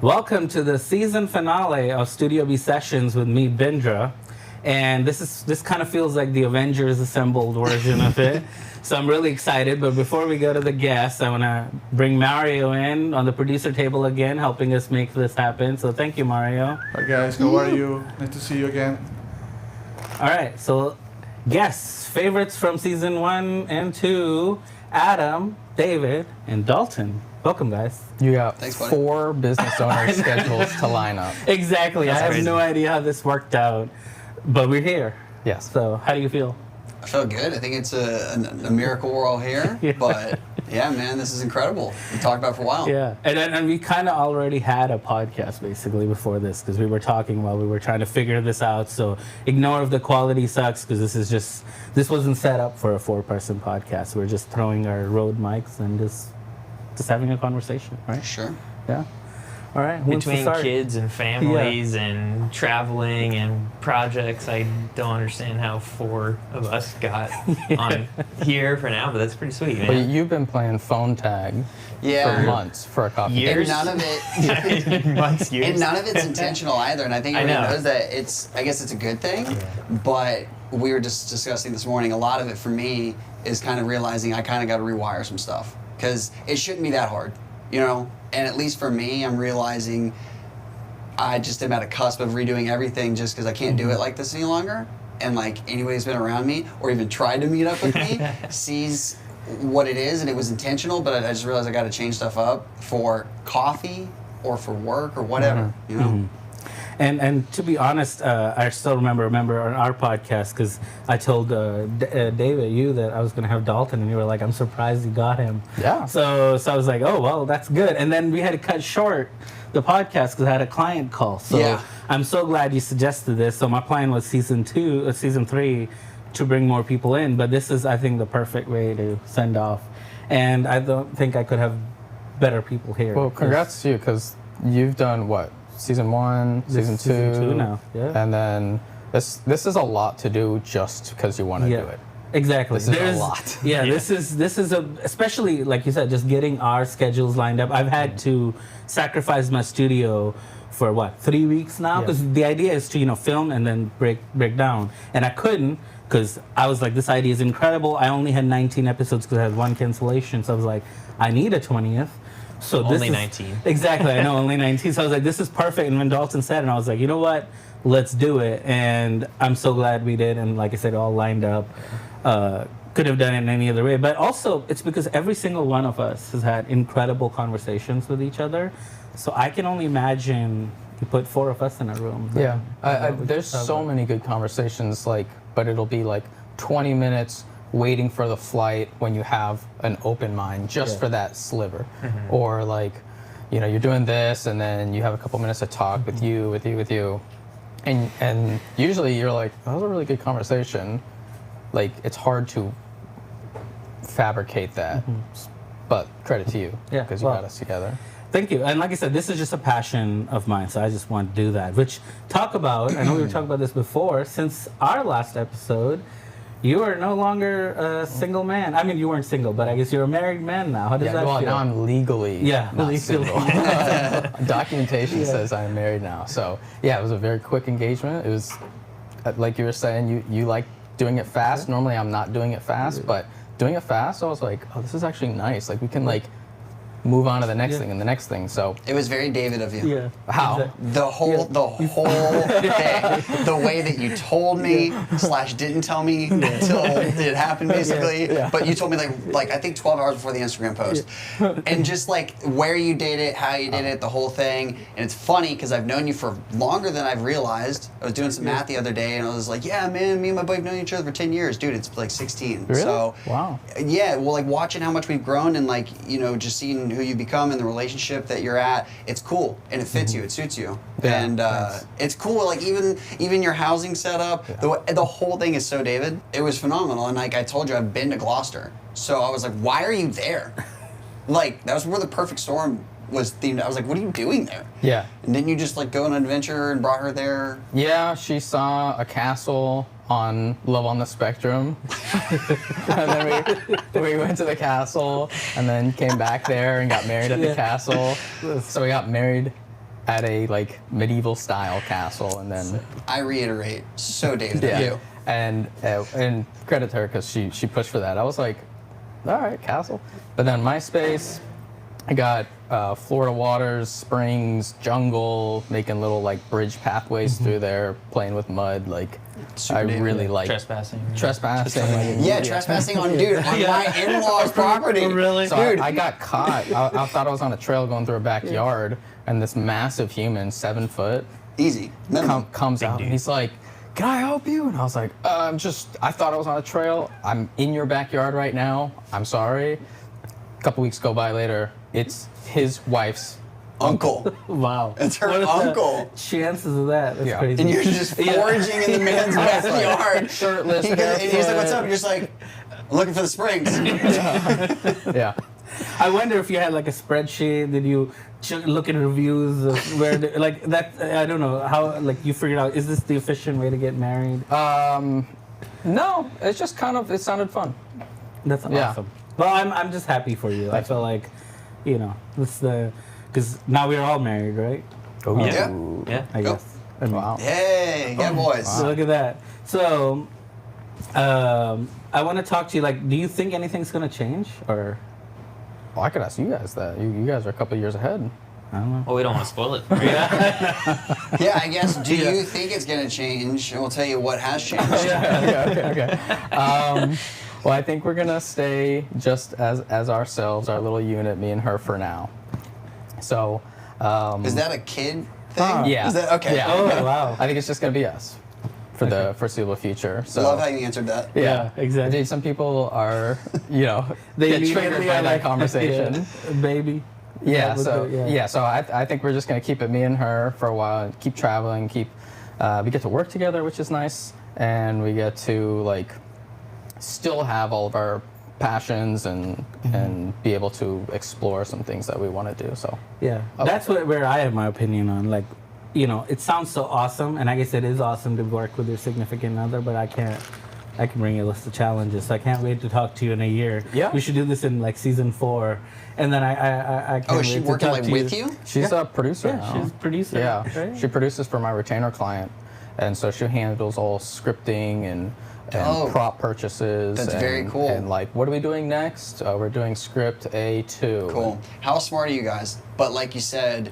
Welcome to the season finale of Studio B Sessions with me, Bindra. And this kind of feels like the Avengers assembled version of it. So I'm really excited. But before we go to the guests, I want to bring Mario in on the producer table again, helping us make this happen. So thank you, Mario. Hi guys, how are you? Nice to see you again. All right, so guests, favorites from season 1 and 2, Adam, David, and Dalton. Welcome, guys. You got Thanks, buddy. 4 business owner schedules to line up. Exactly. That's I have crazy. no idea how this worked out, but we're here. Yes. So how do you feel? I feel good. I think it's a miracle we're all here. Yeah. But yeah, man, this is incredible. We talked about it for a while. Yeah, and we kind of already had a podcast basically before this because we were talking while we were trying to figure this out. So ignore if the quality sucks because this wasn't set up for a 4-person podcast. We're just throwing our Rode mics and just having a conversation, right? Sure. Yeah. All right. who wants to Between start? kids and families and traveling and projects, I don't understand how 4 of us got on here for now, but that's pretty sweet, But man. you've been playing phone tag Yeah. for months for a coffee. Years? And none of it Months, years. and none of it's intentional either. And I think I everybody know. knows that I guess it's a good thing. But we were just discussing this morning, a lot of it for me is kind of realizing I kind of got to rewire some stuff. Because it shouldn't be that hard, you know? And at least for me, I'm realizing I just am at a cusp of redoing everything just because I can't do it like this any longer. And like anybody who's been around me or even tried to meet up with me sees what it is and it was intentional, but I just realized I got to change stuff up for coffee or for work or whatever, you know? And to be honest, I still remember on our podcast because I told David, you, that I was going to have Dalton, and you were like, I'm surprised you got him. Yeah. So I was like, oh, well, that's good. And then we had to cut short the podcast because I had a client call. So Yeah. I'm so glad you suggested this. So my plan was season 3 to bring more people in. But this is, I think, the perfect way to send off. And I don't think I could have better people here. Well, congrats to you because you've done what? Season 1, season 2. Season 2 now, yeah. And then this is a lot to do just because you want to do it. Exactly. This is a lot. Yeah, this is especially like you said, just getting our schedules lined up. I've had to sacrifice my studio for 3 weeks now because the idea is to film and then break down, and I couldn't because I was like, this idea is incredible. I only had 19 episodes because I had 1 cancellation, so I was like, I need a 20th. So this Only is, 19. Exactly, I know, only 19. So I was like, this is perfect. And when Dalton said it, and I was like, you know what? Let's do it. And I'm so glad we did. And like I said, all lined up. Could have done it in any other way. But also, it's because every single one of us has had incredible conversations with each other. So I can only imagine you put 4 of us in a room. Yeah. There's so many good conversations, but it'll be like 20 minutes waiting for the flight when you have an open mind just for that sliver. Or you're doing this and then you have a couple minutes to talk with you. And usually you're like, that was a really good conversation. Like, it's hard to fabricate that. But credit to you because you got us together. Thank you. And like I said, this is just a passion of mine, so I just want to do that. Which, I know we were talking about this before, since our last episode, you are no longer a single man. I mean, you weren't single, but I guess you're a married man now. How does that feel? Now I'm legally not single. Documentation says I'm married now. So, it was a very quick engagement. It was, like you were saying, you like doing it fast. Normally, I'm not doing it fast, but doing it fast, I was like, oh, this is actually nice. Like, we can, move on to the next thing and the next thing. So It was very David of you. Yeah. how? Exactly. The whole thing, the way that you told me / didn't tell me until it happened, basically. But you told me like I think 12 hours before the Instagram post, and just like where you did it, how you did it, the whole thing. And it's funny because I've known you for longer than I've realized. I was doing some math the other day, and I was like, yeah, man, me and my buddy have known each other for 10 years, dude. It's like 16. Really? So Wow. yeah, well, like watching how much we've grown and just seeing who you become and the relationship that you're at, it's cool and it fits you, it suits you, and it's cool. Like even your housing setup, the whole thing is so David. It was phenomenal, and like I told you, I've been to Gloucester, so I was like, why are you there? Like that was where the perfect storm was themed. I was like, what are you doing there? Yeah. And didn't you just like go on an adventure and brought her there? Yeah, she saw a castle on Love on the Spectrum. And then we went to the castle and then came back there and got married at the castle. So we got married at a like medieval style castle, and then I reiterate, so David of you. and credit to her because she pushed for that. I was like, all right, castle. But then MySpace, I got Florida waters, springs, jungle, making little like bridge pathways through there, playing with mud. Like Super I David. really like Trespassing. Yeah, trespassing on my in-laws' property. Really? So Dude. I got caught. I thought I was on a trail going through a backyard, and this massive human, 7 foot, Easy. Minimum. comes out, and he's like, "Can I help you?" And I was like, I thought I was on a trail. I'm in your backyard right now. I'm sorry." A couple weeks go by later. It's his wife's Uncle. Wow. It's her What are the uncle. chances of that? That's Yeah. crazy. And you're just foraging in the man's backyard. shirtless, And he's like, "What's up?" barefoot. You're just like, "I'm looking for the springs." Yeah. I wonder if you had like a spreadsheet. Did you look at reviews of where, like that? I don't know how. Like you figured out, is this the efficient way to get married? No, it's just kind of, it sounded fun. That's Yeah. awesome. Well, I'm just happy for you. I feel like, it's because now we're all married, right? Oh, Yeah. Yeah. I Go. guess. I mean, Wow. Hey, yeah, boys. So look at that. So, I want to talk to you. Like, do you think anything's gonna change, or Well, I could ask you guys that. You guys are a couple years ahead. I don't know? Well, we don't want to spoil it. Yeah, I guess. Do you think it's going to change? And we'll tell you what has changed. Okay. Well, I think we're gonna stay just as ourselves, our little unit, me and her, for now. So, Is that a kid thing? yeah. Is that okay? Yeah. Oh wow. I think it's just gonna be us for the foreseeable future. So, Love how you answered that. Yeah, exactly. Dude, some people are, They get immediately triggered by are that like, conversation. yeah, baby. Yeah, With so the- so I think we're just gonna keep it me and her for a while, and keep traveling, we get to work together, which is nice, and we get to like still have all of our passions and be able to explore some things that we want to do. So Yeah, Oh. that's where I have my opinion on. Like, it sounds so awesome, and I guess it is awesome to work with your significant other, but I can bring you a list of challenges. So I can't wait to talk to you in a year. Yeah. We should do this in like season 4, and then I can't Oh, wait is she to working talk like to with you? she's a producer. Yeah, now. she's a producer. Yeah, right? she produces for my retainer client, and so she handles all scripting and Oh. prop purchases. That's and, very cool. And like, what are we doing next? We're doing script A2. Cool. How smart are you guys? But like you said,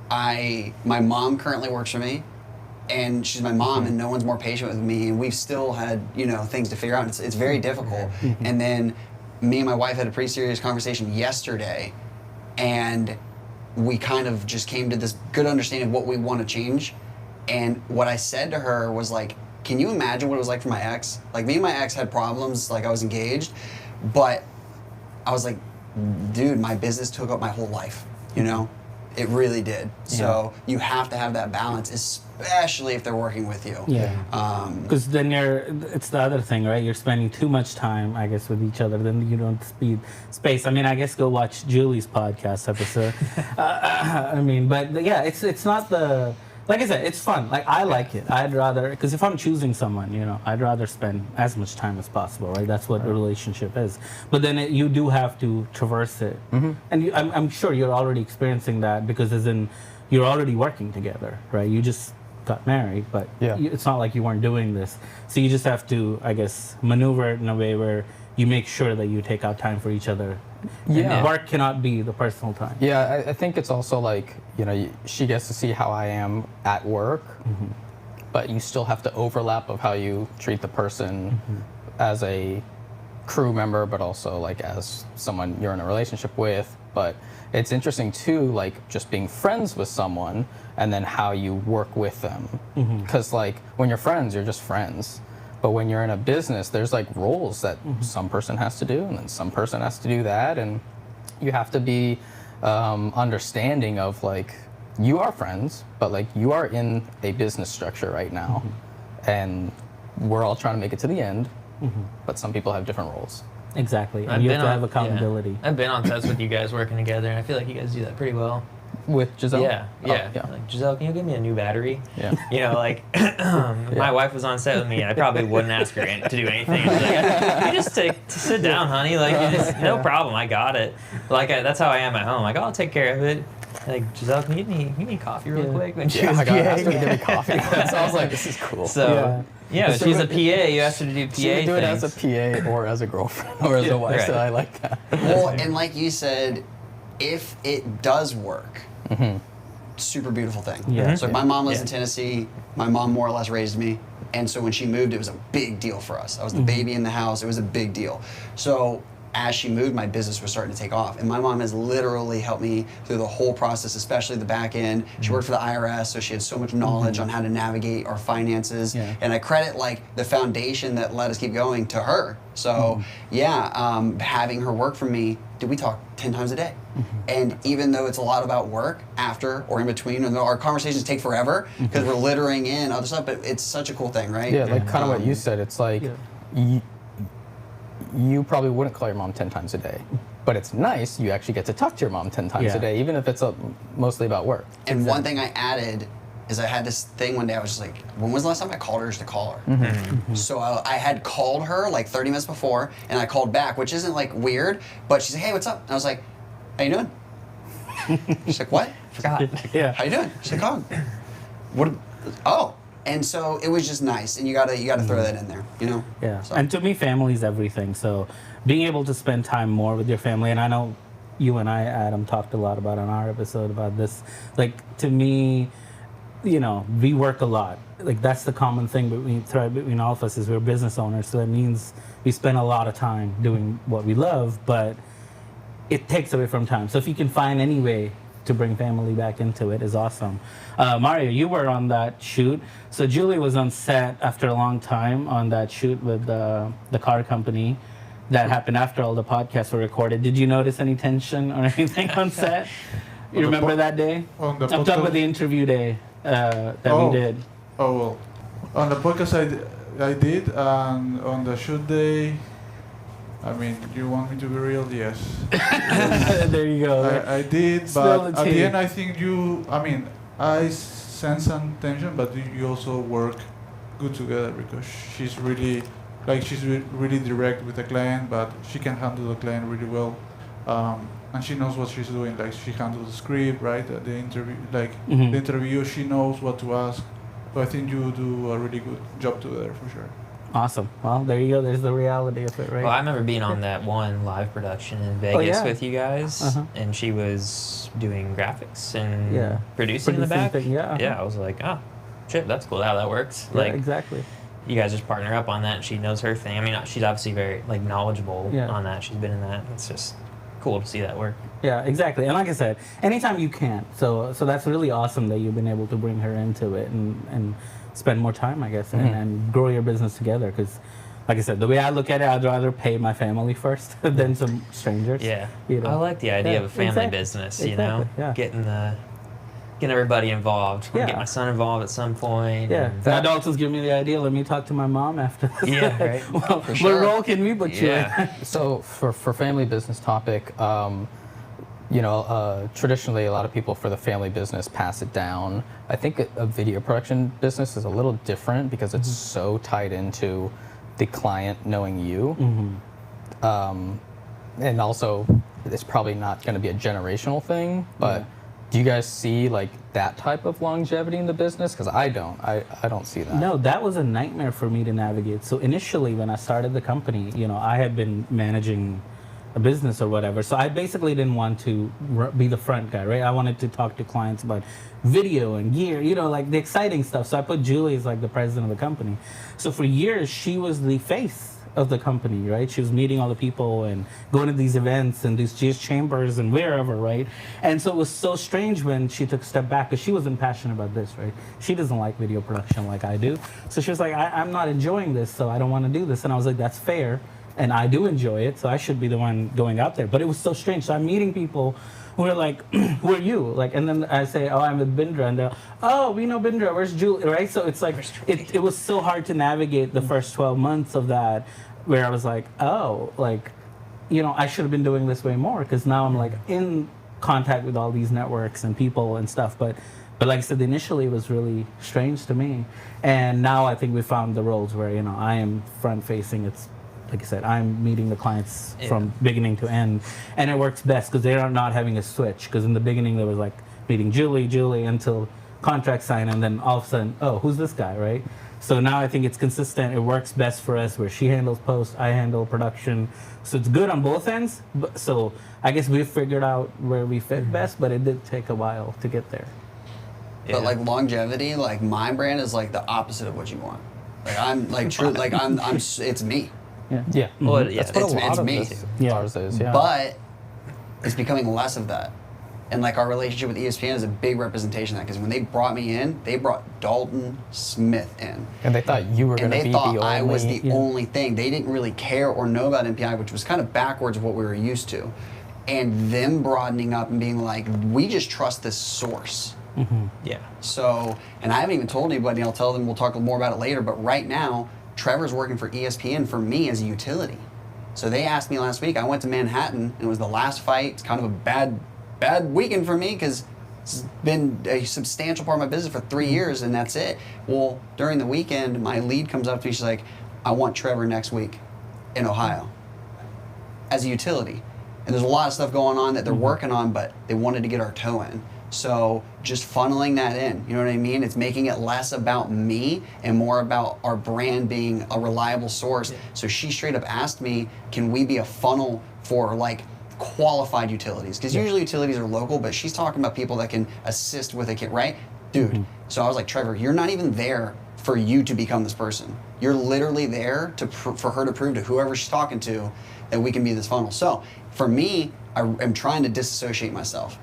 my mom currently works for me, and she's my mom, and no one's more patient with me, and we've still had things to figure out. It's very difficult. And then me and my wife had a pretty serious conversation yesterday, and we kind of just came to this good understanding of what we want to change. And what I said to her was like, can you imagine what it was like for my ex? Like, me and my ex had problems, like I was engaged, but I was like, dude, my business took up my whole life, It really did. So you have to have that balance, especially if they're working with you. Yeah. Because then it's the other thing, right? You're spending too much time, I guess, with each other. Then you don't space. I mean, I guess go watch Julie's podcast episode. But yeah, it's not the. Like I said, it's fun. Like, I like it. I'd rather, because if I'm choosing someone, I'd rather spend as much time as possible, right? That's what a relationship is. But then you do have to traverse it. Mm-hmm. And I'm sure you're already experiencing that because you're already working together, right? You just got married, but it's not like you weren't doing this. So you just have to, I guess, maneuver it in a way where you make sure that you take out time for each other. Yeah. And work cannot be the personal time. Yeah, I think it's also like, she gets to see how I am at work, but you still have to overlap of how you treat the person as a crew member, but also like as someone you're in a relationship with. But it's interesting too, like just being friends with someone and then how you work with them. Because like when you're friends, you're just friends. But when you're in a business, there's like roles that some person has to do, and then some person has to do that, and you have to be understanding of like, you are friends, but like you are in a business structure right now, and we're all trying to make it to the end, but some people have different roles. Exactly. And you have to have accountability. I've been on sets with you guys working together, and I feel like you guys do that pretty well. With Giselle? Yeah. Oh, yeah. Like, Giselle, can you give me a new battery? Yeah. If my wife was on set with me, I probably wouldn't ask her to do anything. I'd be like, you just sit down, honey. Like, no problem. I got it. Like, that's how I am at home. Like, I'll take care of it. Like, Giselle, can you get me coffee real Yeah. quick? When she Yeah, was I got asked her to PA. give me coffee. So I was like, this is cool. So, yeah, So she's a it- PA. You asked her to do PA She would do it as things. a PA or as a girlfriend or as a wife, Right. so I like that. Well, and like you said, if it does work, super beautiful thing. Yeah. So my mom lives in Yeah. Tennessee. My mom more or less raised me. And so when she moved, it was a big deal for us. I was the baby in the house. It was a big deal. So as she moved, my business was starting to take off. And my mom has literally helped me through the whole process, especially the back end. She worked for the IRS, so she had so much knowledge on how to navigate our finances. Yeah. And I credit like the foundation that let us keep going to her. So yeah, having her work for me, we talk 10 times a day. And even though it's a lot about work after or in between, and our conversations take forever because we're littering in other stuff, but it's such a cool thing, right? Yeah, like kind of what you said. It's like Yeah. you probably wouldn't call your mom 10 times a day, but it's nice you actually get to talk to your mom 10 times Yeah. a day, even if it's mostly about work. And one thing I added is I had this thing one day. I was just like, when was the last time I called her just to call her? So I had called her like 30 minutes before, and I called back, which isn't like weird, but she's like, hey, what's up? And I was like, how you doing? She's like, what? Forgot. Yeah. How you doing? She's like, oh, what? Oh. And so it was just nice, and you gotta throw that in there, you know? Yeah. So. And to me, family is everything. So being able to spend time more with your family, and I know you and I, Adam, talked a lot about on our episode about this. Like, to me, you know, we work a lot. Like, that's the common thing between all of us is we're business owners. So that means we spend a lot of time doing what we love, but it takes away from time. So if you can find any way to bring family back into it is awesome. Mario, you were on that shoot. So Julie was on set after a long time on that shoot with the car company that happened after all the podcasts were recorded. Did you notice any tension or anything on set? You remember that day? On the I'm talking about the interview day that we did. Oh well, on the podcast I did, and on the shoot day, I mean, you want me to be real? Yes. There you go. I did, Spill but the at tea. the end I think I sense some tension, but you also work good together because she's really, really direct with the client, but she can handle the client really well. And she knows what she's doing. Like, she handles the script, right? The interview, the interview, she knows what to ask. So I think you do a really good job together for sure. Awesome. Well, there you go. There's the reality of it, right? Well, I remember being on that one live production in Vegas yeah. with you guys, Uh-huh. and she was doing graphics and Yeah. producing in the Producing back. thing, yeah, uh-huh. Yeah, I was like, oh, shit, that's cool how that works. Yeah, Like, exactly. you guys just partner up on that, and she knows her thing. I mean, she's obviously very like knowledgeable Yeah. on that. She's been in that. It's just cool to see that work. Yeah, exactly. And like I said, anytime you can. So that's really awesome that you've been able to bring her into it and spend more time, I guess, and grow your business together. Because, like I said, the way I look at it, I'd rather pay my family first than some strangers. Yeah, You know? I like the idea Yeah, of a family exactly. business. You know, Exactly, yeah. getting everybody involved. I'm gonna Yeah. get my son involved at some point. Yeah. and- Now Dalton's giving me the idea. Let me talk to my mom after this. Yeah, right. Well, For sure. what role can we put you in? Yeah. So for family business topic, traditionally a lot of people for the family business pass it down. I think a video production business is a little different because it's so tied into the client knowing you. And also it's probably not going to be a generational thing, but do you guys see like that type of longevity in the business? Because I don't. I don't see that. No, that was a nightmare for me to navigate. So initially, when I started the company, I had been managing a business or whatever. So I basically didn't want to be the front guy, right? I wanted to talk to clients about video and gear, like the exciting stuff. So I put Julie as like the president of the company. So for years, she was the face of the company, right? She was meeting all the people and going to these events and these GS chambers and wherever, right? And so it was so strange when she took a step back because she wasn't passionate about this, right? She doesn't like video production like I do. So she was like, I'm not enjoying this, so I don't want to do this. And I was like, that's fair. And I do enjoy it, so I should be the one going out there. But it was so strange. So I'm meeting people who are like, who are you? Like, and then I say, oh, I'm with Bindra. And they're, oh, we know Bindra. Where's Julie? Right? So it's like, it was so hard to navigate the first 12 months of that, where I was like, oh, like, I should have been doing this way more. Because now I'm like in contact with all these networks and people and stuff. But like I said, initially it was really strange to me. And now I think we found the roles where, I am front facing. It's like I said, I'm meeting the clients Yeah. from beginning to end, and it works best because they're not having a switch. Because in the beginning there was like meeting Julie until contract sign, and then all of a sudden, oh, who's this guy, right? So now I think it's consistent. It works best for us where she handles post, I handle production. So it's good on both ends. But, so I guess we've figured out where we fit best, but it did take a while to get there. But like longevity, like my brand is like the opposite of what you want. Like I'm like true, like it's me. Yeah. Well, yeah, That's what it's- a lot it's of me. this Yeah. ours is. Yeah. But it's becoming less of that. And like our relationship with ESPN is a big representation of that, because when they brought me in, they brought Dalton Smith in. and they thought you were going And to they be thought the only. I was the yeah. only thing. They didn't really care or know about MPI, which was kind of backwards of what we were used to. And them broadening up and being like, we just trust this source. Yeah. So, and I haven't even told anybody, I'll tell them, we'll talk more about it later, but right now, Trevor's working for ESPN for me as a utility. So they asked me last week, I went to Manhattan, and it was the last fight. It's kind of a bad weekend for me, because it's been a substantial part of my business for 3 years, and that's it. Well, during the weekend, my lead comes up to me, she's like, I want Trevor next week in Ohio as a utility. And there's a lot of stuff going on that they're working on, but they wanted to get our toe in. So just funneling that in, you know what I mean? It's making it less about me and more about our brand being a reliable source. So she straight up asked me, can we be a funnel for like qualified utilities? Because usually utilities are local, but she's talking about people that can assist with a kid, right? Dude, so I was like, Trevor, you're not even there for you to become this person. You're literally there to for her to prove to whoever she's talking to that we can be this funnel. So for me, I am trying to disassociate myself.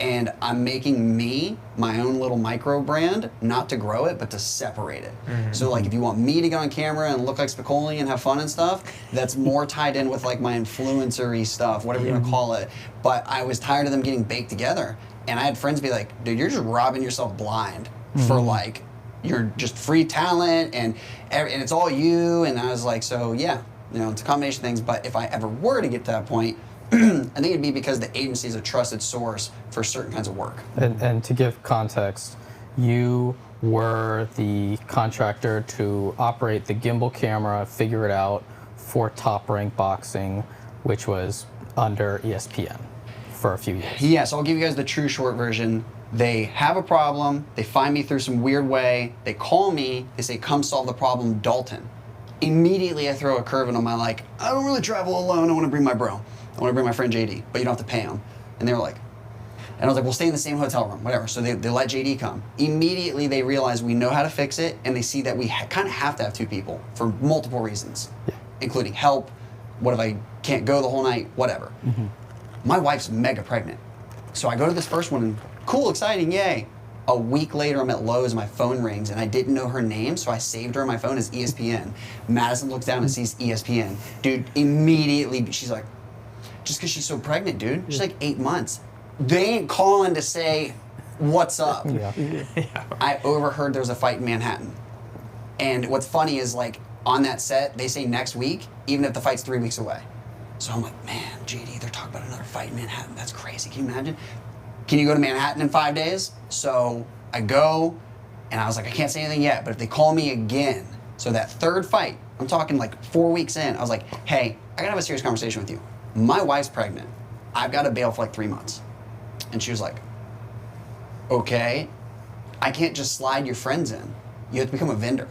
And I'm making me my own little micro brand, not to grow it, but to separate it. So like if you want me to go on camera and look like Spicoli and have fun and stuff, that's more tied in with like my influencer-y stuff, whatever you want to call it. But I was tired of them getting baked together. And I had friends be like, dude, you're just robbing yourself blind for like, you're just free talent and it's all you. And I was like, so yeah, you know, it's a combination of things. But if I ever were to get to that point, I think it'd be because the agency is a trusted source for certain kinds of work. And to give context, you were the contractor to operate the gimbal camera, figure it out for Top Rank Boxing, which was under ESPN for a few years. Yes, I'll give you guys the true short version. They have a problem, they find me through some weird way, they call me, they say, come solve the problem, Dalton. Immediately I throw a curve and I'm like, I don't really travel alone, I want to bring my bro. I want to bring my friend JD, but you don't have to pay him. And they were like, and I was like, we'll stay in the same hotel room, whatever. So they let JD come. Immediately they realize we know how to fix it, and they see that we kind of have to have two people for multiple reasons, including help, what if I can't go the whole night, whatever. My wife's mega pregnant. So I go to this first one, and cool, exciting, yay. A week later, I'm at Lowe's, my phone rings, and I didn't know her name, so I saved her on my phone as ESPN. Madison looks down and sees ESPN. Dude, immediately, she's like, just because she's so pregnant, dude. She's like 8 months. They ain't calling to say, what's up? I overheard there was a fight in Manhattan. And what's funny is, like, on that set, they say next week, even if the fight's 3 weeks away. So I'm like, man, JD, they're talking about another fight in Manhattan. That's crazy. Can you imagine? Can you go to Manhattan in 5 days? So I go, and I was like, I can't say anything yet, but if they call me again, so that third fight, I'm talking like 4 weeks in, I was like, hey, I gotta have a serious conversation with you. My wife's pregnant. I've got to bail for like 3 months. And she was like, okay, I can't just slide your friends in. You have to become a vendor.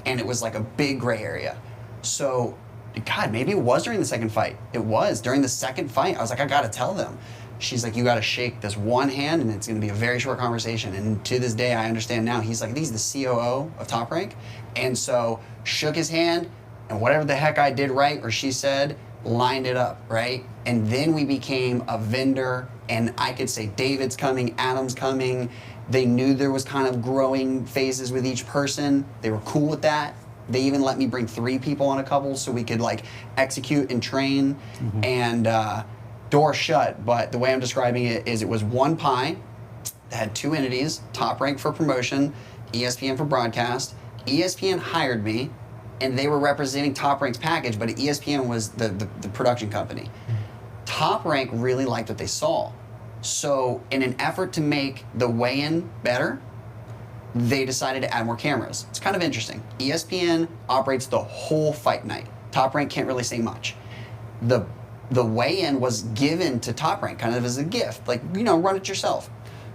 And it was like a big gray area. So, God, maybe it was during the second fight. It was. During the second fight, I was like, I got to tell them. She's like, you got to shake this one hand, and it's going to be a very short conversation. And to this day, I understand now. He's like, he's the COO of Top Rank. And so, shook his hand, and whatever the heck I did right, or she said, lined it up, right? And then we became a vendor, and I could say David's coming, Adam's coming. They knew there was kind of growing phases with each person. They were cool with that. They even let me bring 3 people on a couple so we could like execute and train. And door shut, but the way I'm describing it is it was one pie that had 2 entities, Top Rank for promotion, ESPN for broadcast. ESPN hired me, and they were representing Top Rank's package, but ESPN was the production company. Top Rank really liked what they saw. So in an effort to make the weigh-in better, they decided to add more cameras. It's kind of interesting. ESPN operates the whole fight night. Top Rank can't really say much. The weigh-in was given to Top Rank kind of as a gift, like, run it yourself.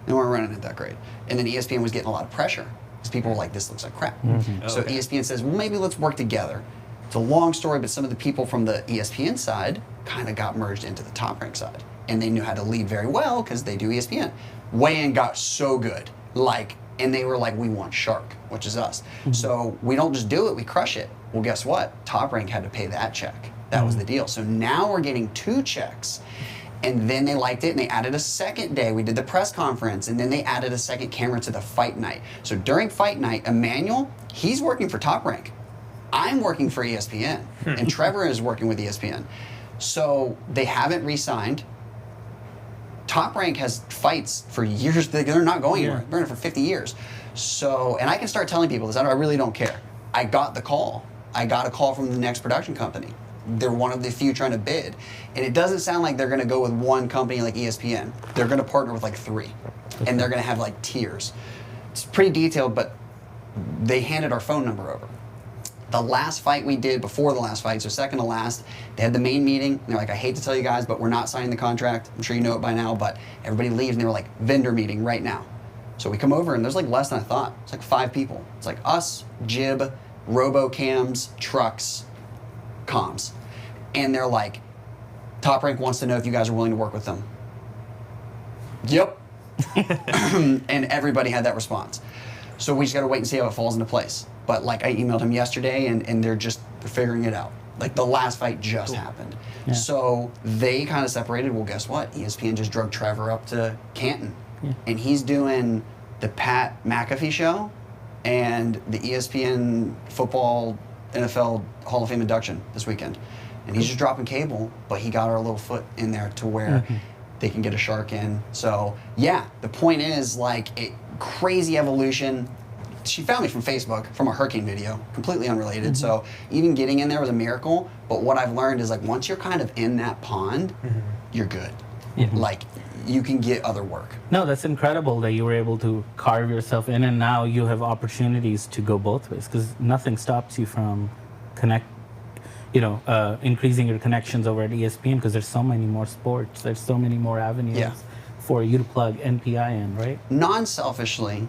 They weren't running it that great. And then ESPN was getting a lot of pressure because people were like, this looks like crap. So ESPN says, well, maybe let's work together. It's a long story, but some of the people from the ESPN side kind of got merged into the Top Rank side. And they knew how to lead very well because they do ESPN. Weigh-in got so good. And they were like, we want Shark, which is us. So we don't just do it, we crush it. Well, guess what? Top Rank had to pay that check. That was the deal. So now we're getting 2 checks. And then they liked it and they added a second day. We did the press conference and then they added a second camera to the fight night. So during fight night, Emmanuel, he's working for Top Rank. I'm working for ESPN. And Trevor is working with ESPN. So they haven't re-signed. Top Rank has fights for years. They're not going anywhere. They're in it for 50 years. So, and I can start telling people this. I really don't care. I got the call. I got a call from the next production company. They're one of the few trying to bid. And it doesn't sound like they're going to go with one company like ESPN. They're going to partner with like 3. And they're going to have like tiers. It's pretty detailed, but they handed our phone number over. The last fight we did, before the last fight, so second to last, they had the main meeting. And they're like, I hate to tell you guys, but we're not signing the contract. I'm sure you know it by now, but everybody leaves. And they were like, vendor meeting right now. So we come over and there's like less than I thought. It's like 5 people. It's like us, Jib, RoboCams, trucks, comms. And they're like, Top Rank wants to know if you guys are willing to work with them. Yep. And everybody had that response. So we just got to wait and see how it falls into place. But like I emailed him yesterday and they're figuring it out. Like the last fight just happened. Yeah. So they kind of separated. Well, guess what? ESPN just drug Trevor up to Canton. Yeah. And he's doing the Pat McAfee show and the ESPN football NFL Hall of Fame induction this weekend. And he's just dropping cable, but he got our little foot in there to where they can get a Shark in. So yeah, the point is like crazy evolution. She found me from Facebook, from a hurricane video, completely unrelated. So even getting in there was a miracle. But what I've learned is like once you're kind of in that pond, you're good. Like you can get other work. No, that's incredible that you were able to carve yourself in, and now you have opportunities to go both ways because nothing stops you from increasing your connections over at ESPN because there's so many more sports, there's so many more avenues for you to plug NPI in, right? Non-selfishly,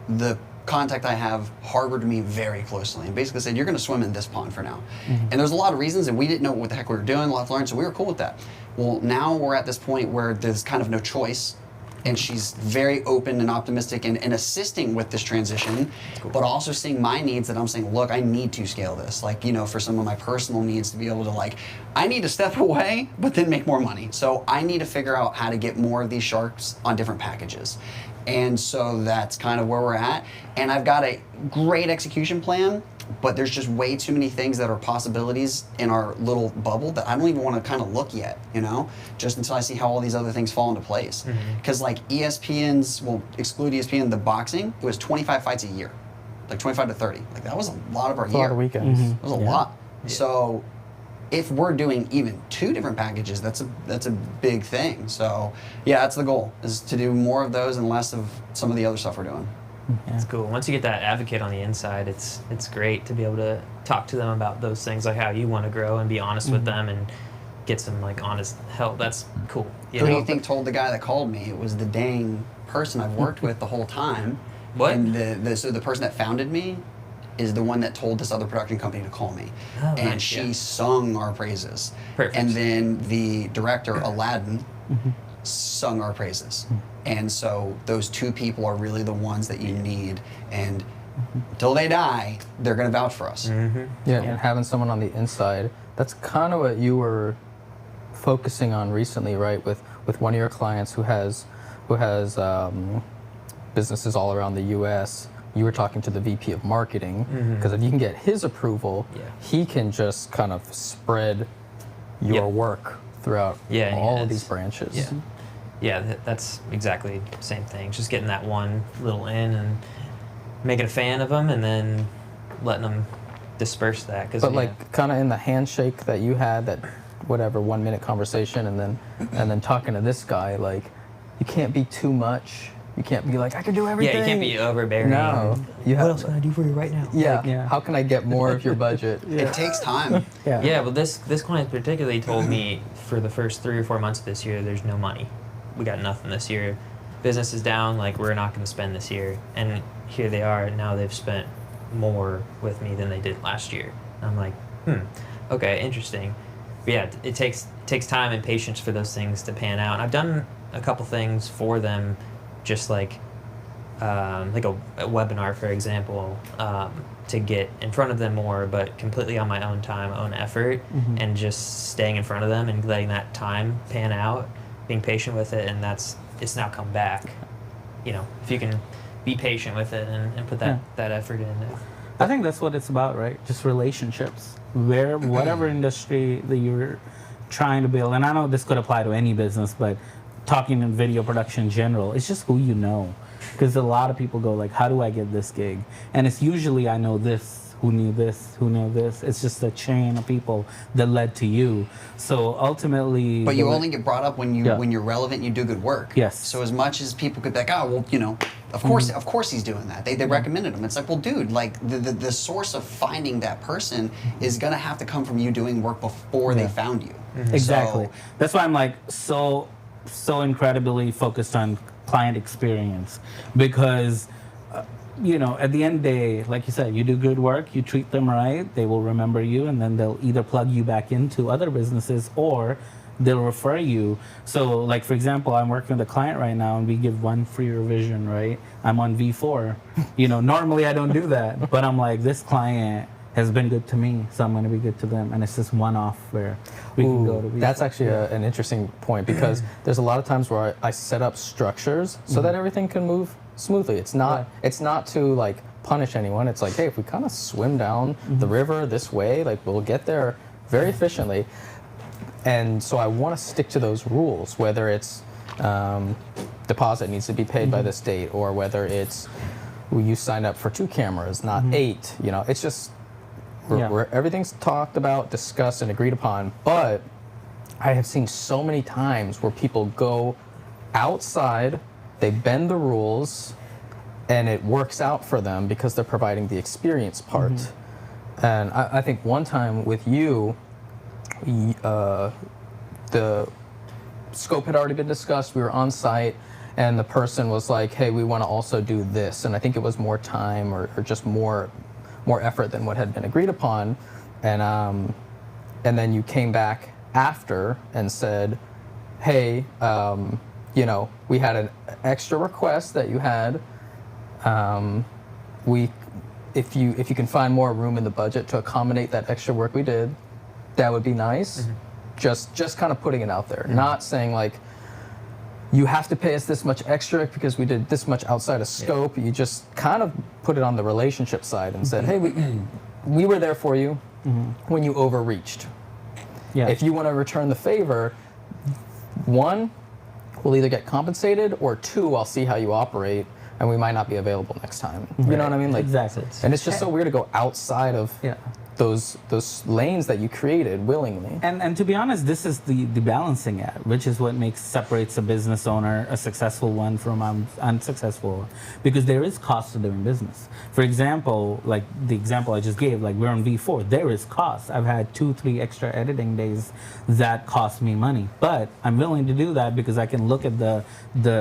the contact I have harbored me very closely and basically said, you're going to swim in this pond for now. And there's a lot of reasons, and we didn't know what the heck we were doing, a lot to learn, so we were cool with that. Well, now we're at this point where there's kind of no choice, and she's very open and optimistic and assisting with this transition, but also seeing my needs that I'm saying, look, I need to scale this. Like, for some of my personal needs to be able to I need to step away, but then make more money. So I need to figure out how to get more of these sharks on different packages. And so that's kind of where we're at. And I've got a great execution plan, but there's just way too many things that are possibilities in our little bubble that I don't even want to kind of look yet, just until I see how all these other things fall into place. Because ESPN's, well, exclude ESPN, the boxing, it was 25 fights a year, like 25 to 30. Like that was a lot of our year. A lot of weekends. It was a lot. Yeah. So if we're doing even 2 different packages, that's a big thing. So yeah, that's the goal, is to do more of those and less of some of the other stuff we're doing. It's cool. Once you get that advocate on the inside, it's great to be able to talk to them about those things, like how you want to grow and be honest with them and get some honest help. That's cool. Who do you think told the guy that called me? It was the dang person I've worked with the whole time. What? And so the person that founded me is the one that told this other production company to call me. Oh, and nice, she sung our praises. Perfect. And then the director, Aladdin, sung our praises. And so those 2 people are really the ones that you need. And until they die, they're going to vouch for us. Yeah, and having someone on the inside, that's kind of what you were focusing on recently, right? With one of your clients who has businesses all around the U.S. You were talking to the VP of marketing, because if you can get his approval, he can just kind of spread your work throughout all of these branches. Yeah, that's exactly the same thing. Just getting that one little in and making a fan of them and then letting them disperse that. But kind of in the handshake that you had, that 1 minute conversation, and then talking to this guy, you can't be too much. You can't be like, I can do everything. Yeah, you can't be overbearing. No. You What have, else can I do for you right now? yeah. Yeah. How can I get more of your budget? It takes time. Yeah. Yeah, well, this client particularly told me for the first 3 or 4 months of this year, there's no money. We got nothing this year. Business is down. Like, we're not going to spend this year. And here they are. Now they've spent more with me than they did last year. I'm like, okay, interesting. But yeah, it takes time and patience for those things to pan out. And I've done a couple things for them, just like a webinar, for example, to get in front of them more, but completely on my own time, own effort, and just staying in front of them and letting that time pan out, being patient with it, and it's now come back. You know, if you can be patient with it and put that effort in. I think that's what it's about, right? Just relationships. Whatever industry that you're trying to build, and I know this could apply to any business, but talking in video production in general, it's just who you know. Because a lot of people go like, how do I get this gig? And it's usually I know this, who knew this, who knew this. It's just a chain of people that led to you. So ultimately... But you only get brought up when you're relevant and you do good work. Yes. So as much as people could be like, oh, well, you know, of course he's doing that. They recommended him. It's like, well, dude, like the source of finding that person is going to have to come from you doing work before they found you. Exactly. So, That's why I'm like so incredibly focused on client experience, because you know, at the end of the day, like you said, you do good work, you treat them right, they will remember you, and then they'll either plug you back into other businesses or they'll refer you. So like, for example, I'm working with a client right now and we give 1 free revision, right? I'm on V4. You know, normally I don't do that, but I'm like, this client has been good to me, so I'm going to be good to them. And it's just one-off where we can go to V4. That's actually an interesting point, because there's a lot of times where I set up structures so that everything can move smoothly. It's not to like punish anyone. It's like, hey, if we kind of swim down the river this way, like we'll get there very efficiently. And so I want to stick to those rules, whether it's deposit needs to be paid by this date, or whether it's you signed up for 2 cameras, not 8. You know, it's just where everything's talked about, discussed, and agreed upon. But I have seen so many times where people go outside, they bend the rules, and it works out for them because they're providing the experience part. And I think one time with you, the scope had already been discussed, we were on site, and the person was like, hey, we want to also do this. And I think it was more time or just more effort than what had been agreed upon. And then you came back after and said, hey, you know, we had an extra request that you had. If you can find more room in the budget to accommodate that extra work we did, that would be nice. Just kind of putting it out there, not saying like, you have to pay us this much extra because we did this much outside of scope. You just kind of put it on the relationship side and said, hey, we were there for you when you overreached. If you want to return the favor, 1, we'll either get compensated, or 2, I'll see how you operate, and we might not be available next time. You know what I mean? Like, exactly. And it's just so weird to go outside of those lanes that you created willingly. And to be honest, this is the balancing act, which is what separates a business owner, a successful one, from unsuccessful one. Because there is cost to doing business. For example, like the example I just gave, like we're on V4, there is cost. I've had 2-3 extra editing days that cost me money. But I'm willing to do that because I can look at the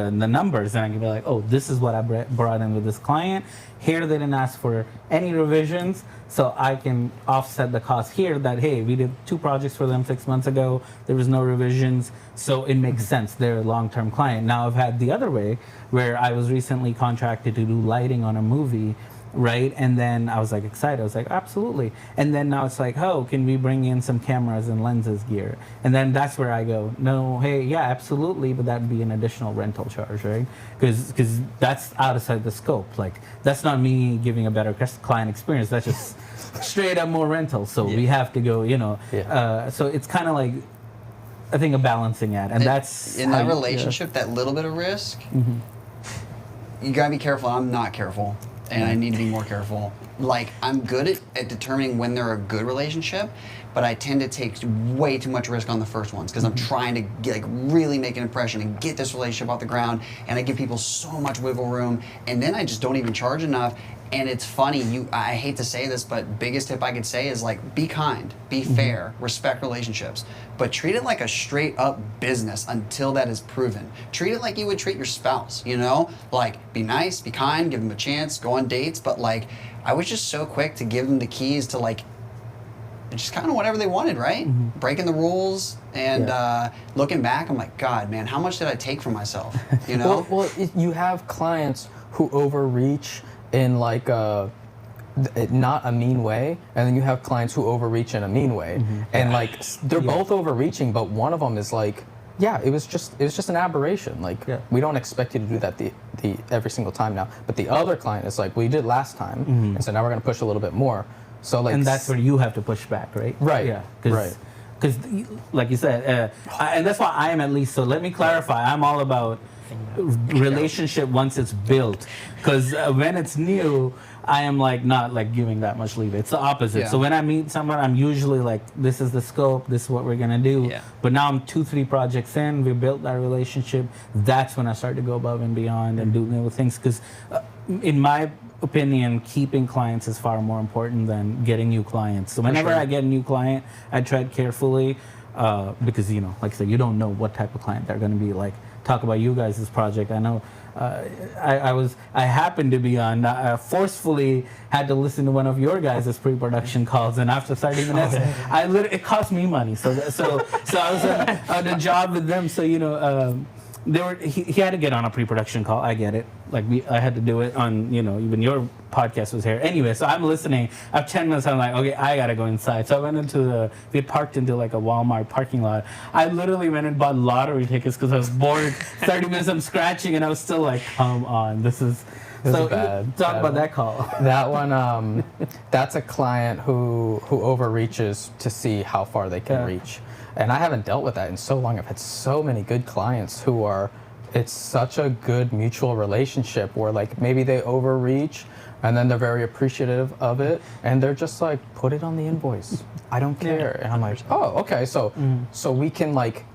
numbers and I can be like, oh, this is what I brought in with this client. Here they didn't ask for any revisions, so I can offset the cost here that, hey, we did 2 projects for them 6 months ago, there was no revisions, so it makes sense. They're a long-term client. Now I've had the other way, where I was recently contracted to do lighting on a movie, right? And then I was like excited. I was like, absolutely. And then now it's like, oh, can we bring in some cameras and lenses gear? And then that's where I go, no, hey, yeah, absolutely, but that'd be an additional rental charge, right? Because that's outside the scope. Like, that's not me giving a better client experience. That's just straight up more rental. So we have to go, you know. So it's kind of like, I think, a balancing act. And that's in that relationship, that little bit of risk, you gotta be careful. I'm not careful. And I need to be more careful. like I'm good at determining when they're a good relationship, but I tend to take way too much risk on the first ones because I'm trying to get, like, really make an impression and get this relationship off the ground, and I give people so much wiggle room, and then I just don't even charge enough. And it's funny, I hate to say this, but biggest tip I could say is, like, be kind, be fair, respect relationships, but treat it like a straight up business until that is proven. Treat it like you would treat your spouse, you know? Like, be nice, be kind, give them a chance, go on dates, but, like, I was just so quick to give them the keys to, like, just kind of whatever they wanted, right? Breaking the rules, and looking back, I'm like, God, man, how much did I take from myself, you know? Well, you have clients who overreach in like not a mean way, and then you have clients who overreach in a mean way, and like they're both overreaching, but one of them is like, yeah, it was just an aberration. Like, we don't expect you to do that the every single time now. But the other client is like, well, you did last time, and so now we're going to push a little bit more. So like, and that's where you have to push back, right? Right. Yeah. Right. Because, like you said, and that's why I am, at least. So let me clarify. I'm all about relationship once it's built, because when it's new, I am like not like giving that much leeway. It's the opposite. Yeah. So when I meet someone, I'm usually like, this is the scope, this is what we're gonna do. Yeah. But now I'm 2-3 projects in, we built that relationship. That's when I start to go above and beyond and do new things. Because in my opinion, keeping clients is far more important than getting new clients. So whenever I get a new client, I tread carefully, because, you know, like I said, you don't know what type of client they're going to be. Like, talk about you guys' project. I know I happened to be on, forcefully had to listen to one of your guys' pre-production calls, and after 30 minutes, it cost me money. So I was on a job with them. So, you know, he had to get on a pre-production call. I get it. Like, I had to do it on, you know, even your podcast was here. Anyway, so I'm listening. After 10 minutes, I'm like, okay, I gotta go inside. So I went we had parked into like a Walmart parking lot. I literally went and bought lottery tickets because I was bored. 30 minutes, I'm scratching, and I was still like, come on, this is so bad. Talk about that call. That one, that's a client who overreaches to see how far they can reach. And I haven't dealt with that in so long. I've had so many good clients who are, it's such a good mutual relationship where like maybe they overreach and then they're very appreciative of it and they're just like, put it on the invoice. I don't care. And I'm like, oh, okay. So we can like,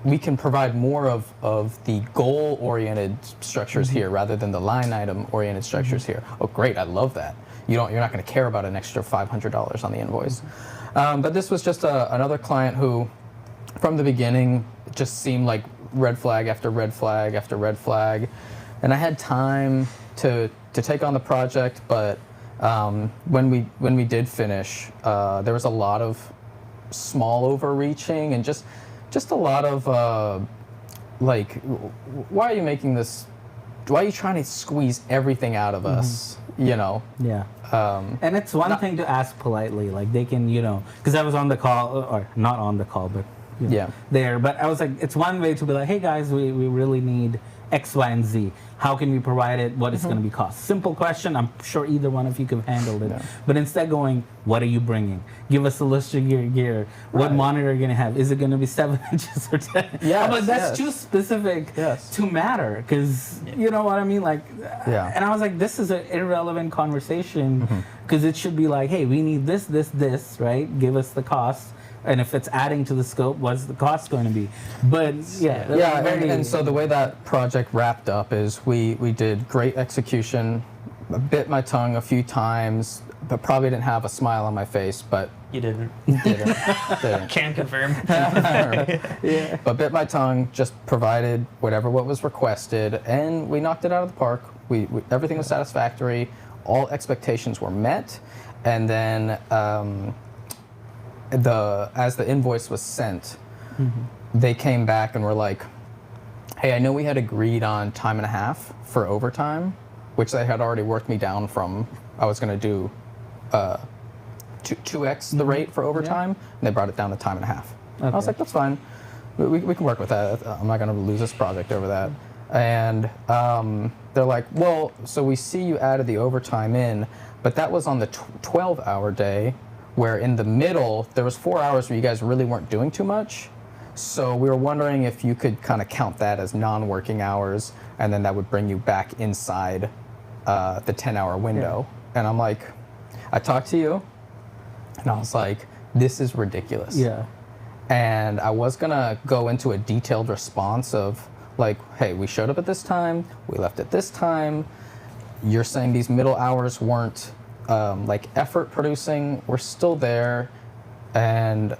we can provide more of the goal-oriented structures here rather than the line item-oriented structures here. Oh, great. I love that. You're not going to care about an extra $500 on the invoice. But this was just another client who, from the beginning, just seemed like red flag after red flag after red flag. And I had time to take on the project, but when we did finish, there was a lot of small overreaching and just a lot of like, why are you making this? Why are you trying to squeeze everything out of us? You know? Yeah. And it's one thing to ask politely, like they can, you know, because I was on the call, or not on the call, but you know, there. But I was like, it's one way to be like, hey guys, we really need X, Y, and Z. How can we provide it? What is going to be cost? Simple question. I'm sure either one of you could have handled it. Yeah. But instead going, what are you bringing? Give us a list of your gear. What monitor are you going to have? Is it going to be 7 inches or 10? Yes, But that's too specific to matter, because you know what I mean? Like, and I was like, this is an irrelevant conversation, because it should be like, hey, we need this, right? Give us the cost. And if it's adding to the scope, what's the cost going to be? But and so the way that project wrapped up is we did great execution. I bit my tongue a few times, but probably didn't have a smile on my face. But you didn't. Didn't. Can confirm. But bit my tongue. Just provided what was requested, and we knocked it out of the park. We everything was satisfactory. All expectations were met, and then. As the invoice was sent, they came back and were like, hey, I know we had agreed on time and a half for overtime, which they had already worked me down from. I was going to do 2x the rate for overtime, and they brought it down to time and a half. Okay. I was like, that's fine. We can work with that. I'm not going to lose this project over that. And they're like, well, so we see you added the overtime in, but that was on the 12-hour day, where in the middle, there was 4 hours where you guys really weren't doing too much. So we were wondering if you could kind of count that as non-working hours, and then that would bring you back inside the 10-hour window. and I'm like, I talked to you, and I was like, this is ridiculous. Yeah. And I was gonna go into a detailed response of like, hey, we showed up at this time, we left at this time. You're saying these middle hours weren't like effort producing. We're still there, and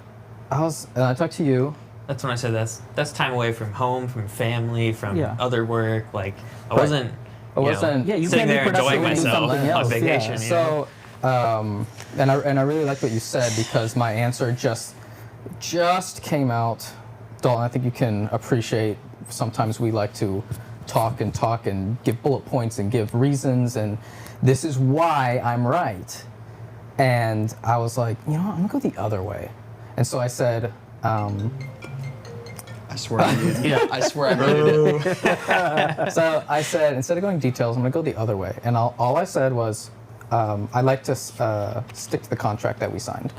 I talked to you. That's when I said that's time away from home, from family, from Yeah. other work. Like I Right. wasn't. I wasn't. Yeah, you sitting can't be there enjoying productive when you do myself something on else. vacation. Yeah. you know? So, and I really liked what you said because my answer just came out. Dalton, I think you can appreciate. Sometimes we like to talk and give bullet points and give reasons, and this is why I'm right. And I was like, you know what, I'm gonna go the other way. And so I said, I swear I muted it. Yeah. I swear I muted it. so I said, instead of going details, I'm gonna go the other way. And all I said was, I'd like to stick to the contract that we signed.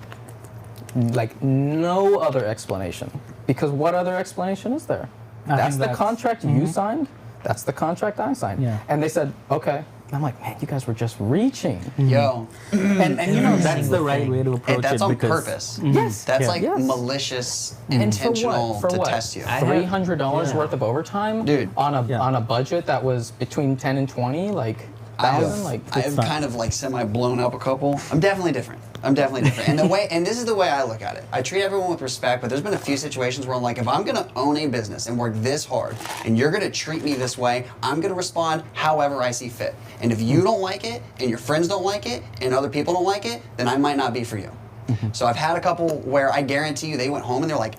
Like no other explanation. Because what other explanation is there? That's the contract you signed. That's the contract I signed. Yeah. And they said, okay. And I'm like, man, you guys were just reaching. Yo. And you know that's the right thing. way to approach That's it on because purpose. Yes. That's Yeah. like Yes. malicious, And for intentional what? For to what? test you. I- $300 Yeah. worth of overtime, Dude. on a Yeah. on a budget that was between 10 and 20, like thousand, like I've not- kind of like semi blown up a couple. I'm definitely different. And this is the way I look at it. I treat everyone with respect, but there's been a few situations where I'm like, if I'm gonna own a business and work this hard, and you're gonna treat me this way, I'm gonna respond however I see fit. And if you don't like it, and your friends don't like it, and other people don't like it, then I might not be for you. So I've had a couple where I guarantee you they went home and they're like,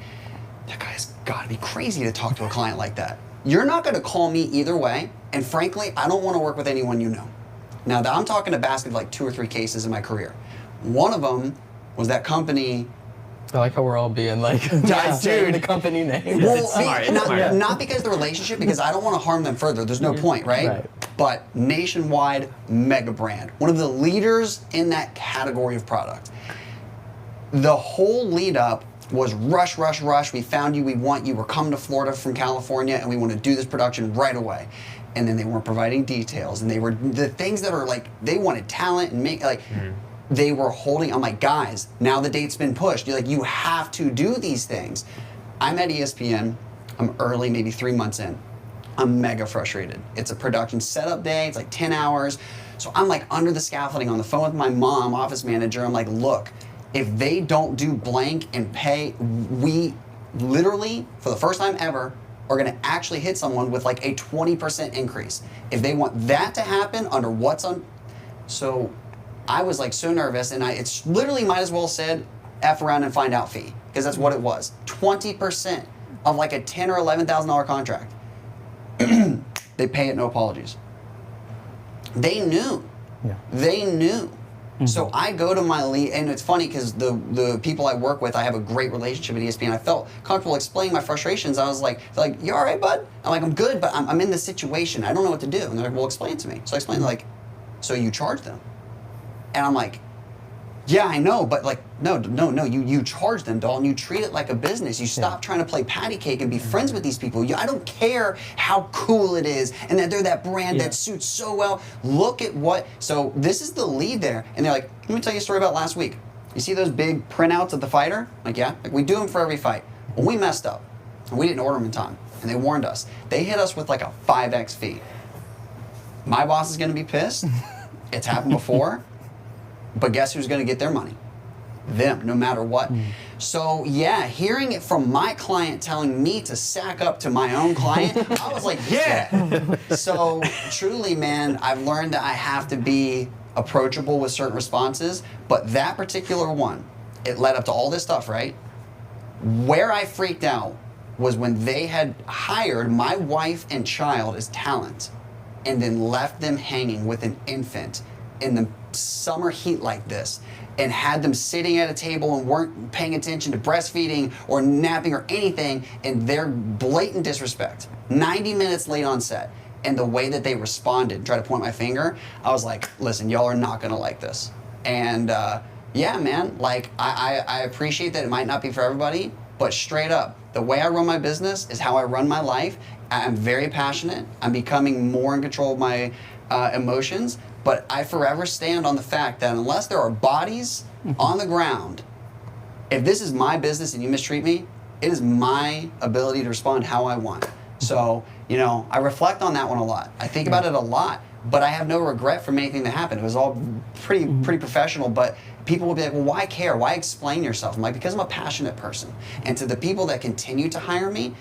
that guy's gotta be crazy to talk to a client like that. You're not gonna call me either way, and frankly, I don't wanna work with anyone you know. Now, I'm talking a basket of like 2 or 3 cases in my career. One of them was that company. I like how we're all being like, saying the company name. Well, It's smart, it's not, smart. not because of the relationship, because I don't want to harm them further. There's no point, right? Right. But nationwide mega brand, one of the leaders in that category of product. The whole lead up was rush, rush, rush. We found you. We want you. We're coming to Florida from California, and we want to do this production right away. And then they weren't providing details, and they were the things that are like they wanted talent and make like. They were holding. I'm like, guys, now the date's been pushed. You're like, you have to do these things. I'm at ESPN. I'm early, maybe 3 months in. I'm mega frustrated. It's a production setup day. It's like 10 hours. So I'm like under the scaffolding on the phone with my mom, office manager. I'm like, look, if they don't do blank and pay, we literally, for the first time ever, are gonna actually hit someone with like a 20% increase. If they want that to happen under what's on, so I was like so nervous, and it's literally might as well said F around and find out fee, because that's what it was. 20% of like a $10,000 or $11,000 contract. They pay it, no apologies. They knew. Yeah. They knew. So I go to my lead, and it's funny because the people I work with, I have a great relationship at ESPN. I felt comfortable explaining my frustrations. I was like, they're like, you all right, bud? I'm like, I'm good, but I'm in this situation. I don't know what to do. And they're like, well, explain it to me. So I explained, like, so you charge them. And I'm like, yeah, I know, but like, no, you charge them, Dalton. You treat it like a business. You stop trying to play patty cake and be friends with these people. I don't care how cool it is and that they're that brand that suits so well. Look at what, so this is the lead there. And they're like, let me tell you a story about last week. You see those big printouts of the fighter? Like, yeah, like we do them for every fight. Well, we messed up and we didn't order them in time. And they warned us. They hit us with like a 5X fee. My boss is gonna be pissed. It's happened before. But guess who's going to get their money? Them, no matter what. So yeah, hearing it from my client telling me to sack up to my own client, I was like, yeah. So truly, man, I've learned that I have to be approachable with certain responses, but that particular one, it led up to all this stuff, right? Where I freaked out was when they had hired my wife and child as talent and then left them hanging with an infant in the summer heat like this and had them sitting at a table and weren't paying attention to breastfeeding or napping or anything, and their blatant disrespect. 90 minutes late on set, and the way that they responded, try to point my finger, I was like, listen, y'all are not gonna like this. And yeah, man, like I appreciate that it might not be for everybody, but straight up, the way I run my business is how I run my life, I'm very passionate. I'm becoming more in control of my emotions, but I forever stand on the fact that unless there are bodies on the ground, if this is my business and you mistreat me, it is my ability to respond how I want. So, I reflect on that one a lot. I think about it a lot, but I have no regret from anything that happened. It was all pretty professional, but people will be like, well, why care? Why explain yourself? I'm like, because I'm a passionate person. And to the people that continue to hire me,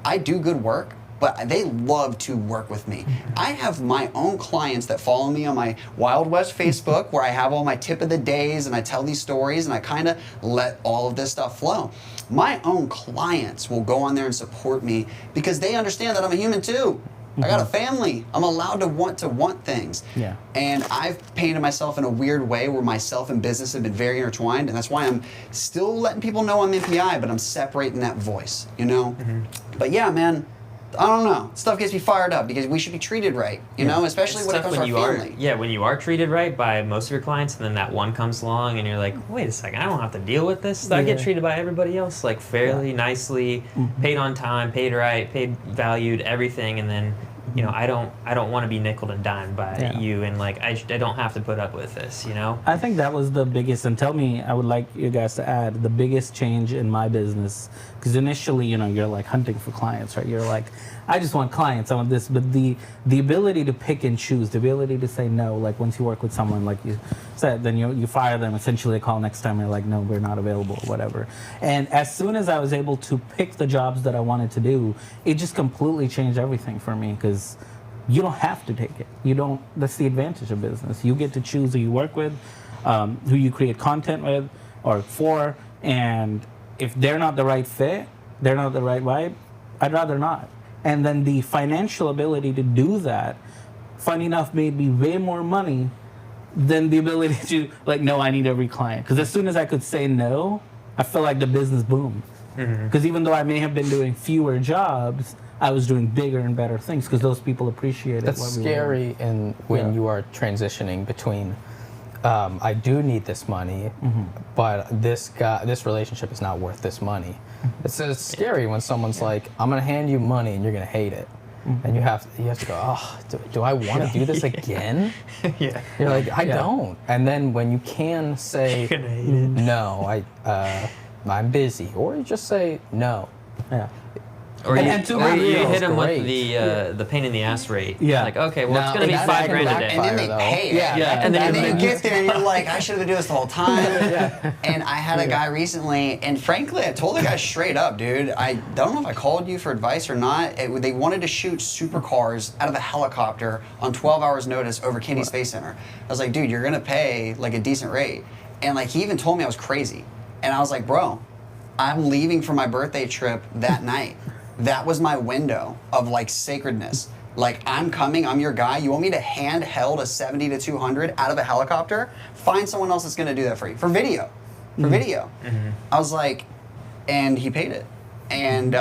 I do good work, but they love to work with me. I have my own clients that follow me on my Wild West Facebook where I have all my tip of the days and I tell these stories and I kind of let all of this stuff flow. My own clients will go on there and support me because they understand that I'm a human too. I got a family. I'm allowed to want things. Yeah. And I've painted myself in a weird way where myself and business have been very intertwined, and that's why I'm still letting people know I'm MPI, but I'm separating that voice, But yeah, man, I don't know. Stuff gets me fired up because we should be treated right, especially It's when it tough comes to our family. when you are treated right by most of your clients, and then that one comes along, and you're like, wait a second, I don't have to deal with this. I get treated by everybody else like fairly nicely, paid on time, paid right, paid valued, everything, and then I don't want to be nickeled and dimed by you, and like I don't have to put up with this, I think that was the biggest, and tell me, I would like you guys to add the biggest change in my business, because initially, you're like hunting for clients, right? You're like, I just want clients, I want this, but the ability to pick and choose, the ability to say no, like once you work with someone, like you said, then you fire them, essentially they call next time, you're like, no, we're not available, or whatever. And as soon as I was able to pick the jobs that I wanted to do, it just completely changed everything for me, because you don't have to take it. That's the advantage of business. You get to choose who you work with, who you create content with or for, and if they're not the right fit, they're not the right vibe, I'd rather not. And then the financial ability to do that, funny enough, made me way more money than the ability to, like, no, I need every client. Because as soon as I could say no, I felt like the business boomed. Because even though I may have been doing fewer jobs, I was doing bigger and better things because those people appreciated That's what we scary when you are transitioning between I do need this money, but this relationship is not worth this money. It's scary when someone's like, I'm gonna hand you money and you're gonna hate it. And you have to go, oh, do I want to do this again? You're like, I don't. And then when you can say, no, I'm busy, or you just say no. Or you real, hit them great. with the pain in the ass rate. Yeah. Like, okay, well, Now, it's going to be that $5,000 can a day. backfire, And then they though. pay it. And then you get there and you're like, I should have been doing this the whole time. And I had a guy recently, and frankly, I told the guy straight up, dude, I don't know if I called you for advice or not. They wanted to shoot supercars out of a helicopter on 12 hours notice over Kennedy Space Center. I was like, dude, you're going to pay like a decent rate. And like he even told me I was crazy. And I was like, bro, I'm leaving for my birthday trip that night. That was my window of like sacredness. Like, I'm coming, I'm your guy. You want me to handheld a 70 to 200 out of a helicopter? Find someone else that's gonna do that for you. For video. For video. I was like, and he paid it. And,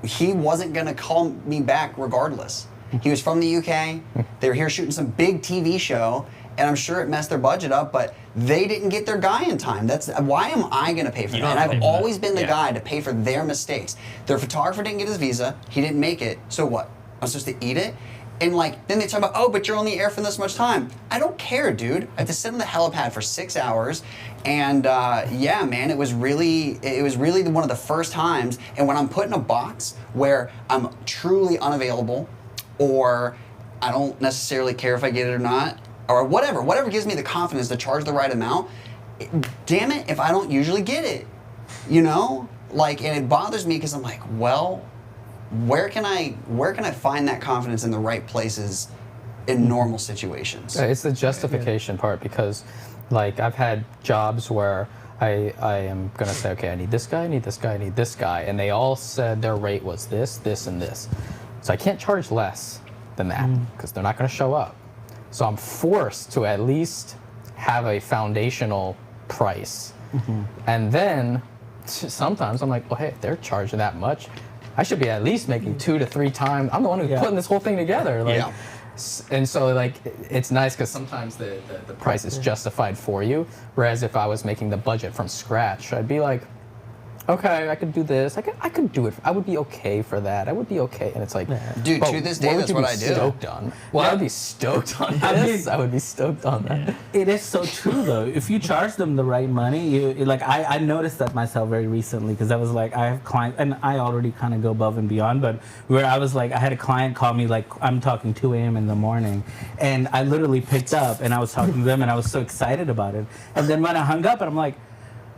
he wasn't gonna call me back regardless. He was from the UK. They were here shooting some big TV show, and I'm sure it messed their budget up, but they didn't get their guy in time. Why am I going to pay for that? And I've always been the guy to pay for their mistakes. Their photographer didn't get his visa. He didn't make it. So what? I'm supposed to eat it? And like, then they talk about, oh, but you're on the air for this much time. I don't care, dude. I have to sit on the helipad for 6 hours. And yeah, man, it was really one of the first times. And when I'm put in a box where I'm truly unavailable, or I don't necessarily care if I get it or not, or whatever gives me the confidence to charge the right amount, damn it if I don't usually get it, Like, and it bothers me because I'm like, well, where can I find that confidence in the right places in normal situations? It's the justification part, because like I've had jobs where I am gonna say, okay, I need this guy, I need this guy, I need this guy, and they all said their rate was this, this, and this. So I can't charge less than that because they're not gonna show up. So I'm forced to at least have a foundational price. And then sometimes I'm like, well, hey, if they're charging that much, I should be at least making 2 to 3 times. I'm the one who's putting this whole thing together. Like, and so like it's nice because sometimes the price is justified for you. Whereas if I was making the budget from scratch, I'd be like, okay, I could do this. I could do it. I would be okay for that. I would be okay. And it's like, Dude, but to this day, what would that's you what be I do. Stoked on. Well, I would be stoked on this. I would be stoked on that. It is so true though. If you charge them the right money, like I noticed that myself very recently because I was like, I have clients and I already kind of go above and beyond, but where I was like, I had a client call me like I'm talking 2 a.m. in the morning, and I literally picked up and I was talking to them and I was so excited about it, and then when I hung up and I'm like,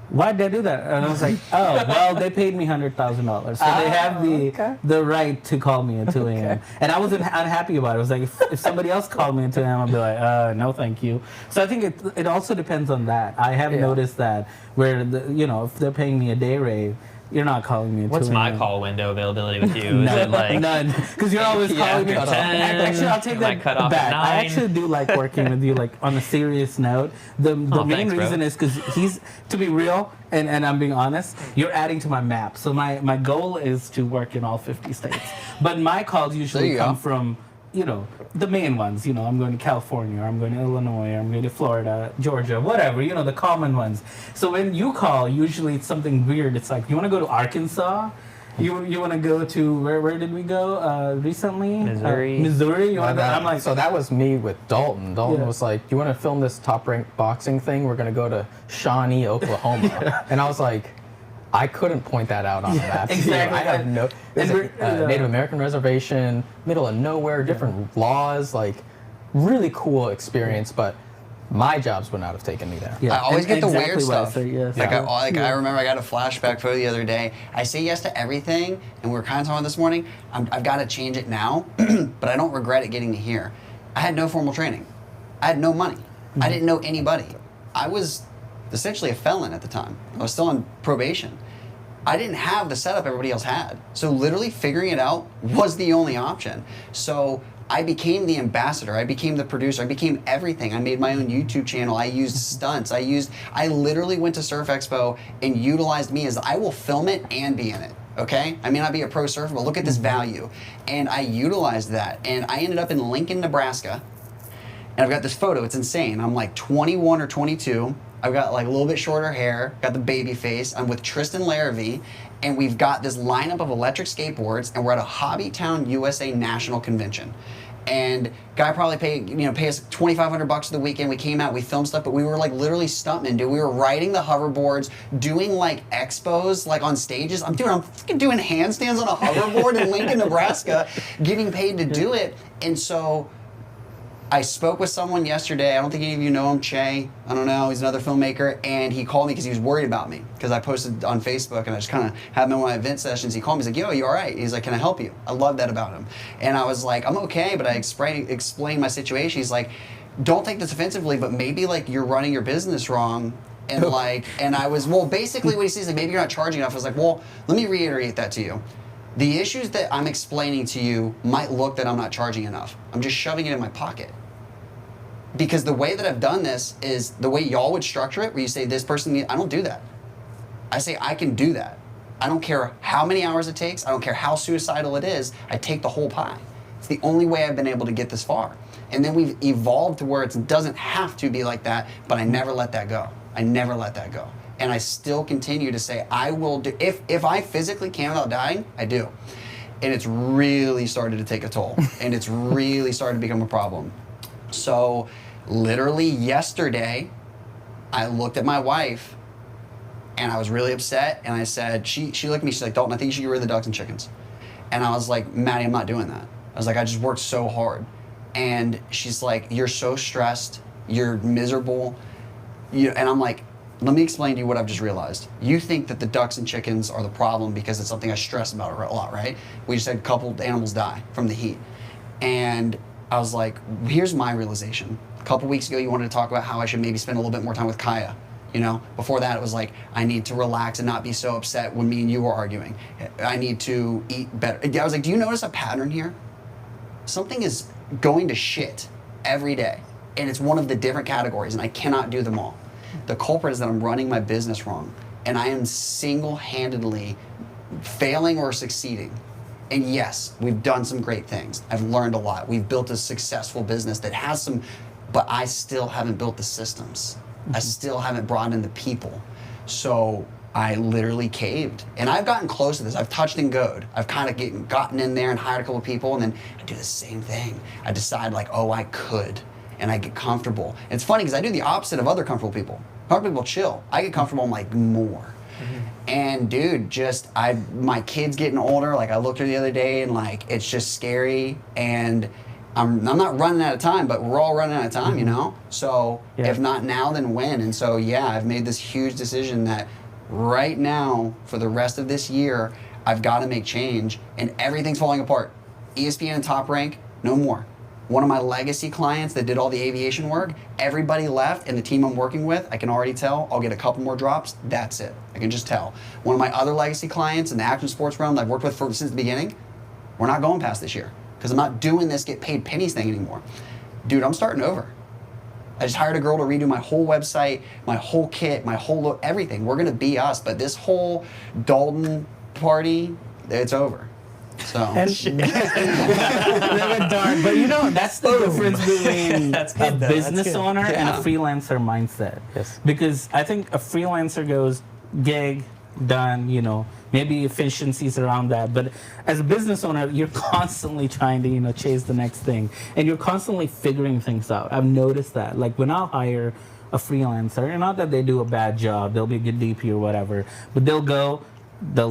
why'd they do that? And I was like, oh, well, they paid me $100,000. So they have the right to call me at 2 a.m. Okay. And I wasn't unhappy about it. I was like, if somebody else called me at 2 a.m., I'd be like, no, thank you. So I think it also depends on that. I have noticed that where, if they're paying me a day rate, you're not calling me at 2 a.m. What's my call window availability with you? Is it like None. Because you're always calling me. 10, Actually, I'll take might that cut off at back. I 9. actually do like working with you, like on a serious note. The main thanks, bro. reason is because he's, to be real, and I'm being honest, you're adding to my map. So my goal is to work in all 50 states. But my calls usually come from, the main ones. I'm going to California, or I'm going to Illinois, or I'm going to Florida, Georgia, whatever, the common ones. So when you call, usually it's something weird. It's like, you want to go to Arkansas? You want to go to, where did we go recently? Missouri. Missouri? You wanna go? That- I'm like, so that was me with Dalton. Dalton was like, "Do you want to film this top-ranked boxing thing? We're gonna go to Shawnee, Oklahoma." And I was like, I couldn't point that out on the map. exactly. I have no. There's And a Native American reservation, middle of nowhere, different laws, like really cool experience. But my jobs would not have taken me there. yeah. I always get the exactly weird what I stuff. said, yes. I remember I got a flashback photo the other day. I say yes to everything, and we were kind of talking this morning. I've got to change it now, but I don't regret it getting to here. I had no formal training. I had no money. I didn't know anybody. I was essentially a felon at the time. I was still on probation. I didn't have the setup everybody else had. So literally figuring it out was the only option. So I became the ambassador. I became the producer. I became everything. I made my own YouTube channel. I used stunts. I literally went to Surf Expo and utilized me as I will film it and be in it. Okay? I may not be a pro surfer, but look at this value. And I utilized that. And I ended up in Lincoln, Nebraska. And I've got this photo. It's insane. I'm like 21 or 22. I've got like a little bit shorter hair, got the baby face. I'm with Tristan Larrabee, and we've got this lineup of electric skateboards, and we're at a Hobbytown USA National Convention. And guy probably pay us $2,500 for the weekend. We came out, we filmed stuff, but we were like literally stuntmen, dude. We were riding the hoverboards, doing like expos, like on stages. I'm fucking doing handstands on a hoverboard in Lincoln, Nebraska, getting paid to do it. And so I spoke with someone yesterday. I don't think any of you know him, Che. I don't know. He's another filmmaker. And he called me because he was worried about me. Because I posted on Facebook and I just kind of had him in one of my event sessions. He called me. He's like, yo, you all right? He's like, can I help you? I love that about him. And I was like, I'm okay. But I explained my situation. He's like, don't take this offensively, but maybe like you're running your business wrong. And and I was, well, basically what he says, like, maybe you're not charging enough. I was like, well, let me reiterate that to you. The issues that I'm explaining to you might look that I'm not charging enough. I'm just shoving it in my pocket. Because the way that I've done this is the way y'all would structure it, where you say this person, I don't do that. I say I can do that. I don't care how many hours it takes. I don't care how suicidal it is. I take the whole pie. It's the only way I've been able to get this far. And then we've evolved to where it doesn't have to be like that, but I never let that go. I never let that go. And I still continue to say I will do, if I physically can without dying, I do. And it's really started to take a toll. And it's really started to become a problem. So literally yesterday, I looked at my wife and I was really upset, and I said, she looked at me, she's like, Dalton, I think you should get rid of the ducks and chickens. And I was like, Maddie, I'm not doing that. I was like, I just worked so hard. And she's like, you're so stressed, you're miserable. And I'm like, let me explain to you what I've just realized. You think that the ducks and chickens are the problem because it's something I stress about a lot, right? We just had a couple animals die from the heat. And I was like, here's my realization. A couple weeks ago, you wanted to talk about how I should maybe spend a little bit more time with Kaya. Before that, it was like, I need to relax and not be so upset when me and you were arguing. I need to eat better. I was like, do you notice a pattern here? Something is going to shit every day. And it's one of the different categories, and I cannot do them all. The culprit is that I'm running my business wrong, and I am single-handedly failing or succeeding. And yes, we've done some great things. I've learned a lot. We've built a successful business that has some, but I still haven't built the systems. I still haven't brought in the people. So I literally caved. And I've gotten close to this. I've touched and goed. I've kind of gotten in there and hired a couple of people, and then I do the same thing. I decide like, oh, I could. And I get comfortable. And it's funny because I do the opposite of other comfortable people. Comfortable people chill. I get comfortable, I'm like, more. And dude, my kid's getting older. Like I looked at her the other day and like, it's just scary. And I'm not running out of time, but we're all running out of time, you know? So if not now, then when? And so, yeah, I've made this huge decision that right now, for the rest of this year, I've got to make change, and everything's falling apart. ESPN and Top Rank, no more. One of my legacy clients that did all the aviation work, everybody left, and the team I'm working with, I can already tell, I'll get a couple more drops, that's it. I can just tell. One of my other legacy clients in the action sports realm that I've worked with since the beginning, we're not going past this year, because I'm not doing this get paid pennies thing anymore. Dude, I'm starting over. I just hired a girl to redo my whole website, my whole kit, my whole look, everything. We're gonna be us, but this whole Dalton party, it's over. So. And but you know, that's the difference between a business owner and a freelancer mindset. Yes. Because I think a freelancer goes gig, done, you know, maybe efficiencies around that. But as a business owner, you're constantly trying to, you know, chase the next thing. And you're constantly figuring things out. I've noticed that. Like when I'll hire a freelancer, and not that they do a bad job, they'll be a good DP or whatever, but they'll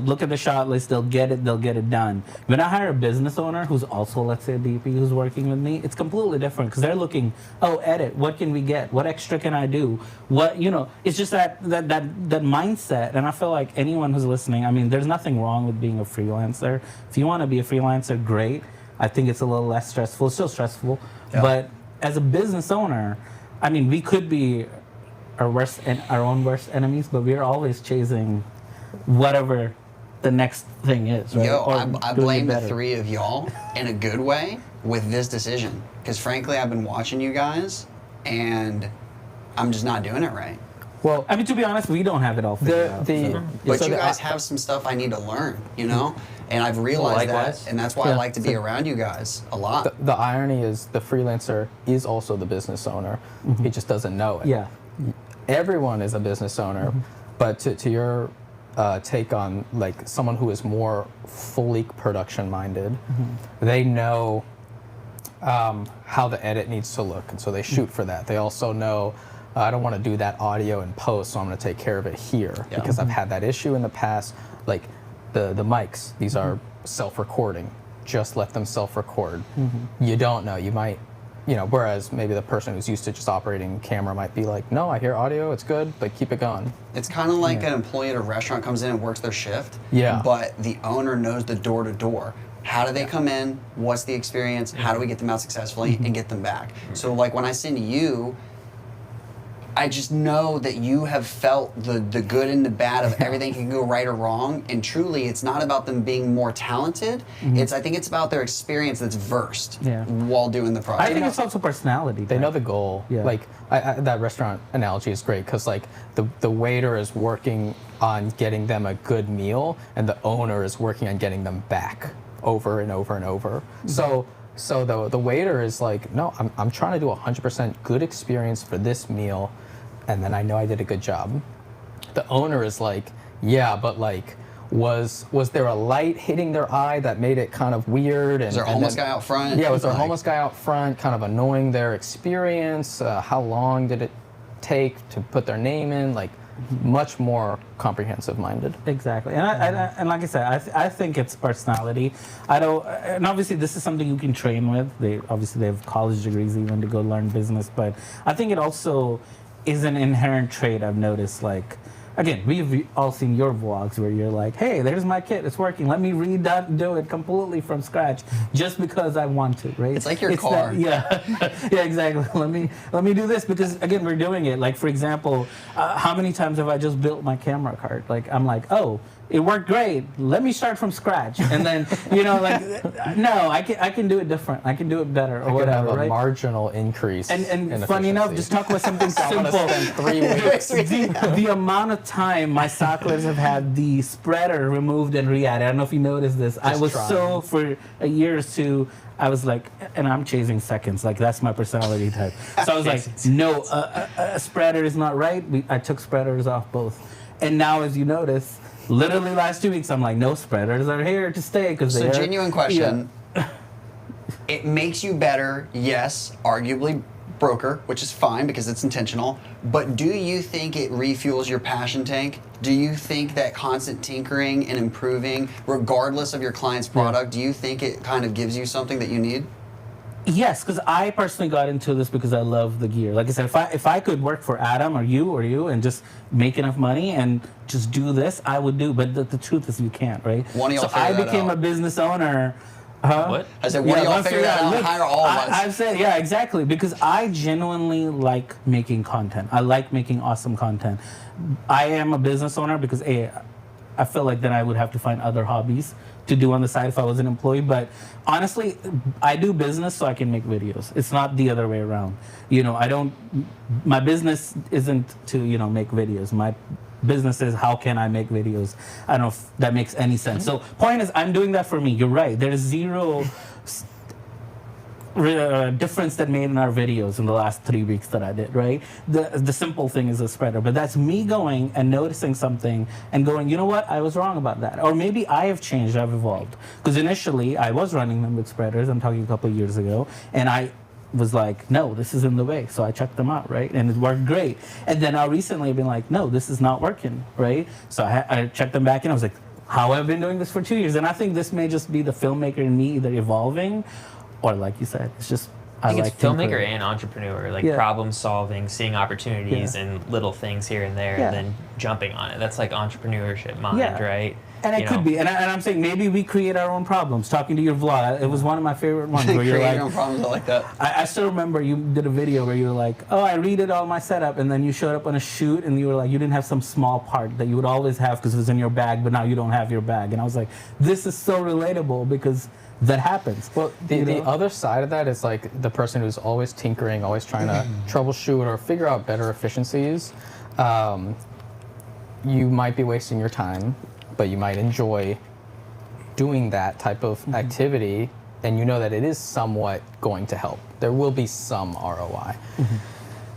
look at the shot list, they'll get it done. When I hire a business owner who's also, let's say, a DP who's working with me, it's completely different because they're looking, oh, edit, what can we get? What extra can I do? What, you know, it's just that mindset. And I feel like anyone who's listening, I mean, there's nothing wrong with being a freelancer. If you want to be a freelancer, great. I think it's a little less stressful. It's still stressful. Yeah. But as a business owner, I mean, we could be our own worst enemies, but we're always chasing whatever the next thing is, right? Yo, I blame the three of y'all in a good way with this decision. Because frankly, I've been watching you guys, and I'm just not doing it right. Well, I mean, to be honest, we don't have it all figured out. But you guys have some stuff I need to learn, you know? And I've realized that, and that's why I like to be around you guys a lot. The irony is the freelancer is also the business owner. He just doesn't know it. Yeah. Everyone is a business owner, but to your take on like someone who is more fully production minded, they know how the edit needs to look, and so they shoot for that. They also know I don't want to do that audio in post, so I'm going to take care of it here because I've had that issue in the past. Like the mics, these are self-recording. Just let them self-record. You don't know. You might, you know, whereas maybe the person who's used to just operating camera might be like, no, I hear audio, it's good, like keep it going. It's kind of like an employee at a restaurant comes in and works their shift, but the owner knows the door to door. How do they come in? What's the experience? How do we get them out successfully and get them back? So like when I send you, I just know that you have felt the good and the bad of everything can go right or wrong, and truly it's not about them being more talented. I think it's about their experience that's versed while doing the project. I think it's also personality. They know the goal. Yeah. Like that restaurant analogy is great because like the waiter is working on getting them a good meal and the owner is working on getting them back over and over and over. So the waiter is like, no, I'm trying to do 100% good experience for this meal, and then I know I did a good job. The owner is like, yeah, but like, was there a light hitting their eye that made it kind of weird? And was there a homeless guy out front? Yeah, was there a homeless guy out front kind of annoying their experience? How long did it take to put their name in? Like, much more comprehensive minded. Exactly. And like I said, I think it's personality. And obviously this is something you can train with. They have college degrees even to go learn business, but I think it also is an inherent trait I've noticed. Like, again, we've all seen your vlogs where you're like, hey, there's my kit, it's working. Let me do it completely from scratch just because I want to, right? It's like your car. Yeah, exactly. Let me do this because, again, we're doing it. Like, for example, how many times have I just built my camera card? Like, I'm like, oh, it worked great. Let me start from scratch. And then, you know, like, no, I can do it different. I can do it better or whatever, have a right? marginal increase. And funny enough, just talk about something simple. Spend 3 weeks. The amount of time my socklers have had the spreader removed and re-added. I don't know if you noticed this. I was so, for a year or two, I was like, and I'm chasing seconds. Like, that's my personality type. So I was like, no, a spreader is not right. I took spreaders off both. And now, as you notice, literally last 2 weeks, I'm like, no, spreaders are here to stay because So they're genuine question. It makes you better, yes, arguably broker, which is fine because it's intentional, but do you think it refuels your passion tank? Do you think that constant tinkering and improving, regardless of your client's product, do you think it kind of gives you something that you need? Yes, because I personally got into this because I love the gear. Like I said, if I could work for Adam or you and just make enough money and just do this, I would do. But the truth is, you can't, right? One of y'all so I figure that became out. a business owner. Huh? What? I said, one of y'all let's figure that out and hire all of us. I've said, yeah, exactly. Because I genuinely like making content. I like making awesome content. I am a business owner because I feel like then I would have to find other hobbies to do on the side if I was an employee. But honestly, I do business so I can make videos. It's not the other way around. My business isn't to, make videos. My business is how can I make videos. I don't know if that makes any sense. So point is, I'm doing that for me. You're right. There's zero difference that made in our videos in the last 3 weeks that I did, right? The simple thing is a spreader, but that's me going and noticing something and going, you know what, I was wrong about that. Or maybe I have changed, I've evolved. Because initially I was running them with spreaders, I'm talking a couple of years ago, and I was like, no, this is in the way. So I checked them out, right? And it worked great. And then now recently I've been like, no, this is not working, right? So I checked them back and I was like, how I've been doing this for 2 years. And I think this may just be the filmmaker in me either evolving, or like you said, it's just I think like it's filmmaker tinkering. and entrepreneur, like Yeah. problem solving, seeing opportunities Yeah. and little things here and there, Yeah. and then jumping on it. That's like entrepreneurship mind, Yeah. right? And it could be, and I'm saying maybe we create our own problems. Talking to your vlog, it was one of my favorite ones where you're Create like, your own problems, I like that. I still remember you did a video where you were like, oh, I redid all my setup, and then you showed up on a shoot and you were like, you didn't have some small part that you would always have because it was in your bag, but now you don't have your bag. And I was like, this is so relatable because that happens. Well, the other side of that is like the person who's always tinkering, always trying to troubleshoot or figure out better efficiencies. You might be wasting your time, but you might enjoy doing that type of activity, and you know that it is somewhat going to help. There will be some ROI.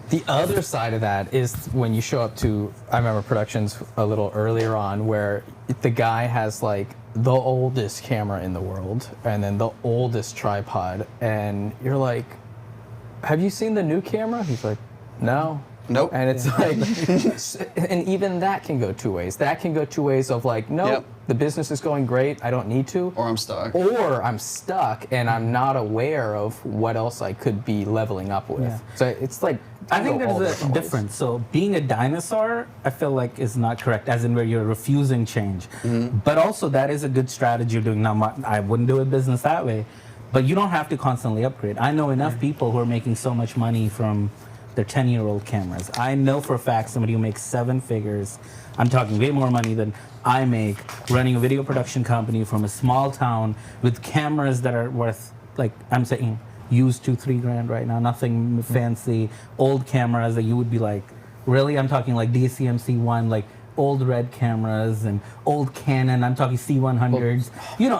The other side of that is when you show up to, I remember productions a little earlier on where the guy has like the oldest camera in the world and then the oldest tripod, and you're like, have you seen the new camera? He's like, no. Nope. And it's like, and even that can go two ways. That can go two ways of like, nope, Yep. the business is going great, I don't need to. Or I'm stuck. Or I'm stuck and I'm not aware of what else I could be leveling up with. Yeah. So it's like, I think go all there's a different ways. difference. So being a dinosaur, I feel like is not correct, as in where you're refusing change. But also that is a good strategy you're doing. Now, I wouldn't do a business that way, but you don't have to constantly upgrade. I know enough people who are making so much money from their 10-year-old cameras. I know for a fact somebody who makes 7 figures, I'm talking way more money than I make, running a video production company from a small town with cameras that are worth, like I'm saying, used $2-3 grand right now, nothing fancy, old cameras that you would be like, really? I'm talking like DCM-C1, like old red cameras and old Canon, I'm talking C100s,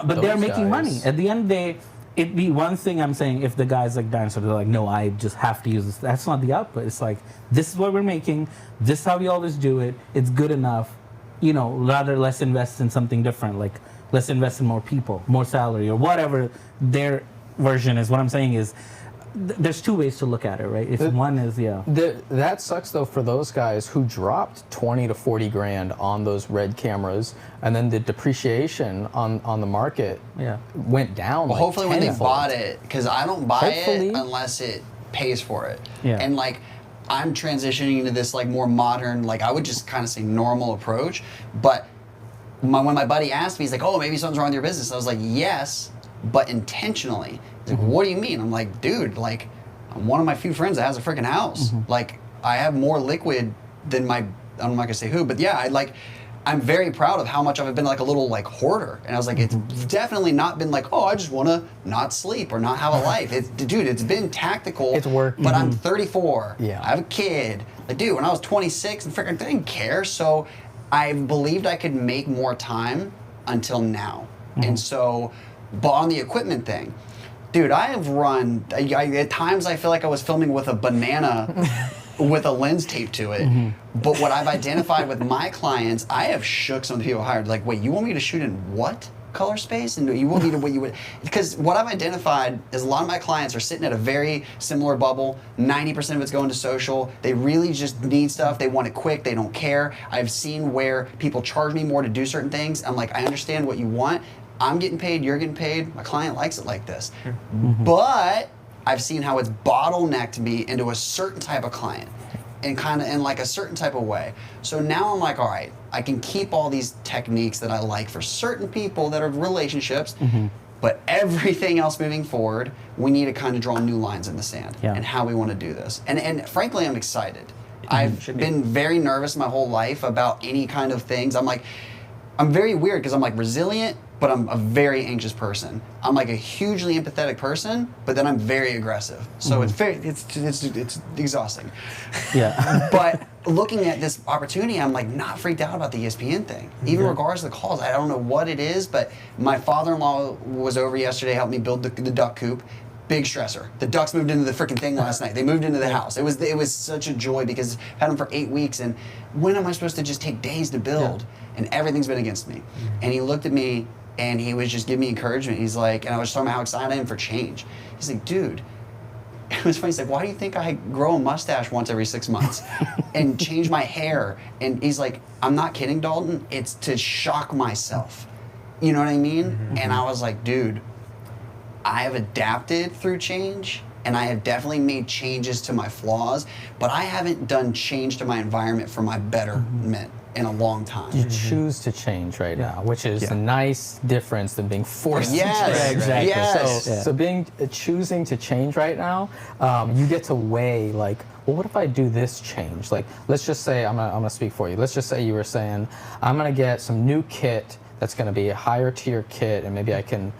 but they're those making money. guys. At the end of the day, it'd be one thing I'm saying if the guy's like dinosaur, they're like, no, I just have to use this. That's not the output. It's like, this is what we're making, this is how we always do it, it's good enough, rather let's invest in something different, like let's invest in more people, more salary, or whatever their version is. What I'm saying is, there's two ways to look at it, right? If one is, That sucks though for those guys who dropped 20 to 40 grand on those red cameras, and then the depreciation on the market went down. Well, like hopefully when they tenfold. bought it, because I don't buy Hopefully. it unless it pays for it. Yeah. And like, I'm transitioning into this like more modern, like I would just kind of say normal approach. But when my buddy asked me, he's like, oh, maybe something's wrong with your business. I was like, yes, but intentionally. He's like, what do you mean? I'm like, dude, like, I'm one of my few friends that has a freaking house. Like, I have more liquid than I'm not gonna say who, but yeah, I'm very proud of how much I've been like a little like hoarder. And I was like, it's definitely not been like, oh, I just wanna not sleep or not have a life. Dude, it's been tactical. It's work. But I'm 34. Yeah. I have a kid. Like, dude, when I was 26 and freaking I didn't care. So I believed I could make more time until now. And so, but on the equipment thing, dude, I have run, at times I feel like I was filming with a banana with a lens taped to it. But what I've identified with my clients, I have shook some of the people I hired. Like, wait, you want me to shoot in what color space? And you want me to what you would? Because what I've identified is a lot of my clients are sitting at a very similar bubble. 90% of it's going to social. They really just need stuff. They want it quick. They don't care. I've seen where people charge me more to do certain things. I'm like, I understand what you want. I'm getting paid. You're getting paid. My client likes it like this. But I've seen how it's bottlenecked me into a certain type of client and kind of in like a certain type of way. So now I'm like, all right, I can keep all these techniques that I like for certain people that are relationships, but everything else moving forward, we need to kind of draw new lines in the sand and how we want to do this. And frankly, I'm excited. I've been very nervous my whole life about any kind of things. I'm very weird because I'm like resilient, but I'm a very anxious person. I'm like a hugely empathetic person, but then I'm very aggressive. So it's exhausting. Yeah. But looking at this opportunity, I'm like not freaked out about the ESPN thing. Even regardless of the calls, I don't know what it is, but my father-in-law was over yesterday, helped me build the duck coop. Big stressor. The ducks moved into the freaking thing last night. They moved into the house. It was such a joy because I had them for 8 weeks, and when am I supposed to just take days to build? And everything's been against me. And he looked at me and he was just giving me encouragement. He's like, and I was talking about how excited I am for change. He's like, dude, it was funny. He's like, why do you think I grow a mustache once every 6 months and change my hair? And he's like, I'm not kidding, Dalton. It's to shock myself. You know what I mean? And I was like, dude, I have adapted through change, and I have definitely made changes to my flaws, but I haven't done change to my environment for my betterment in a long time. You choose to change right now, which is a nice difference than being forced to Yes, change. exactly. Yes. So being choosing to change right now, you get to weigh like, well, what if I do this change? Like, let's just say I'm gonna speak for you. Let's just say you were saying I'm gonna get some new kit that's gonna be a higher tier kit, and maybe I can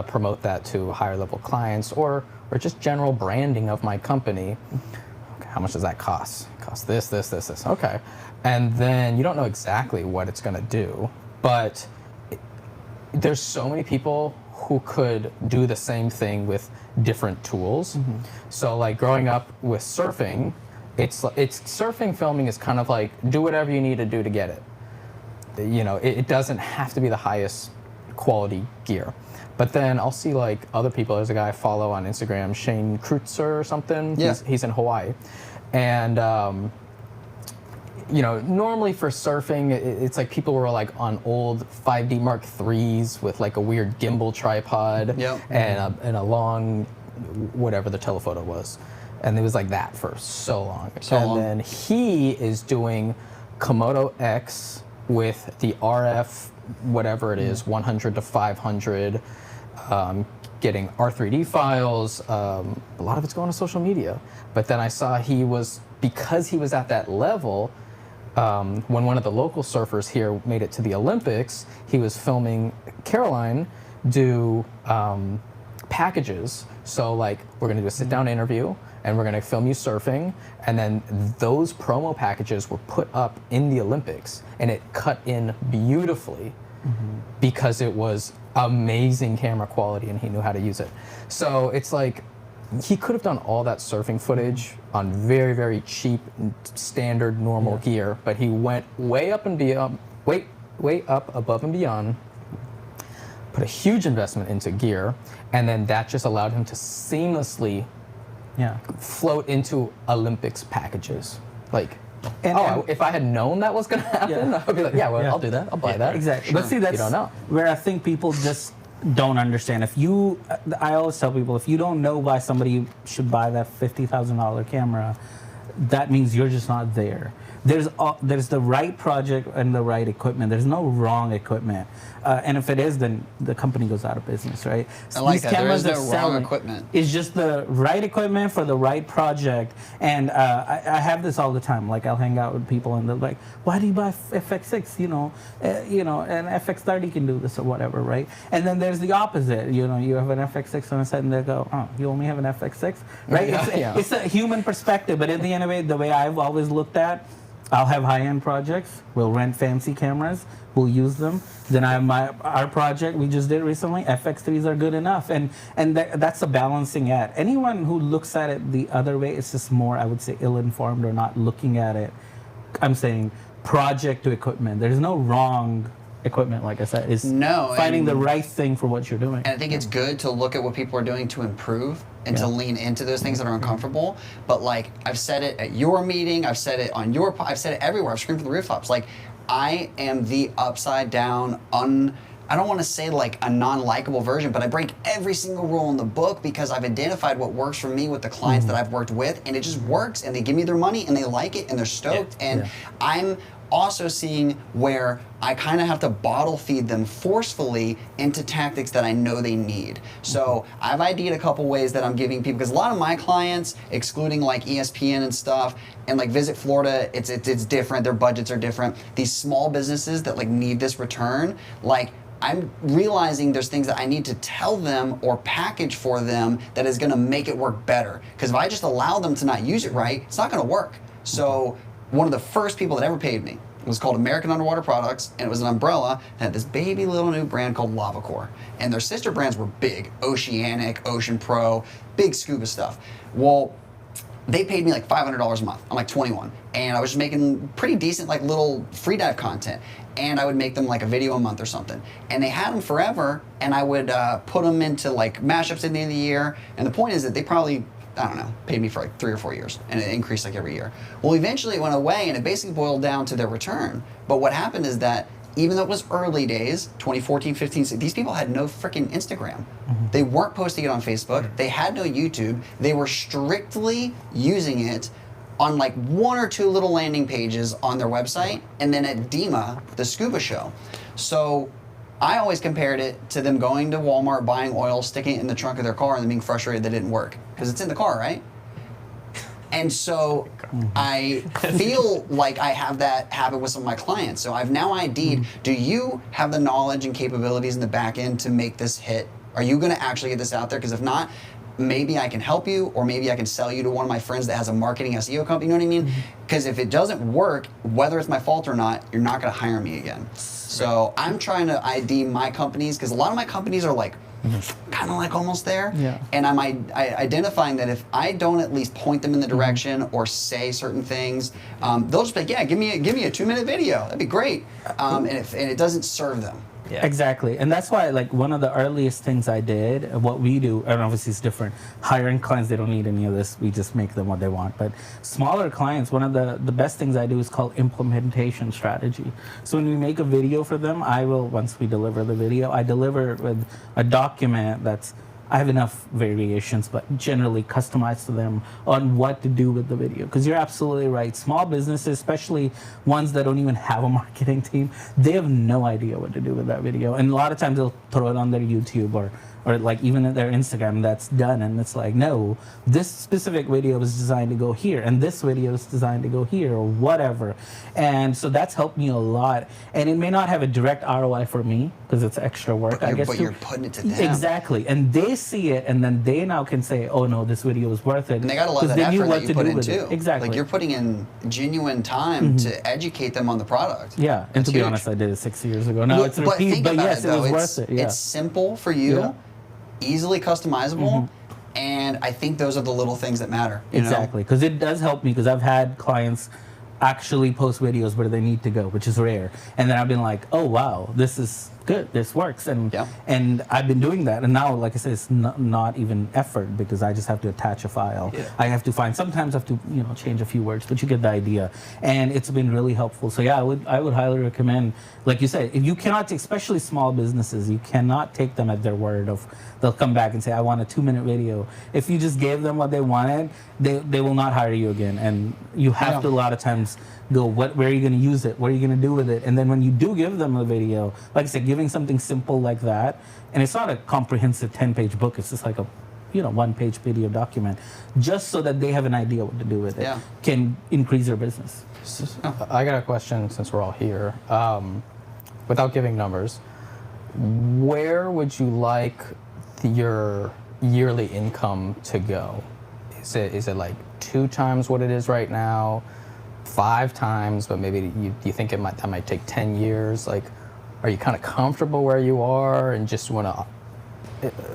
promote that to higher level clients or just general branding of my company. Okay, how much does that cost? It costs this. Okay. And then you don't know exactly what it's going to do, but there's so many people who could do the same thing with different tools. So like growing up with surfing, it's surfing filming is kind of like do whatever you need to do to get it. You know, it doesn't have to be the highest quality gear. But then I'll see like other people. There's a guy I follow on Instagram, Shane Kreutzer or something. Yeah. He's in Hawaii. And you know, normally for surfing, it's like people were like on old 5D Mark IIIs with like a weird gimbal tripod and a long, whatever the telephoto was. And it was like that for so long. Then he is doing Komodo X with the RF, whatever it is, 100 to 500, getting R3D files. A lot of it's going to social media. But then I saw because he was at that level, when one of the local surfers here made it to the Olympics, he was filming Caroline do packages. So like, we're gonna do a sit-down interview, and we're gonna film you surfing, and then those promo packages were put up in the Olympics, and it cut in beautifully because it was amazing camera quality and he knew how to use it. So it's like, he could have done all that surfing footage on very, very cheap, standard, normal gear, but he went way up above and beyond, put a huge investment into gear, and then that just allowed him to seamlessly float into Olympics packages. Like, if I had known that was going to happen, I'd be like, I'll do that. I'll buy that. Exactly. Sure. But see, that's you don't know. where I think people just don't understand. I always tell people, if you don't know why somebody should buy that $50,000 camera, that means you're just not there. There's the right project and the right equipment. There's no wrong equipment. And if it is, then the company goes out of business, right? I like These that. There cameras is no are wrong selling. equipment. It's just the right equipment for the right project. And I have this all the time. Like, I'll hang out with people and they're like, why do you buy FX6? And FX30 can do this or whatever, right? And then there's the opposite. You know, you have an FX6 on a set and they go, oh, you only have an FX6? Right? It's a human perspective. But at the end of it, the way I've always looked at I'll have high-end projects. We'll rent fancy cameras. We'll use them. Then I have our project we just did recently. FX3s are good enough, and that's a balancing act. Anyone who looks at it the other way, it's just more, I would say, ill-informed or not looking at it. I'm saying project to equipment. There's no wrong equipment, like I said. It's finding the right thing for what you're doing. And I think it's good to look at what people are doing to improve and to lean into those things that are uncomfortable. But like I've said it at your meeting, I've said it on your, I've said it everywhere. I've screamed from the rooftops. Like I am the upside down, I don't want to say like a non-likable version, but I break every single rule in the book because I've identified what works for me with the clients that I've worked with, and it just works, and they give me their money and they like it and they're stoked. And I'm also seeing where I kind of have to bottle feed them forcefully into tactics that I know they need. So I've ID'd a couple ways that I'm giving people, because a lot of my clients, excluding like ESPN and stuff, and like Visit Florida, it's different, their budgets are different. These small businesses that like need this return, like I'm realizing there's things that I need to tell them or package for them that is gonna make it work better. Because if I just allow them to not use it right, it's not gonna work. So one of the first people that ever paid me was called American Underwater Products, and it was an umbrella that had this baby little new brand called LavaCore. And their sister brands were big, Oceanic, Ocean Pro, big scuba stuff. Well, they paid me like $500 a month. I'm like 21. And I was just making pretty decent like little free dive content. And I would make them like a video a month or something. And they had them forever, and I would put them into like mashups at the end of the year. And the point is that they probably, I don't know, paid me for like 3 or 4 years, and it increased like every year. Well, eventually it went away, and it basically boiled down to their return. But what happened is that even though it was early days, 2014, 15, these people had no freaking Instagram. They weren't posting it on Facebook. They had no YouTube. They were strictly using it on like 1 or 2 little landing pages on their website, and then at DEMA, the scuba show. So I always compared it to them going to Walmart, buying oil, sticking it in the trunk of their car, and then being frustrated that it didn't work. Because it's in the car, right? And so I feel like I have that habit with some of my clients. So I've now ID'd, do you have the knowledge and capabilities in the back end to make this hit? Are you gonna actually get this out there? Because if not, maybe I can help you, or maybe I can sell you to one of my friends that has a marketing SEO company, you know what I mean? Because if it doesn't work, whether it's my fault or not, you're not gonna hire me again. So I'm trying to ID my companies, because a lot of my companies are like, kind of like almost there. And I'm identifying that if I don't at least point them in the direction or say certain things, they'll just be like, yeah, give me a 2-minute video. That'd be great. And it doesn't serve them. Exactly. And that's why, like, one of the earliest things I did, what we do, and obviously it's different. Hiring clients, they don't need any of this. We just make them what they want. But smaller clients, one of the best things I do is called implementation strategy. So when we make a video for them, once we deliver the video, I deliver it with a document I have enough variations, but generally customized to them on what to do with the video. Because you're absolutely right. Small businesses, especially ones that don't even have a marketing team, they have no idea what to do with that video. And a lot of times they'll throw it on their YouTube or like even their Instagram that's done. And it's like, no, this specific video is designed to go here, and this video is designed to go here, or whatever. And so that's helped me a lot. And it may not have a direct ROI for me because it's extra work, I guess. But you're putting it to them. Exactly. And they see it, and then they now can say, oh no, this video is worth it. And they gotta love that effort that you put in too. Exactly. Like you're putting in genuine time to educate them on the product. Yeah. And to be honest, I did it 6 years ago. Now it's repeat, but yes, it was worth it. Yeah. It's simple for you, easily customizable, and I think those are the little things that matter. Exactly. Because it does help me, because I've had clients actually post videos where they need to go, which is rare. And then I've been like, oh wow, this is good, this works. And I've been doing that. And now, like I said, it's not even effort, because I just have to attach a file. I have to sometimes I have to change a few words, but you get the idea. And it's been really helpful. So yeah, I would highly recommend, like you said, if you cannot, especially small businesses, you cannot take them at their word of, they'll come back and say, I want a 2-minute video. If you just gave them what they wanted, they will not hire you again. And you have to a lot of times go, where are you going to use it? What are you going to do with it? And then when you do give them a video, like I said, giving something simple like that, and it's not a comprehensive 10-page book, it's just like a 1-page video document, just so that they have an idea what to do with it, can increase their business. I got a question, since we're all here. Without giving numbers, where would you like your yearly income to go? Is it like 2 times what it is right now? 5 times, but maybe you think that might take 10 years? Like, are you kind of comfortable where you are and just want to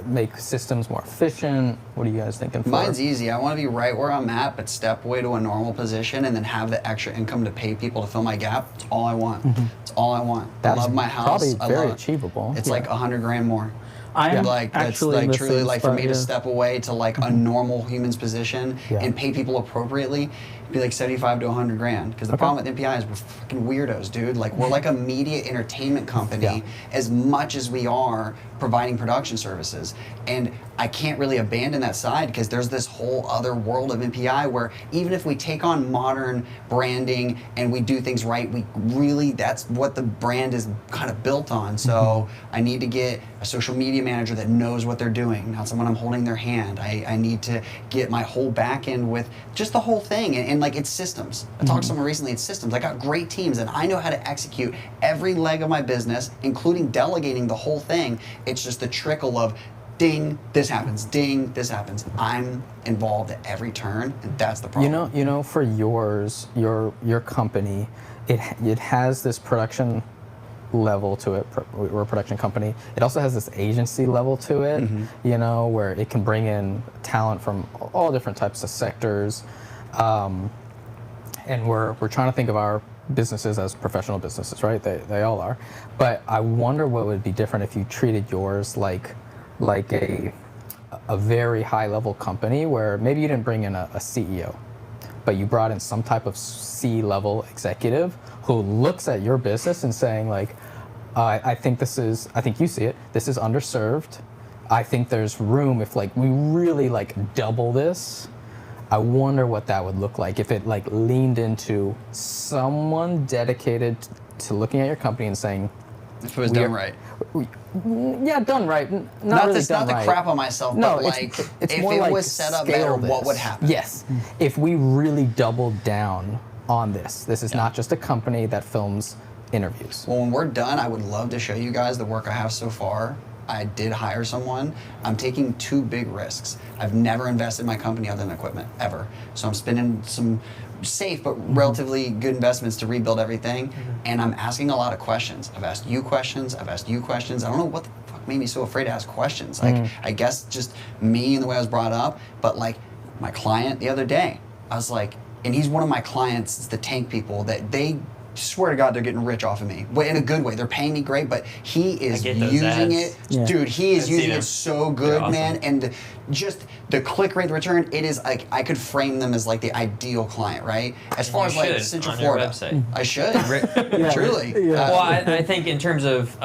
make systems more efficient? What are you guys thinking for? Mine's easy. I want to be right where I'm at, but step away to a normal position and then have the extra income to pay people to fill my gap. It's all I want. It's all I want. That's I love my house. probably I very love, achievable. It's like $100,000 more. I'm Like that's actually in like the truly same like for spot, me to step away to like a normal human's position Yeah. and pay people appropriately, it'd be like 75 to 100 grand. Because the problem with MPI is we're fucking weirdos, dude. Like we're like a media entertainment company as much as we are providing production services. And I can't really abandon that side because there's this whole other world of MPI where even if we take on modern branding and we do things right, we really, that's what the brand is kind of built on. So I need to get a social media manager that knows what they're doing, not someone I'm holding their hand. I need to get my whole back end with just the whole thing. And like it's systems. I talked to someone recently, it's systems. I got great teams and I know how to execute every leg of my business, including delegating the whole thing. It's just the trickle of ding, this happens, ding, this happens. I'm involved at every turn, and that's the problem. You know, for your company, it has this production level to it. We're a production company. It also has this agency level to it. You know, where it can bring in talent from all different types of sectors, and we're trying to think of our businesses as professional businesses, right? They all are. But I wonder what would be different if you treated yours like a very high level company where maybe you didn't bring in a CEO, but you brought in some type of C-level executive who looks at your business and saying like, I think you see it, this is underserved. I think there's room if like we really like double this. I wonder what that would look like if it like leaned into someone dedicated to looking at your company and saying, if it was done right. Yeah, done right. Not really to done right. crap on myself, No, but it's like if more it like was set up scale better, what this. would happen? Yes, if we really doubled down on this. This is not just a company that films interviews. Well, when we're done, I would love to show you guys the work I have so far. I did hire someone. I'm taking 2 big risks. I've never invested in my company other than equipment, ever. So I'm spending some safe but relatively good investments to rebuild everything. And I'm asking a lot of questions. I've asked you questions. I don't know what the fuck made me so afraid to ask questions. Like, I guess just me and the way I was brought up. But like my client the other day, I was like, and he's one of my clients, it's the tank people, that they swear to God they're getting rich off of me. But in a good way. They're paying me great, but he is using ads. it. Dude, he is I've using seen it them. so good, They're man. awesome. And just the click rate, the return, it is like, I could frame them as like the ideal client, right? As far as like should, Central on your Florida. website. I should. Truly. Yeah. Well, I think in terms of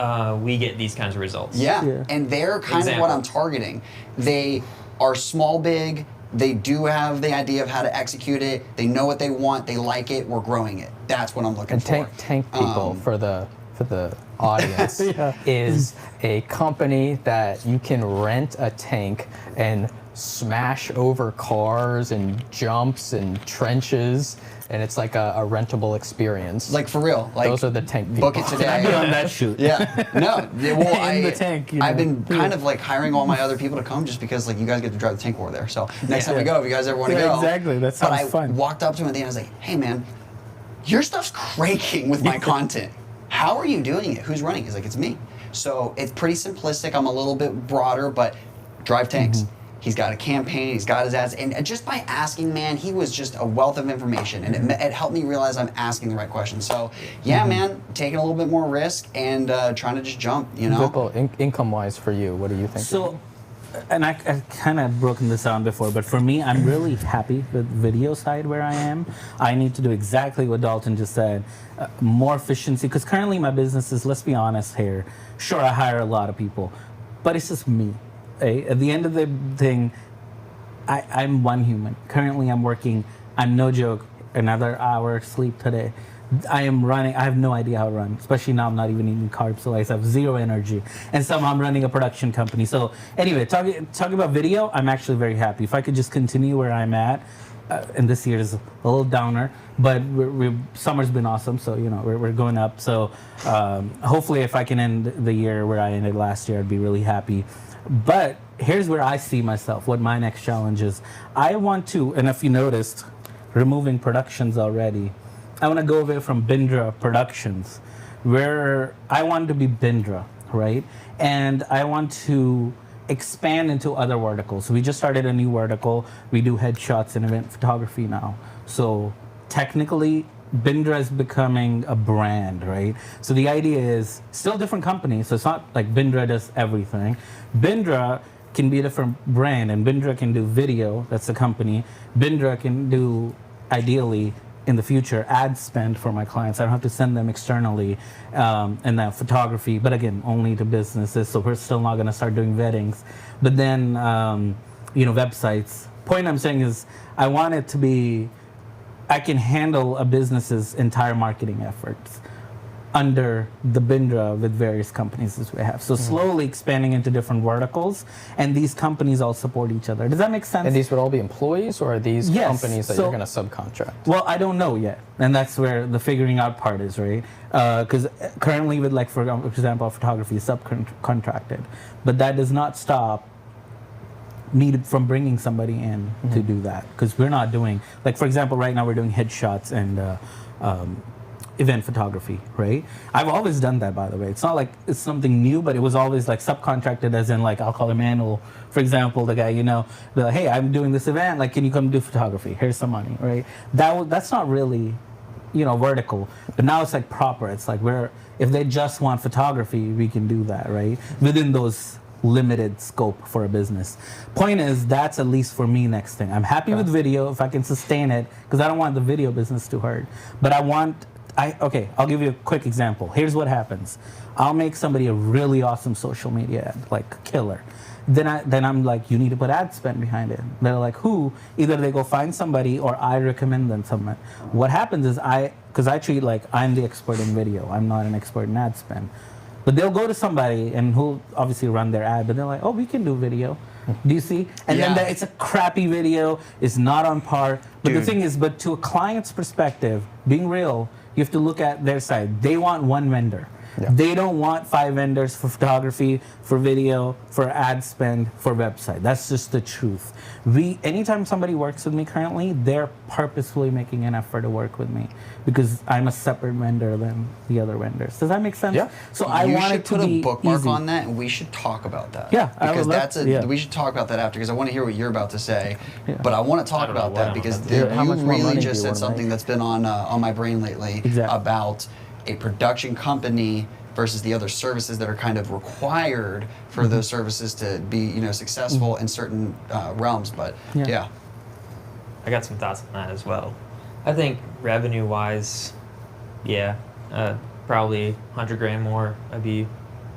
we get these kinds of results. Yeah, and they're kind of what I'm targeting. They are small, big. They do have the idea of how to execute it. They know what they want. They like it. We're growing it. That's what I'm looking And for. tank people for the audience is a company that you can rent a tank and smash over cars and jumps and trenches, and it's like a rentable experience. Like for real. Like those are the tank people. book it today. on that shoot. Yeah. No. Well, In the tank, you I've know. been kind of like hiring all my other people to come just because like you guys get to drive the tank over there. So next time we go, if you guys ever want to Yeah, go. exactly. That But sounds I fun. walked up to him at the end. I was like, "Hey, man, your stuff's cranking with my content. How are you doing it? Who's running?" He's like, "It's me." So it's pretty simplistic. I'm a little bit broader, but drive tanks. He's got a campaign, he's got his ads, and just by asking, man, he was just a wealth of information, and it helped me realize I'm asking the right questions. So, yeah, man, taking a little bit more risk and trying to just jump, you know? Vipul, income-wise for you, what do you think? So, and I kind of broken this down before, but for me, I'm really happy with video side where I am. I need to do exactly what Dalton just said, more efficiency, because currently my business is, let's be honest here, sure, I hire a lot of people, but it's just me. At the end of the thing, I'm one human. Currently, I'm working, I'm no joke, another hour sleep today. I am running, I have no idea how to run, especially now I'm not even eating carbs, so I have zero energy. And somehow I'm running a production company. So anyway, talking about video, I'm actually very happy. If I could just continue where I'm at, and this year is a little downer, but summer's been awesome, so you know we're going up. So hopefully, if I can end the year where I ended last year, I'd be really happy. But here's where I see myself. What my next challenge is, I want to, and if you noticed, removing productions already. I want to go away from Bindra Productions, where I want to be Bindra, right? And I want to expand into other verticals. We just started a new vertical. We do headshots and event photography now. So technically, Bindra is becoming a brand, right? So the idea is still different companies. So it's not like Bindra does everything. Bindra can be a different brand, and Bindra can do video. That's the company. Bindra can do, ideally, in the future, ad spend for my clients. I don't have to send them externally, and then photography, but again, only to businesses. So we're still not going to start doing weddings. But then, websites. Point I'm saying is, I want it to be, I can handle a business's entire marketing efforts under the Bindra with various companies that we have. So slowly expanding into different verticals, and these companies all support each other. Does that make sense? And these would all be employees, or are these Yes, companies that so- you're going to subcontract? Well, I don't know yet, and that's where the figuring out part is, right? Because currently, with for example, photography is subcontracted, but that does not stop me from bringing somebody in to do that, because we're not doing, for example, right now we're doing headshots and event photography, right? I've always done that, by the way. It's not like it's something new, but it was always subcontracted, as in I'll call Emmanuel, for example, the guy, hey, I'm doing this event, can you come do photography? Here's some money, right? That's not really, vertical, but now it's proper. It's if they just want photography, we can do that, right? Within those limited scope for a business. Point is, that's at least for me next thing. I'm happy with video if I can sustain it, because I don't want the video business to hurt. But I'll give you a quick example. Here's what happens. I'll make somebody a really awesome social media ad, killer. Then I'm you need to put ad spend behind it. They're who? Either they go find somebody, or I recommend them someone. What happens is because I treat I'm the expert in video. I'm not an expert in ad spend. But they'll go to somebody and who'll obviously run their ad, but they're oh, we can do video. Do you see? And then it's a crappy video. It's not on par. But the thing is, to a client's perspective, being real, you have to look at their side. They want one vendor. Yeah. They don't want 5 vendors for photography, for video, for ad spend, for website. That's just the truth. Anytime somebody works with me currently, they're purposefully making an effort to work with me, because I'm a separate vendor than the other vendors. Does that make sense? Yeah. So I want it to be You should put a bookmark easy. on that, and we should talk about that. Yeah, because we should talk about that after, because I want to hear what you're about to say. Yeah. But I want to I talk don't know about what that I'm because about to do. How much you more money really do just you said wanna something make? that's been on my brain lately Exactly. about a production company versus the other services that are kind of required for those services to be successful in certain realms. But yeah. I got some thoughts on that as well. I think revenue-wise, probably 100 grand more. I'd be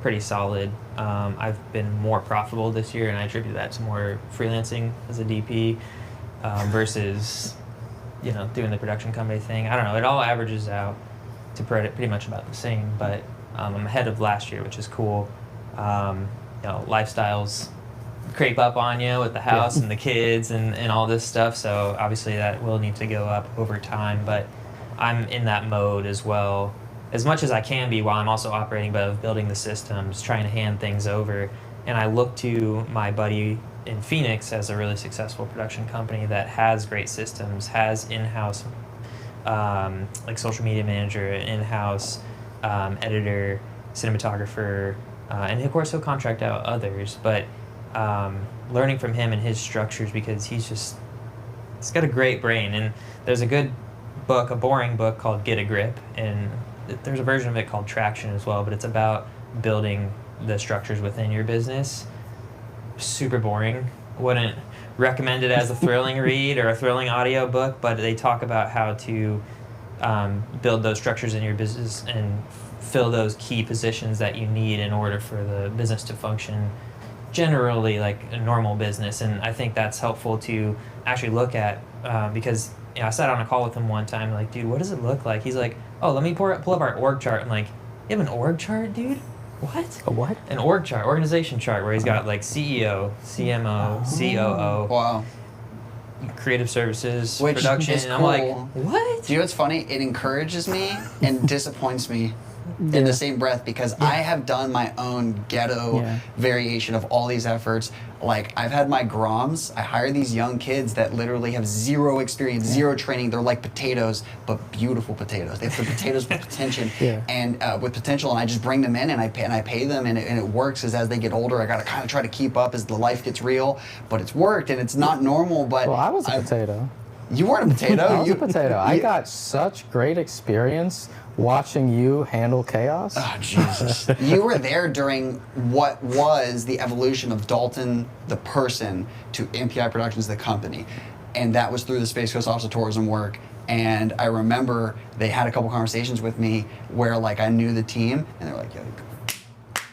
pretty solid. I've been more profitable this year, and I attribute that to more freelancing as a DP versus, doing the production company thing. I don't know. It all averages out to pretty much about the same, but I'm ahead of last year, which is cool. Lifestyles creep up on you with the house and the kids and all this stuff, so obviously that will need to go up over time, but I'm in that mode as well, as much as I can be, while I'm also operating, but of building the systems, trying to hand things over. And I look to my buddy in Phoenix as a really successful production company that has great systems, has in-house social media manager, in-house editor, cinematographer, and of course he'll contract out others, but learning from him and his structures, because he's got a great brain. And there's a good book, a boring book called Get a Grip, and there's a version of it called Traction as well, but it's about building the structures within your business. Super boring. Wouldn't recommend it as a thrilling read or a thrilling audio book, but they talk about how to build those structures in your business and fill those key positions that you need in order for the business to function generally like a normal business. And I think that's helpful to actually look at because I sat on a call with him one time, like, dude, what does it look like? He's like, oh, let me pull up our org chart. I'm like, you have an org chart, dude? What? A what? An org chart, organization chart, where he's got like CEO, CMO, COO, Wow. creative services, Which production. is And I'm like, cool. what? Do you know what's funny? It encourages me and disappoints me in the same breath, because I have done my own ghetto variation of all these efforts. Like, I've had my groms, I hire these young kids that literally have zero experience, zero training. They're like potatoes, but beautiful potatoes. They have the potatoes with potential, and with potential. And I just bring them in, and I pay them, and it works. As they get older, I got to kind of try to keep up as the life gets real. But it's worked, and it's not normal. But Well, I was a potato. You weren't a potato. I was a potato. I got such great experience watching you handle chaos. Oh, Jesus. You were there during what was the evolution of Dalton, the person, to MPI Productions, the company. And that was through the Space Coast Office of Tourism work. And I remember they had a couple conversations with me where, like, I knew the team, and they're like, yo,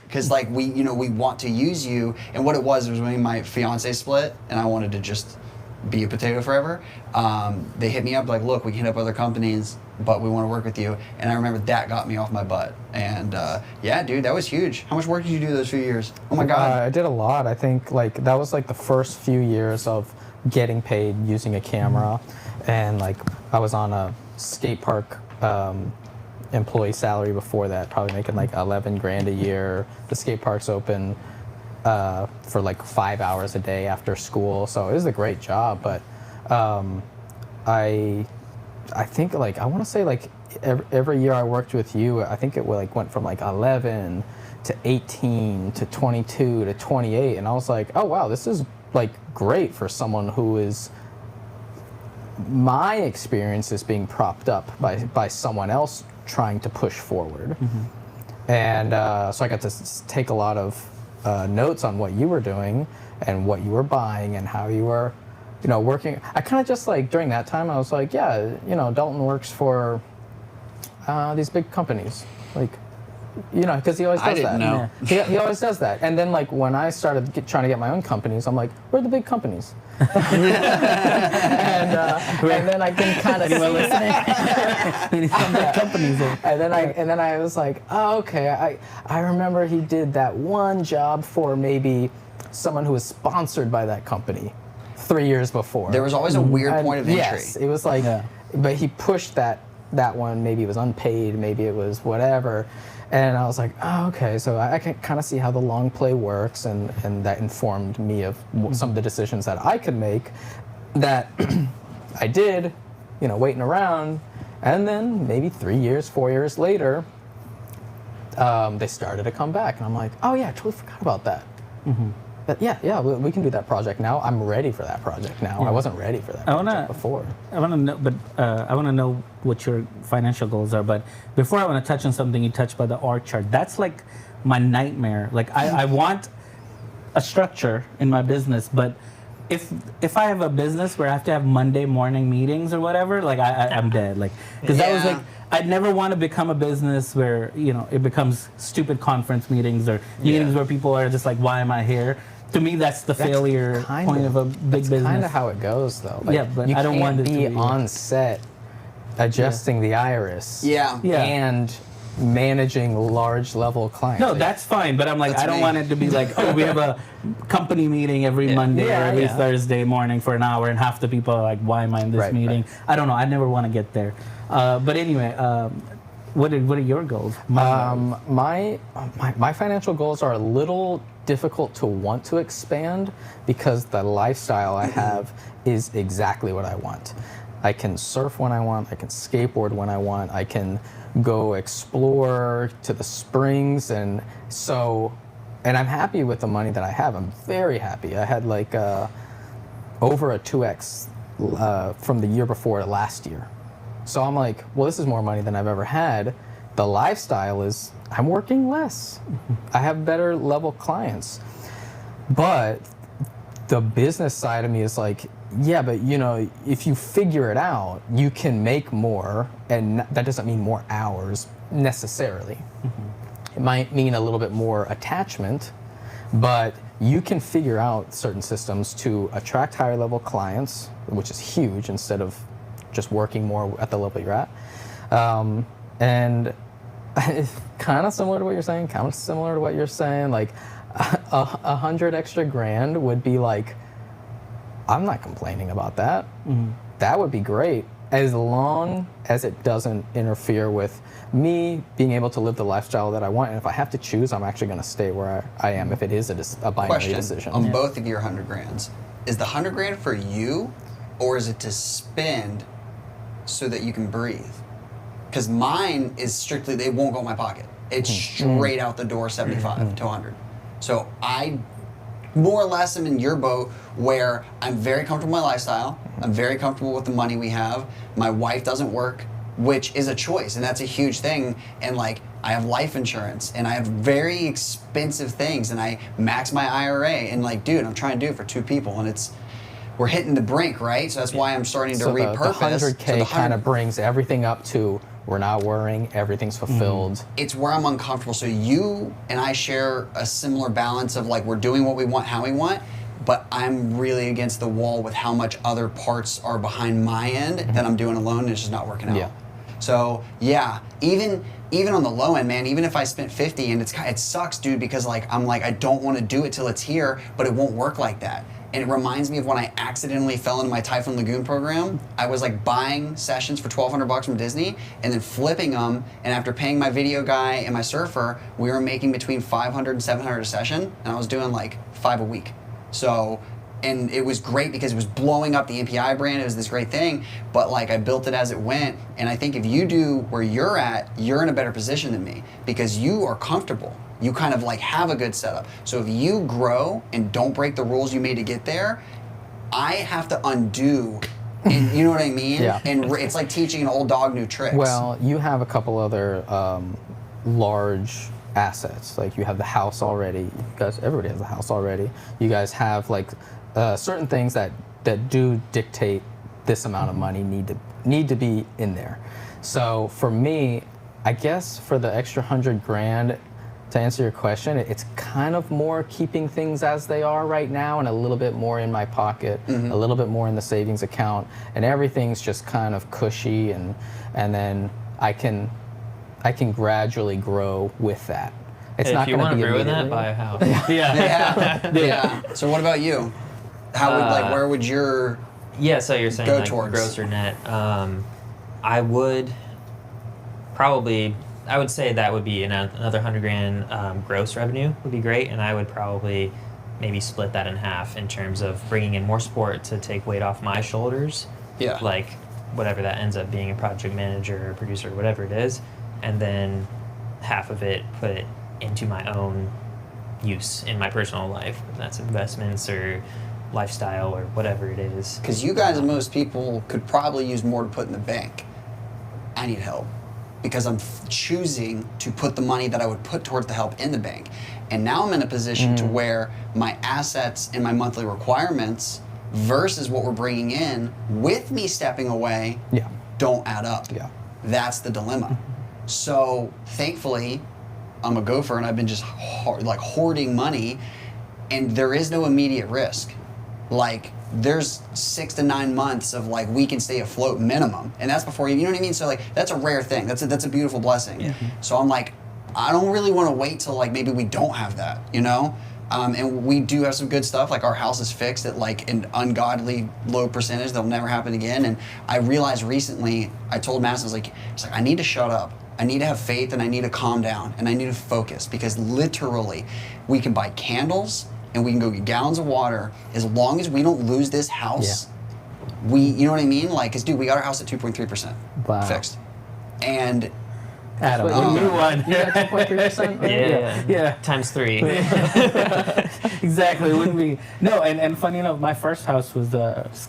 because, like, we want to use you. And what it was when me and my fiance split, and I wanted to just be a potato forever. They hit me up like, look, we can hit up other companies, but we want to work with you. And I remember that got me off my butt. And yeah, dude, that was huge. How much work did you do those few years? Oh my God. I did a lot. I think like that was like the first few years of getting paid using a camera. And like I was on a skate park employee salary before that, probably making like 11 grand a year. The skate park's open for like 5 hours a day after school, so it was a great job. But I think like I want to say like every year I worked with you, I think it like went from like 11 to 18 to 22 to 28, and I was like, oh wow, this is like great for someone who is, my experience is being propped up by someone else trying to push forward. And so I got to take a lot of notes on what you were doing and what you were buying and how you were, working. I kind of just like during that time I was like, yeah, Dalton works for these big companies, like, because he always does that. I didn't know. Yeah. He always does that. And then like when I started trying to get my own companies, I'm like, where are the big companies? and then I can kind of see companies. And then I was like, oh, okay. I remember he did that one job for maybe someone who was sponsored by that company 3 years before. There was always a weird point of entry. Yes, it was like, but he pushed that one. Maybe it was unpaid, maybe it was whatever. And I was like, oh, okay, so I can kind of see how the long play works, and that informed me of some of the decisions that I could make that I did, waiting around. And then maybe 3 years, 4 years later, they started to come back. And I'm like, oh yeah, I totally forgot about that. But yeah, we can do that project now. I'm ready for that project now. I wasn't ready for that project before. I want to know, but I want to know what your financial goals are. But before I want to touch on something you touched by the org chart. That's like my nightmare. Like I want a structure in my business, but if I have a business where I have to have Monday morning meetings or whatever, like I'm dead. Like because that was like. I'd never want to become a business where it becomes stupid conference meetings or meetings where people are just like, why am I here? To me, that's the failure point of a big business. That's kind of how it goes, though. Like, but I don't want it to be on set adjusting the iris. Yeah. And managing large level clients. No, that's fine, but I'm like, I don't want it to be like, oh, we have a company meeting every Monday or every Thursday morning for an hour, and half the people are like, why am I in this meeting? Right. I don't know. I never want to get there. But anyway, what are your goals? My financial goals are a little difficult to want to expand because the lifestyle I have is exactly what I want. I can surf when I want. I can skateboard when I want. I can go explore to the springs, and I'm happy with the money that I have. I'm very happy. I had like over a 2x from the year before to last year. So I'm like, well, this is more money than I've ever had. The lifestyle is, I'm working less. I have better level clients. But the business side of me is like, yeah, but if you figure it out, you can make more, and that doesn't mean more hours necessarily. It might mean a little bit more attachment, but you can figure out certain systems to attract higher level clients, which is huge, instead of just working more at the level you're at. And it's kind of similar to what you're saying, like 100 extra grand would be like, I'm not complaining about that. That would be great. as long as it doesn't interfere with me being able to live the lifestyle that I want, and if I have to choose, I'm actually going to stay where I am if it is a binary Question decision. on both of your 100 grands. Is the 100 grand for you, or is it to spend so that you can breathe? Because mine is strictly, they won't go in my pocket. It's straight out the door, 75 to 100. So I more or less am in your boat where I'm very comfortable with my lifestyle. I'm very comfortable with the money we have. My wife doesn't work, which is a choice, and that's a huge thing. And like, I have life insurance, and I have very expensive things, and I max my IRA, and like, dude, I'm trying to do it for 2 people, and we're hitting the brink, right? So that's why I'm starting to repurpose. The 100K kind of brings everything up to, we're not worrying, everything's fulfilled. It's where I'm uncomfortable. So you and I share a similar balance of like, we're doing what we want, how we want, but I'm really against the wall with how much other parts are behind my end that I'm doing alone, and it's just not working out. Yeah. So yeah, even on the low end, man, even if I spent 50, and it sucks, dude, because like I'm like, I don't want to do it till it's here, but it won't work like that. And it reminds me of when I accidentally fell into my Typhoon Lagoon program. I was like buying sessions for $1,200 from Disney and then flipping them. And after paying my video guy and my surfer, we were making between $500 and $700 a session, and I was doing like 5 a week. So, and it was great because it was blowing up the MPI brand. It was this great thing, but like I built it as it went. And I think if you do where you're at, you're in a better position than me because you are comfortable. You kind of like have a good setup. So if you grow and don't break the rules you made to get there, I have to undo. And you know what I mean? Yeah. And it's like teaching an old dog new tricks. Well, you have a couple other large assets. Like you have the house already. Everybody has a house already. You guys have like certain things that do dictate this amount of money need to be in there. So for me, I guess for the extra 100 grand, to answer your question, it's kind of more keeping things as they are right now and a little bit more in my pocket, a little bit more in the savings account, and everything's just kind of cushy, and then I can gradually grow with that. It's not going to be if you want to ruin immediately. that, buy a house. Yeah. So what about you? How would where would your Yeah, so you're saying go like towards? gross or net. I would say that would be another 100 grand gross revenue would be great, and I would probably maybe split that in half in terms of bringing in more support to take weight off my shoulders. Yeah. Like whatever that ends up being, a project manager or producer, whatever it is, and then half of it put it into my own use in my personal life. If that's investments or lifestyle or whatever it is. Because you guys and most people could probably use more to put in the bank. I need help because I'm choosing to put the money that I would put towards the help in the bank. And now I'm in a position to where my assets and my monthly requirements versus what we're bringing in with me stepping away don't add up. Yeah. That's the dilemma. So thankfully, I'm a gopher and I've been just hoarding money, and there is no immediate risk. Like there's 6 to 9 months of like we can stay afloat minimum, and that's before you know what I mean. So like that's a rare thing. That's a beautiful blessing. Yeah. So I'm like, I don't really want to wait till like maybe we don't have that, you know. And we do have some good stuff. Like our house is fixed at like an ungodly low percentage that'll never happen again. And I realized recently, I told Madison, I was like, I need to shut up. I need to have faith, and I need to calm down, and I need to focus, because literally we can buy candles and we can go get gallons of water as long as we don't lose this house. Yeah. You know what I mean? Like, 'cause dude, we got our house at 2.3% fixed. And Adam, you won. You got 2.3%? Yeah. Times 3. Exactly. Wouldn't be no. And funny enough, my first house was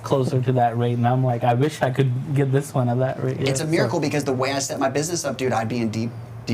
closer to that rate, and I'm like, I wish I could get this one at that rate. It's a miracle because the way I set my business up, dude, I'd be in deep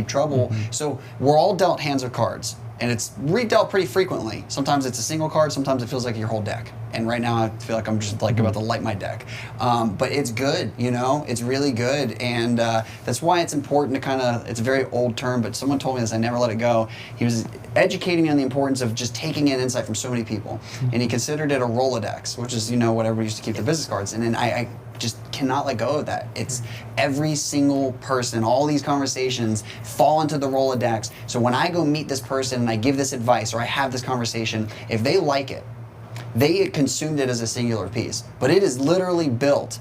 trouble. So we're all dealt hands of cards, and it's redealt pretty frequently. Sometimes it's a single card, sometimes it feels like your whole deck. And right now I feel like I'm just like about to light my deck. But it's good, you know, it's really good. And that's why it's important to it's a very old term, but someone told me this, I never let it go. He was educating me on the importance of just taking in insight from so many people. And he considered it a Rolodex, which is, you know, what everybody used to keep their business cards. And then I just cannot let go of that. It's every single person, all these conversations fall into the Rolodex. So when I go meet this person and I give this advice or I have this conversation, if they like it, they consumed it as a singular piece, but it is literally built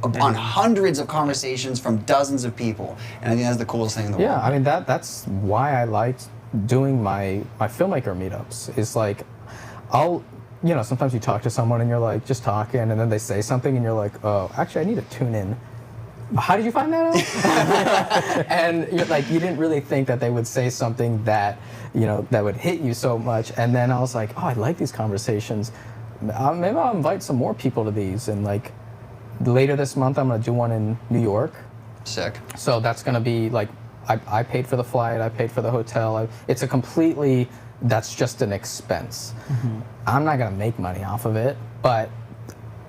on hundreds of conversations from dozens of people, and I think that's the coolest thing in the world. Yeah, I mean that's why I liked doing my filmmaker meetups. Is like, sometimes you talk to someone and you're like just talking, and then they say something and you're like, oh, actually I need to tune in. How did you find that out? And you're like, you didn't really think that they would say something that that would hit you so much. And then I was like, oh, I like these conversations. Maybe I'll invite some more people to these. And like later this month, I'm gonna do one in New York. Sick. So that's gonna be like, I paid for the flight, I paid for the hotel. It's a completely, that's just an expense. I'm not gonna make money off of it, but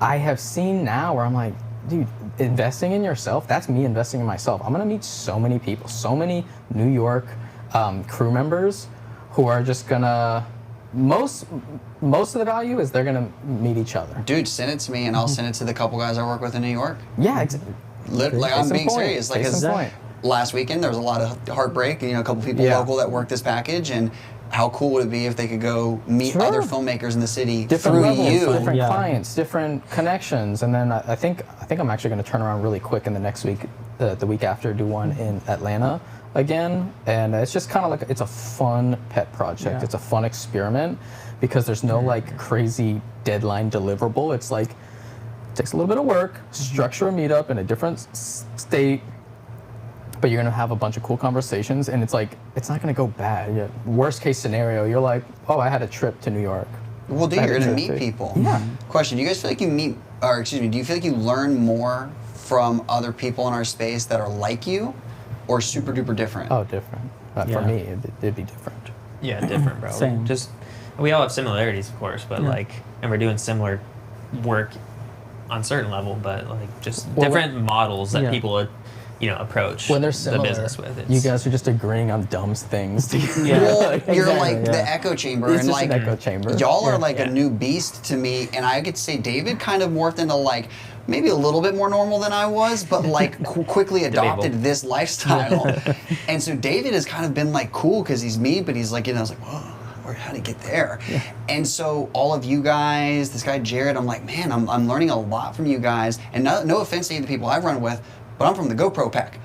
I have seen now where I'm like, dude, investing in yourself, that's me investing in myself. I'm gonna meet so many people, so many New York crew members who are just gonna, most of the value is they're gonna meet each other. Dude, send it to me and I'll send it to the couple guys I work with in New York. Yeah, exactly. Like, I'm being serious. Like, Case in point. last weekend there was a lot of heartbreak, a couple people local that worked this package, and how cool would it be if they could go meet other filmmakers in the city Different through levels, you? different clients, different connections, and then I think I'm actually going to turn around really quick in the next week, the week after, do one in Atlanta again, and it's just kind of like, it's a fun pet project. It's a fun experiment because there's no like crazy deadline deliverable. It's like, it takes a little bit of work, structure a meetup in a different state, but you're gonna have a bunch of cool conversations, and it's like, it's not gonna go bad. Worst case scenario, you're like, oh, I had a trip to New York. Well, dude, you're gonna meet people. Yeah. Question: do you guys feel like you meet, or excuse me, do you feel like you learn more from other people in our space that are like you, or super duper different? Oh, different. For me, it'd be different. Yeah, different, bro. Same. Just, we all have similarities, of course, but and we're doing similar work on certain level, but like just different models that people approach When they're the similar, business with. you guys are just agreeing on dumb things. Well, you're like the echo chamber, It's and just like an echo chamber. y'all are like a new beast to me, and I get to say David kind of morphed into like maybe a little bit more normal than I was, but like quickly adopted this lifestyle. And so David has kind of been like cool because he's me, but he's like, I was like, whoa. How to get there. And so all of you guys, this guy Jared, I'm like, man, I'm learning a lot from you guys. And no offense to any of the people I've run with, but I'm from the GoPro pack.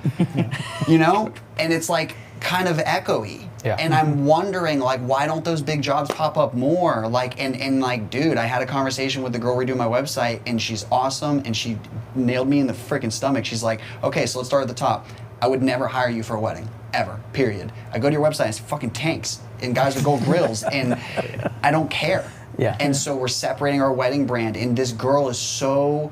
And it's like kind of echoey. Yeah. And I'm wondering, like, why don't those big jobs pop up more? Like, and like, dude, I had a conversation with the girl redoing my website, and she's awesome, and she nailed me in the freaking stomach. She's like, okay, so let's start at the top. I would never hire you for a wedding, ever, period. I go to your website, and it's fucking tanks and guys with gold grills, and I don't care. Yeah. And so we're separating our wedding brand, and this girl is so,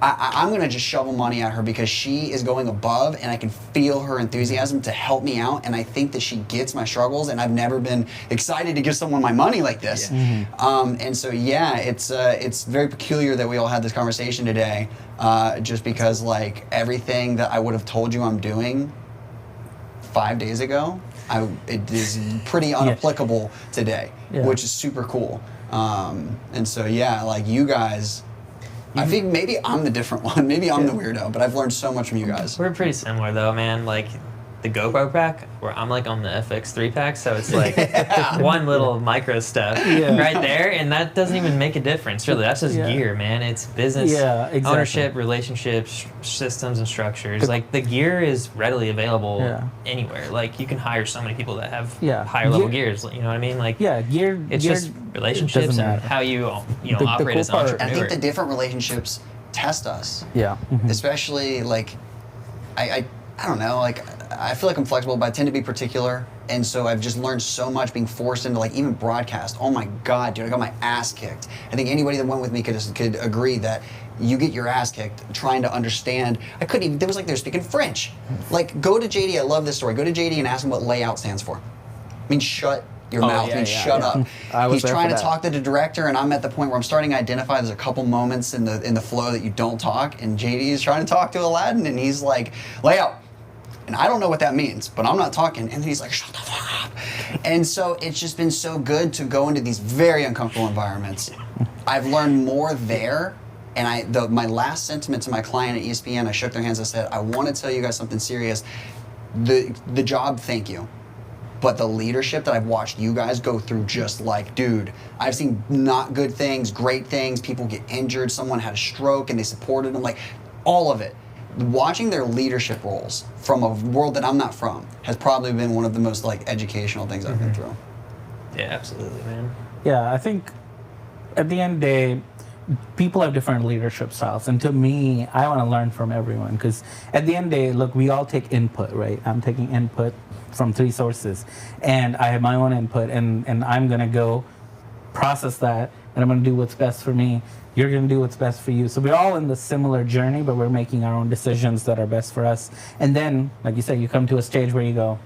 I'm gonna just shovel money at her because she is going above, and I can feel her enthusiasm to help me out, and I think that she gets my struggles, and I've never been excited to give someone my money like this. And so it's very peculiar that we all had this conversation today, just because like everything that I would have told you I'm doing 5 days ago, it is pretty unapplicable today, which is super cool. And so like you guys, I think maybe I'm the different one. Maybe I'm the weirdo, but I've learned so much from you guys. We're pretty similar though, man. Like the GoPro pack, where I'm like on the FX3 pack, so it's like one little micro step right there, and that doesn't even make a difference, really. That's just gear, man. It's business, ownership, relationships, systems, and structures. Like the gear is readily available anywhere. Like you can hire so many people that have higher level gears. You know what I mean? Like gear. It's just relationships and how you operate as an entrepreneur. I think the different relationships test us. Yeah. Especially like, I don't know, like I feel like I'm flexible, but I tend to be particular, and so I've just learned so much being forced into like even broadcast. Oh my God, dude, I got my ass kicked. I think anybody that went with me could agree that you get your ass kicked trying to understand. I couldn't even, they were speaking French. Like go to JD, I love this story, go to JD and ask him what layout stands for. I mean, shut your mouth and shut up. He's trying to talk to the director, and I'm at the point where I'm starting to identify there's a couple moments in the flow that you don't talk, and JD is trying to talk to Aladdin, and he's like, layout. And I don't know what that means, but I'm not talking. And then he's like, shut the fuck up. And so it's just been so good to go into these very uncomfortable environments. I've learned more there. And my last sentiment to my client at ESPN, I shook their hands, I said, I want to tell you guys something serious. The job, thank you. But the leadership that I've watched you guys go through, just like, dude, I've seen not good things, great things, people get injured, someone had a stroke and they supported them. Like, all of it. Watching their leadership roles from a world that I'm not from has probably been one of the most like educational things I've been through. Yeah, absolutely, man. Yeah, I think at the end of the day, people have different leadership styles. And to me, I want to learn from everyone because at the end of the day, look, we all take input, right? I'm taking input from 3 sources and I have my own input and I'm going to go process that and I'm going to do what's best for me. You're going to do what's best for you. So we're all in the similar journey, but we're making our own decisions that are best for us. And then, like you said, you come to a stage where you go,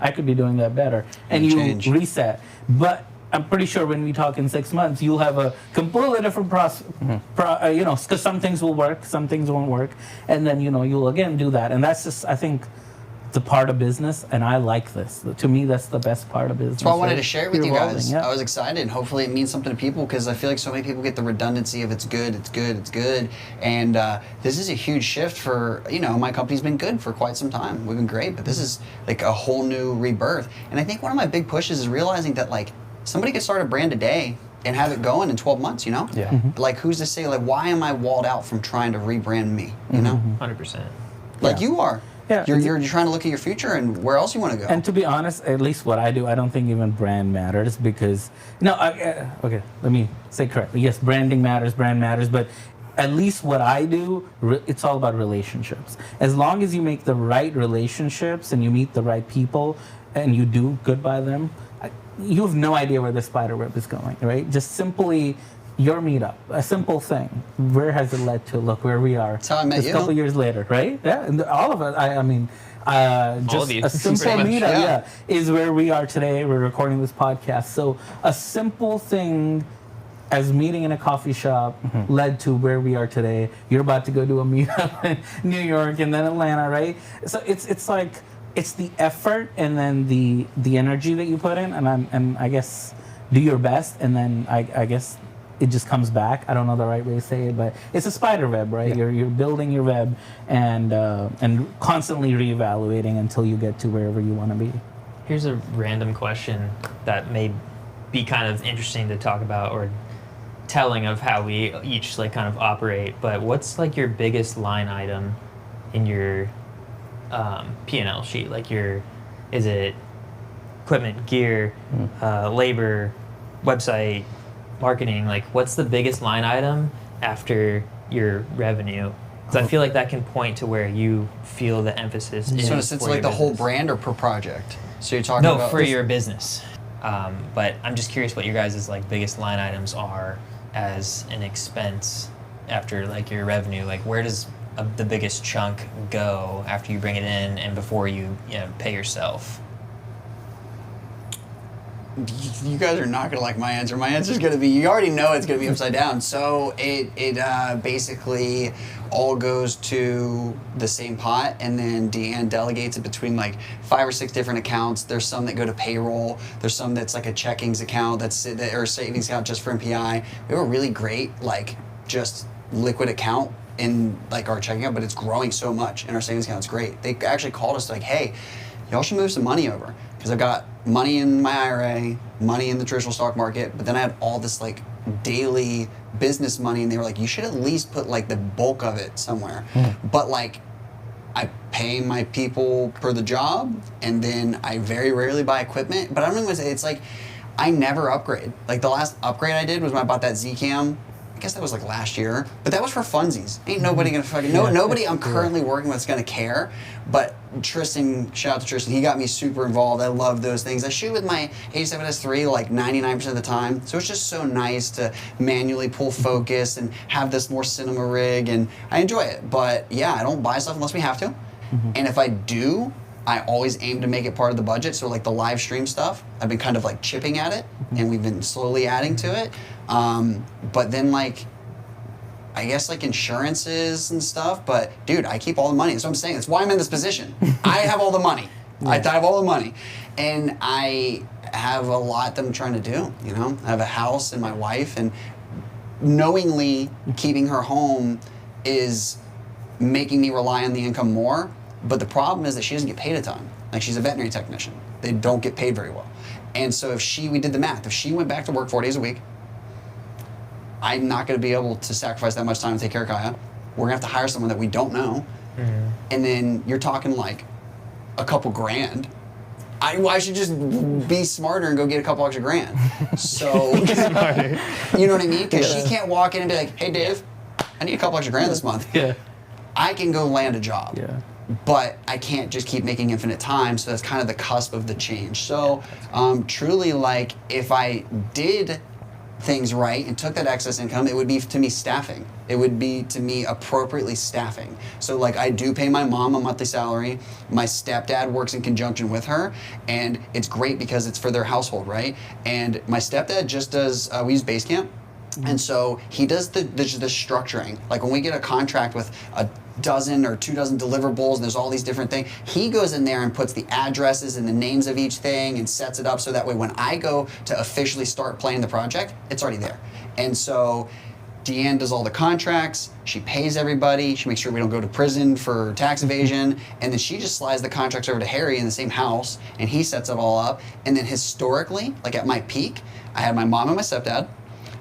I could be doing that better. And you change. Reset. But I'm pretty sure when we talk in 6 months, you'll have a completely different because some things will work, some things won't work. And then, you'll again do that. And that's just, I think, the part of business, and I like this. To me, that's the best part of business. That's why I wanted to share it with you Evolving, guys. yeah. I was excited. Hopefully it means something to people because I feel like so many people get the redundancy of it's good. And this is a huge shift for, my company's been good for quite some time. We've been great, but this is like a whole new rebirth. And I think one of my big pushes is realizing that like somebody could start a brand today and have it going in 12 months, Yeah. Like who's to say, like, why am I walled out from trying to rebrand me, 100%. Like Yeah. you are. Yeah. You're trying to look at your future and where else you want to go. And to be honest, at least what I do, I don't think even brand matters because okay, let me say correctly. Yes, brand matters, but at least what I do, it's all about relationships. As long as you make the right relationships and you meet the right people and you do good by them, you have no idea where the spider web is going, right? Just simply your meetup, a simple thing. Where has it led to? Look where we are. That's how I met just you. a couple years later, right? Yeah, and all of us. I mean, just of you. a simple Pretty much, meetup, yeah. is where we are today. We're recording this podcast. So a simple thing as meeting in a coffee shop led to where we are today. You're about to go do a meetup in New York and then Atlanta, right? So it's like it's the effort and then the energy that you put in, and I guess do your best, and then I guess it just comes back. I don't know the right way to say it, but it's a spider web, right? Yeah. You're building your web and constantly reevaluating until you get to wherever you want to be. Here's a random question that may be kind of interesting to talk about or telling of how we each like kind of operate, but what's like your biggest line item in your P&L sheet? Like is it equipment, gear, labor, website, marketing? Like what's the biggest line item after your revenue? Because I feel like that can point to where you feel the emphasis is. So it's for like your the whole business. brand or per project? So you're talking No, about for your business. But I'm just curious what your guys' like biggest line items are as an expense after like your revenue. Like where does the biggest chunk go after you bring it in and before you pay yourself? You guys are not gonna like my answer. My answer is gonna be, you already know it's gonna be upside down. So it basically all goes to the same pot, and then Deanne delegates it between like 5 or 6 different accounts. There's some that go to payroll. There's some that's like a checkings account or savings account just for MPI. We have a really great like just liquid account in like our checking account, but it's growing so much, and our savings account is great. They actually called us like, hey, y'all should move some money over, because I've got money in my IRA, money in the traditional stock market, but then I had all this like daily business money, and they were like, you should at least put like the bulk of it somewhere. But like, I pay my people per the job, and then I very rarely buy equipment, but I don't even say, it's like, I never upgrade. Like the last upgrade I did was when I bought that Z-Cam. I guess that was like last year, but that was for funsies. Ain't nobody gonna fucking, nobody I'm currently working with is gonna care. But Tristan, shout out to Tristan, he got me super involved. I love those things. I shoot with my A7S III like 99% of the time, so it's just so nice to manually pull focus and have this more cinema rig, and I enjoy it. But yeah, I don't buy stuff unless we have to. And if I do, I always aim to make it part of the budget. So like the live stream stuff, I've been kind of like chipping at it, and we've been slowly adding to it. But then like, I guess like insurances and stuff, but dude, I keep all the money. That's what I'm saying. That's why I'm in this position. I have all the money. I have all the money. And I have a lot that I'm trying to do, I have a house and my wife, and knowingly keeping her home is making me rely on the income more. But the problem is that she doesn't get paid a ton. Like, she's a veterinary technician. They don't get paid very well. And so we did the math. If she went back to work 4 days a week, I'm not going to be able to sacrifice that much time to take care of Kaya. we're gonna have to hire someone that we don't know, and then you're talking like a couple grand. I should just be smarter and go get a couple extra grand. So, you know what I mean? Because she can't walk in and be like, hey, Dave, I need a couple extra grand this month. Yeah. I can go land a job. Yeah. But I can't just keep making infinite time, so that's kind of the cusp of the change. So truly, like, if I did things right and took that excess income, it would be to me staffing. It would be to me appropriately staffing. So like I do pay my mom a monthly salary. My stepdad works in conjunction with her, and it's great because it's for their household, right? And my stepdad just does, we use Basecamp. And so he does the structuring. Like when we get a contract with a dozen or 2 dozen deliverables and there's all these different things, he goes in there and puts the addresses and the names of each thing and sets it up so that way when I go to officially start planning the project, it's already there. And so Deanne does all the contracts, she pays everybody, she makes sure we don't go to prison for tax evasion, and then she just slides the contracts over to Harry in the same house, and he sets it all up. And then historically, like at my peak, I had my mom and my stepdad.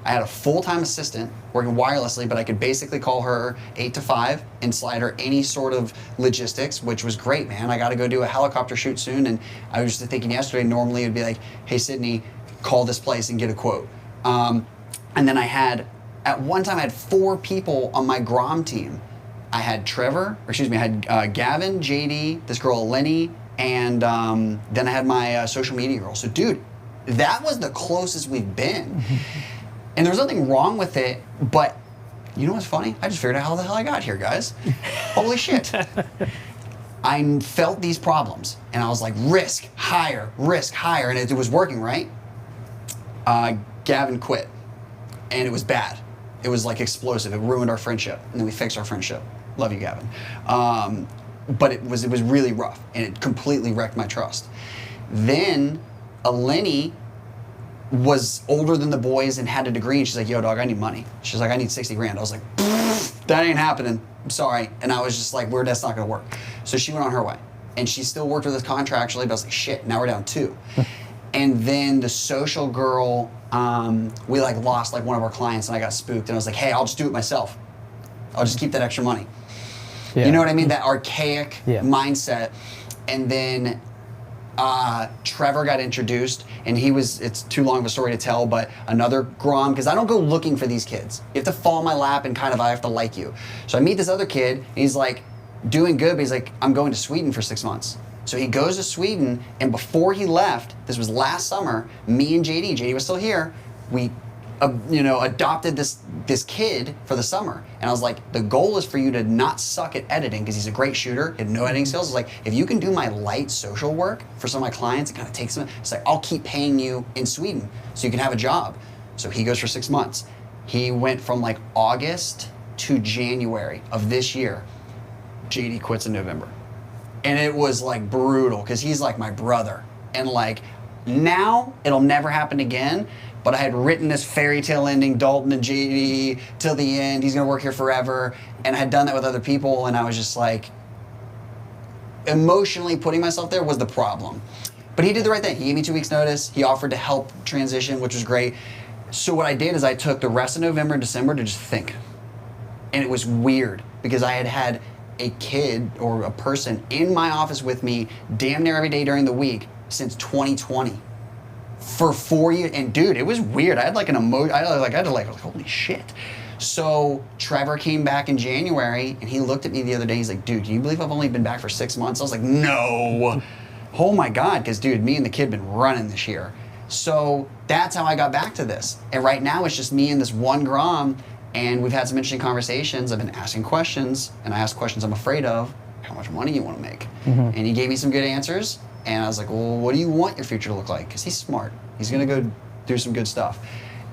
I had a full-time assistant working wirelessly, but I could basically call her 8 to 5 and slide her any sort of logistics, which was great, man. I got to go do a helicopter shoot soon, and I was just thinking yesterday, normally it'd be like, hey, Sydney, call this place and get a quote. And then at one time I had 4 people on my Grom team. I had I had Gavin, JD, this girl, Lenny, and then I had my social media girl. So, dude, that was the closest we've been. And there was nothing wrong with it, but you know what's funny? I just figured out how the hell I got here, guys. Holy shit. I felt these problems, and I was like, risk, hire, and it was working, right? Gavin quit, and it was bad. It was like explosive. It ruined our friendship, and then we fixed our friendship. Love you, Gavin. But it was really rough, and it completely wrecked my trust. Then Lenny was older than the boys and had a degree, and she's like, yo, dog, I need money. She's like, I need 60 grand. I was like, that ain't happening. I'm sorry. And I was just like, that's not gonna work. So she went on her way. And she still worked with us contractually, but I was like, shit, now we're down 2. And then the social girl, we like lost like one of our clients, and I got spooked, and I was like, hey, I'll just do it myself. I'll just keep that extra money. Yeah. You know what I mean? That archaic mindset. And then Trevor got introduced, and it's too long of a story to tell, but another Grom, because I don't go looking for these kids. You have to fall in my lap and kind of I have to like you. So I meet this other kid, and he's like doing good, but he's like, I'm going to Sweden for 6 months. So he goes to Sweden, and before he left, this was last summer, me and JD was still here, we adopted this kid for the summer. And I was like, the goal is for you to not suck at editing, because he's a great shooter, had no editing skills. I was like, if you can do my light social work for some of my clients, it kind of takes them, it's like, I'll keep paying you in Sweden so you can have a job. So he goes for 6 months. He went from like August to January of this year. JD quits in November. And it was like brutal, because he's like my brother. And like, now it'll never happen again. But I had written this fairy tale ending, Dalton and JD till the end. He's gonna work here forever. And I had done that with other people, and I was just like, emotionally putting myself there was the problem. But he did the right thing. He gave me 2 weeks notice. He offered to help transition, which was great. So what I did is I took the rest of November and December to just think. And it was weird, because I had a kid or a person in my office with me damn near every day during the week since 2020. For 4 years, and dude, it was weird. I had like an emotion. I had to like, holy shit. So Trevor came back in January, and he looked at me the other day. He's like, dude, do you believe I've only been back for 6 months? I was like, no. Oh my God, because dude, me and the kid been running this year. So that's how I got back to this. And right now it's just me and this one Grom, and we've had some interesting conversations. I've been asking questions, and I ask questions I'm afraid of. How much money you want to make? And he gave me some good answers. And I was like, well, what do you want your future to look like? Because he's smart. He's going to go do some good stuff.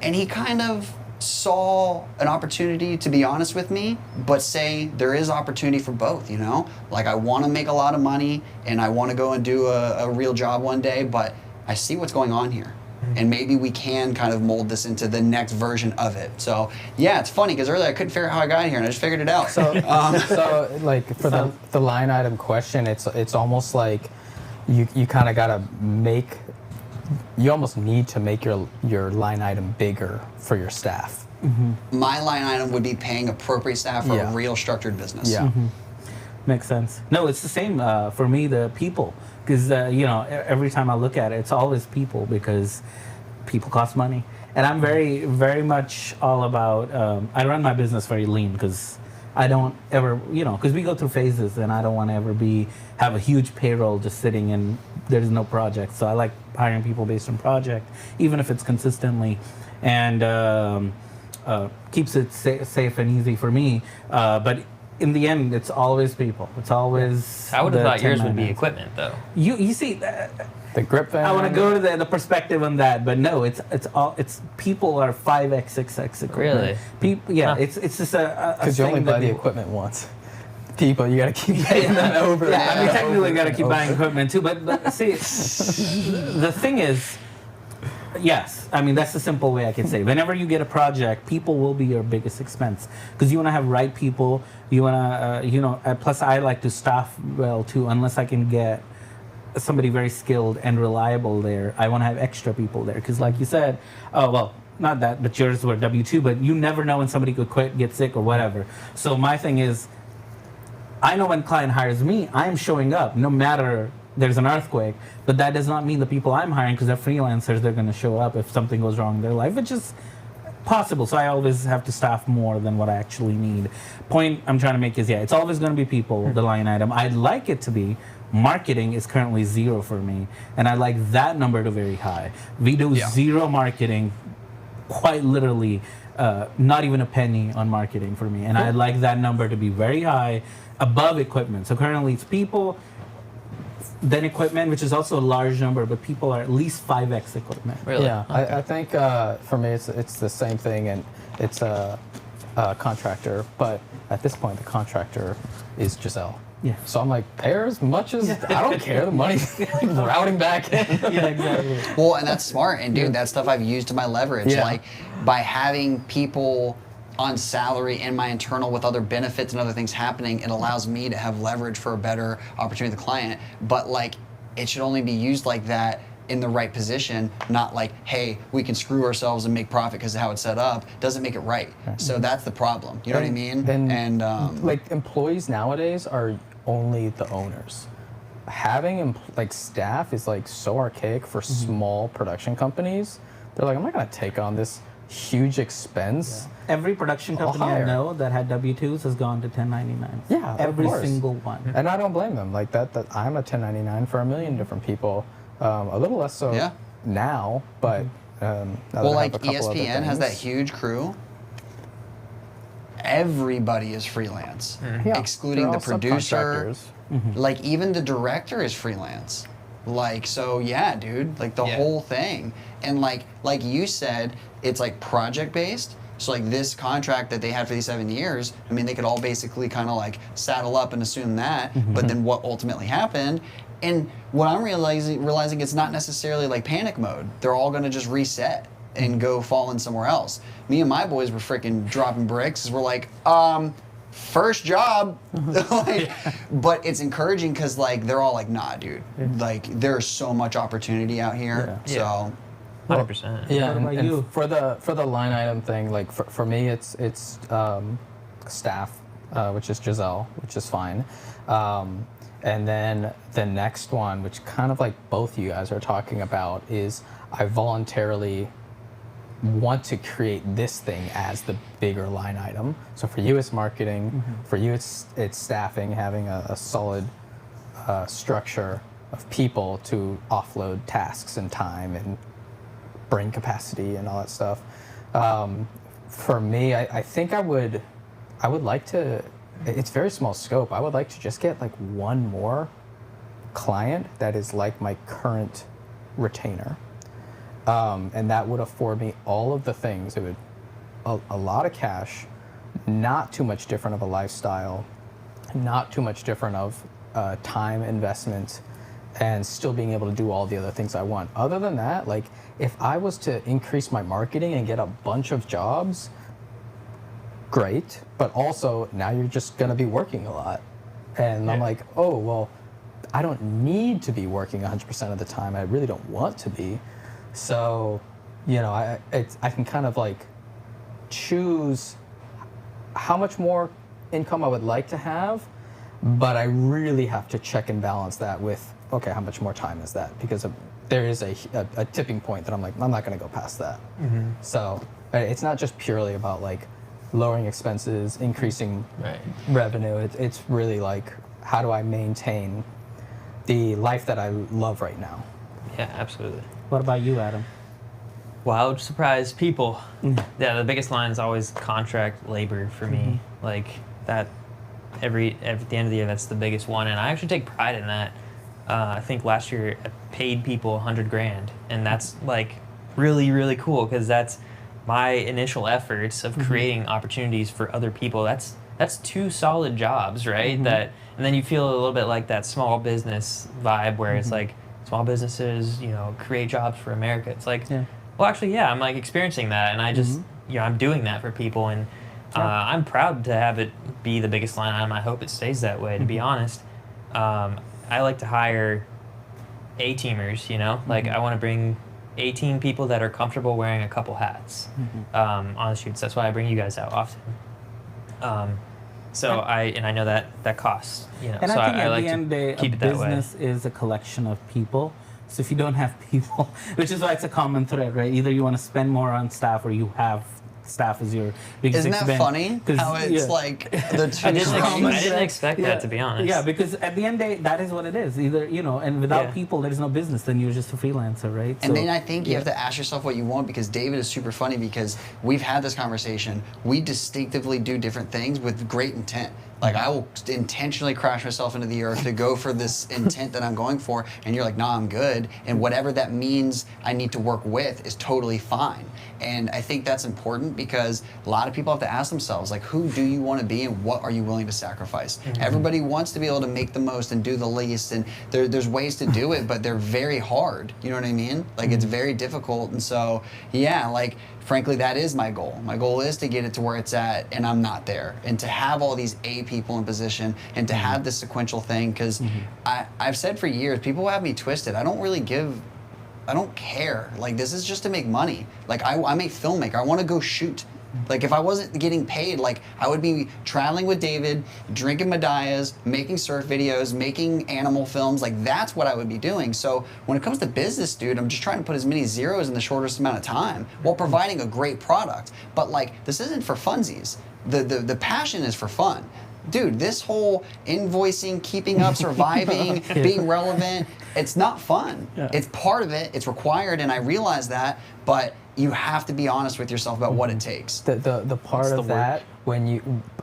And he kind of saw an opportunity to be honest with me, but say there is opportunity for both, you know? Like, I want to make a lot of money, and I want to go and do a real job one day, but I see what's going on here. And maybe we can kind of mold this into the next version of it. So, yeah, it's funny, because earlier I couldn't figure out how I got here, and I just figured it out. So, like, for the line item question, it's almost like you kind of gotta you almost need to make your line item bigger for your staff. my line item would be paying appropriate staff for a real structured business. Yeah. Makes sense. No, it's the same for me, the people. Because, every time I look at it, it's always people because people cost money. And I'm very, very much all about, I run my business very lean because I don't ever, because we go through phases and I don't want to ever have a huge payroll just sitting and there's no project. So I like hiring people based on project, even if it's consistently. And keeps it safe and easy for me. But in the end, it's always people. It's always. I would have thought yours would be 1099s. equipment, though. You see, The grip van. I want to go to the perspective on that, but no, it's people are 5x, 6x equipment. Really? People, yeah, Huh. it's just a Because you thing only buy that the people- equipment once. People, you got to keep paying them over. Yeah, I mean, and technically, over got to and keep buying over. equipment too. But see, the thing is, yes, I mean that's the simple way I can say. Whenever you get a project, people will be your biggest expense because you want to have right people. You want to, plus I like to staff well too. Unless I can get somebody very skilled and reliable there, I want to have extra people there because, like you said, oh well. Not that, but yours were W-2, but you never know when somebody could quit, get sick, or whatever. So my thing is, I know when client hires me, I'm showing up, no matter there's an earthquake, but that does not mean the people I'm hiring, because they're freelancers, they're going to show up if something goes wrong in their life, which is possible. So I always have to staff more than what I actually need. Point I'm trying to make is, it's always going to be people, the line item. I'd like it to be. Marketing is currently 0 for me, and I like that number to very high. We do 0 marketing, quite literally, not even a penny on marketing for me. And I'd like that number to be very high, above equipment. So currently it's people, then equipment, which is also a large number, but people are at least 5x equipment. Really? Yeah, Okay. I think for me it's the same thing, and it's a contractor, but at this point the contractor is Giselle. Yeah. So I'm like, pay her as much as I don't care. The money's routing back in. Yeah, exactly. Well, and that's smart. And dude, that's stuff I've used to my leverage. Yeah. Like by having people on salary in my internal with other benefits and other things happening, it allows me to have leverage for a better opportunity with the client. But like, it should only be used like that in the right position, not like, hey, we can screw ourselves and make profit because of how it's set up. Doesn't make it right. So that's the problem. You know what I mean? And like employees nowadays are only the owners. Having staff is like so archaic for small production companies. They're like, I'm not gonna take on this huge expense. Every production I'll company I hire. know that had W-2s has gone to 1099s. Yeah, of every course. single one. And I don't blame them. Like that I'm a 1099 for a million different people. A little less so now, but now that well, I like have a couple other ESPN has that things. huge crew. Everybody is freelance, Yeah, excluding they're the all producer. subcontractors. Like even the director is freelance. Like so, yeah, dude. Like the whole thing, and like you said, it's like project based. So like this contract that they had for these 7 years, I mean, they could all basically kind of like saddle up and assume that. But then what ultimately happened? And what I'm realizing it's not necessarily like panic mode. They're all gonna just reset and go fall in somewhere else. Me and my boys were freaking dropping bricks. We're like, first job. Like, but it's encouraging because like they're all like, nah, dude. Like there's so much opportunity out here. Yeah. So 100%. Yeah, What about and you? for the line item thing, like for me, it's staff, which is Giselle, which is fine, and then the next one, which kind of like both you guys are talking about, is I voluntarily want to create this thing as the bigger line item. So for you, it's marketing. For you, it's staffing, having a solid structure of people to offload tasks and time and brain capacity and all that stuff. For me, I think I would like to, it's very small scope. I would like to just get like one more client that is like my current retainer. And that would afford me all of the things. It would, a lot of cash, not too much different of a lifestyle, not too much different of time investment, and still being able to do all the other things I want. Other than that, like if I was to increase my marketing and get a bunch of jobs, great, but also now you're just gonna be working a lot. And I'm like, oh, well, I don't need to be working 100% of the time. I really don't want to be. So, I can kind of like choose how much more income I would like to have, but I really have to check and balance that with, okay, how much more time is that? Because there is a tipping point that I'm like, I'm not going to go past that. So it's not just purely about like lowering expenses, increasing revenue. It's really like, how do I maintain the life that I love right now? Yeah, absolutely. What about you, Adam? Wild surprise people. Yeah, the biggest line is always contract labor for me. Like that, at the end of the year, that's the biggest one, and I actually take pride in that. I think last year I paid people $100,000, and that's like really, really cool because that's my initial efforts of creating opportunities for other people. That's 2 solid jobs, right? That, and then you feel a little bit like that small business vibe where it's like small businesses, create jobs for America. It's like, well, actually, yeah, I'm like experiencing that, and I just, I'm doing that for people, and I'm proud to have it be the biggest line item. I hope it stays that way, to be honest. I like to hire A-teamers, like I want to bring 18 people that are comfortable wearing a couple hats on the shoots. That's why I bring you guys out often. So I know that costs, And so I think I at like the end of the to day, keep a it that way. business is a collection of people. So if you don't have people, which is why it's a common thread, right? Either you want to spend more on staff or you have staff as your biggest Isn't that expense. funny? 'Cause, How it's like the two I didn't extremes? expect that, to be honest. Yeah, because at the end of the day, that is what it is. Either, and without Yeah. people, there is no business. Then you're just a freelancer, right? And then I think you have to ask yourself what you want, because David is super funny, because we've had this conversation. We distinctively do different things with great intent. Like, I will intentionally crash myself into the earth to go for this intent that I'm going for, and you're like, nah, I'm good. And whatever that means I need to work with is totally fine. And I think that's important, because a lot of people have to ask themselves, like, who do you want to be and what are you willing to sacrifice? Everybody wants to be able to make the most and do the least, and there's ways to do it, but they're very hard. You know what I mean? Like, it's very difficult. And so, yeah, like, frankly, that is my goal. My goal is to get it to where it's at, and I'm not there. And to have all these A people in position, and to have this sequential thing, because I've said for years, people have me twisted. I don't care. Like, this is just to make money. Like, I'm a filmmaker. I want to go shoot. Like, if I wasn't getting paid, like, I would be traveling with David, drinking Medallas, making surf videos, making animal films. Like, that's what I would be doing. So when it comes to business, dude, I'm just trying to put as many zeros in the shortest amount of time while providing a great product. But, like, this isn't for funsies. The passion is for fun. Dude, this whole invoicing, keeping up, surviving, being relevant, it's not fun. Yeah. It's part of it. It's required, and I realize that, but you have to be honest with yourself about what it takes. The part the of that,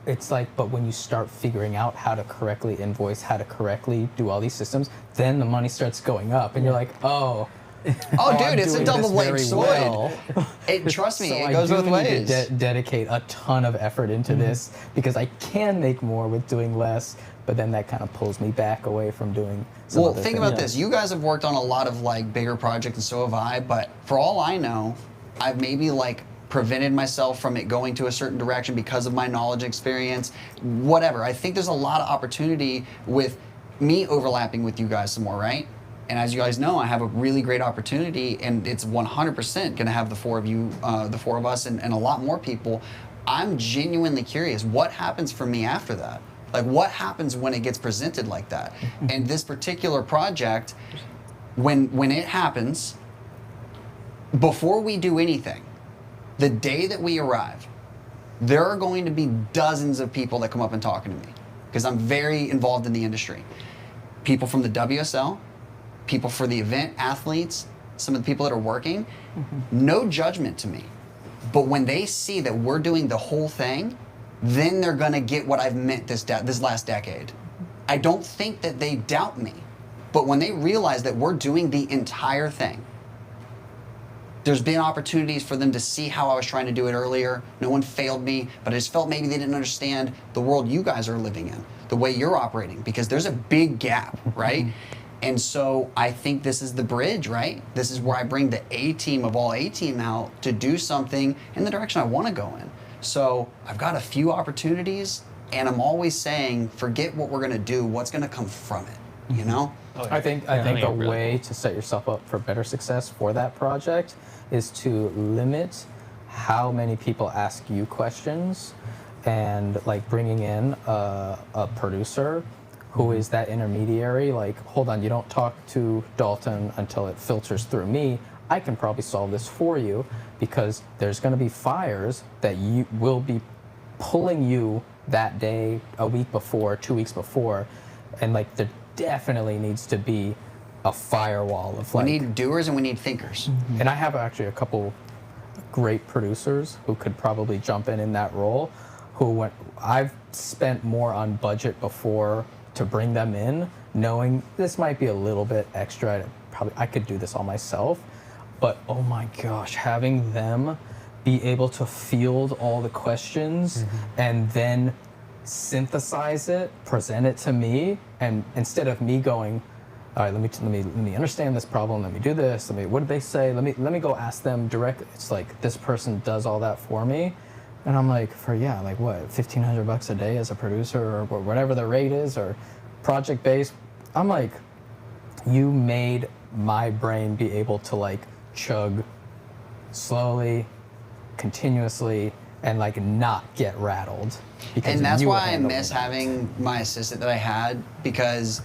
it's like, but when you start figuring out how to correctly invoice, how to correctly do all these systems, then the money starts going up, and you're like, oh, Oh, I'm dude, it's a doing this double-bladed very sword. well. Trust me, So it I goes do both need ways. to dedicate a ton of effort into this, because I can make more with doing less, but then that kind of pulls me back away from doing some Well, other think things. about this. You guys have worked on a lot of like bigger projects, and so have I. But for all I know, I've maybe like prevented myself from it going to a certain direction because of my knowledge and experience. Whatever. I think there's a lot of opportunity with me overlapping with you guys some more, right? And as you guys know, I have a really great opportunity, and it's 100% going to have the four of you, the four of us, and a lot more people. I'm genuinely curious, what happens for me after that? Like, what happens when it gets presented like that? And this particular project, when it happens, before we do anything, the day that we arrive, there are going to be dozens of people that come up and talk to me, because I'm very involved in the industry. People from the WSL, people for the event, athletes, some of the people that are working, no judgment to me. But when they see that we're doing the whole thing, then they're gonna get what I've meant this last decade. I don't think that they doubt me, but when they realize that we're doing the entire thing, there's been opportunities for them to see how I was trying to do it earlier. No one failed me, but I just felt maybe they didn't understand the world you guys are living in, the way you're operating, because there's a big gap, right? And so I think this is the bridge, right? This is where I bring the A-team of all A-team out to do something in the direction I want to go in. So I've got a few opportunities, and I'm always saying, forget what we're going to do, what's going to come from it, you know? I think I the think really way to set yourself up for better success for that project is to limit how many people ask you questions, and like bringing in a producer who is that intermediary, like, hold on, you don't talk to Dalton until it filters through me. I can probably solve this for you, because there's going to be fires that you will be pulling you that day, a week before, 2 weeks before, and like there definitely needs to be a firewall of like. We need doers and we need thinkers. And I have actually a couple great producers who could probably jump in that role. I've spent more on budget before to bring them in, knowing this might be a little bit extra. I could do this all myself, but oh my gosh, having them be able to field all the questions and then synthesize it, present it to me, and instead of me going, all right, let me understand this problem, let me do this, what did they say, let me go ask them directly. It's like this person does all that for me. And I'm like, what, $1,500 a day as a producer, or whatever the rate is, or project based. I'm like, you made my brain be able to like chug slowly, continuously, and like not get rattled. And that's why I miss having my assistant that I had, because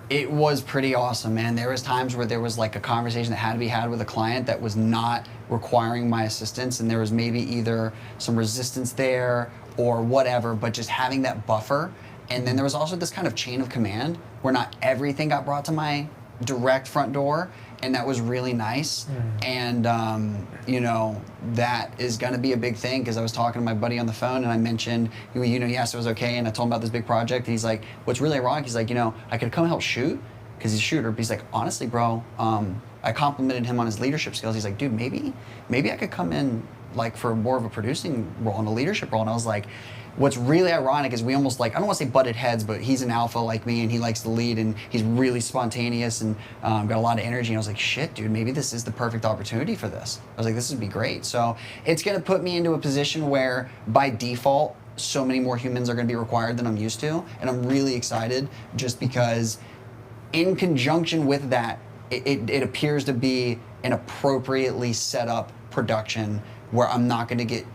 it was pretty awesome, man. There was times where there was like a conversation that had to be had with a client that was not requiring my assistance, and there was maybe either some resistance there or whatever, but just having that buffer. And then there was also this kind of chain of command where not everything got brought to my direct front door, and that was really nice. And that is going to be a big thing, because I was talking to my buddy on the phone, and I mentioned, he asked if it was okay, and I told him about this big project, and he's like, what's really ironic, he's like, I could come help shoot, because he's a shooter, but he's like, honestly, bro, I complimented him on his leadership skills. He's like, dude, maybe I could come in like for more of a producing role and a leadership role. And I was like, what's really ironic is we almost like, I don't want to say butted heads, but he's an alpha like me, and he likes to lead, and he's really spontaneous and got a lot of energy. And I was like, shit, dude, maybe this is the perfect opportunity for this. I was like, this would be great. So it's going to put me into a position where by default, so many more humans are going to be required than I'm used to. And I'm really excited, just because in conjunction with that, it appears to be an appropriately set up production where I'm not going to get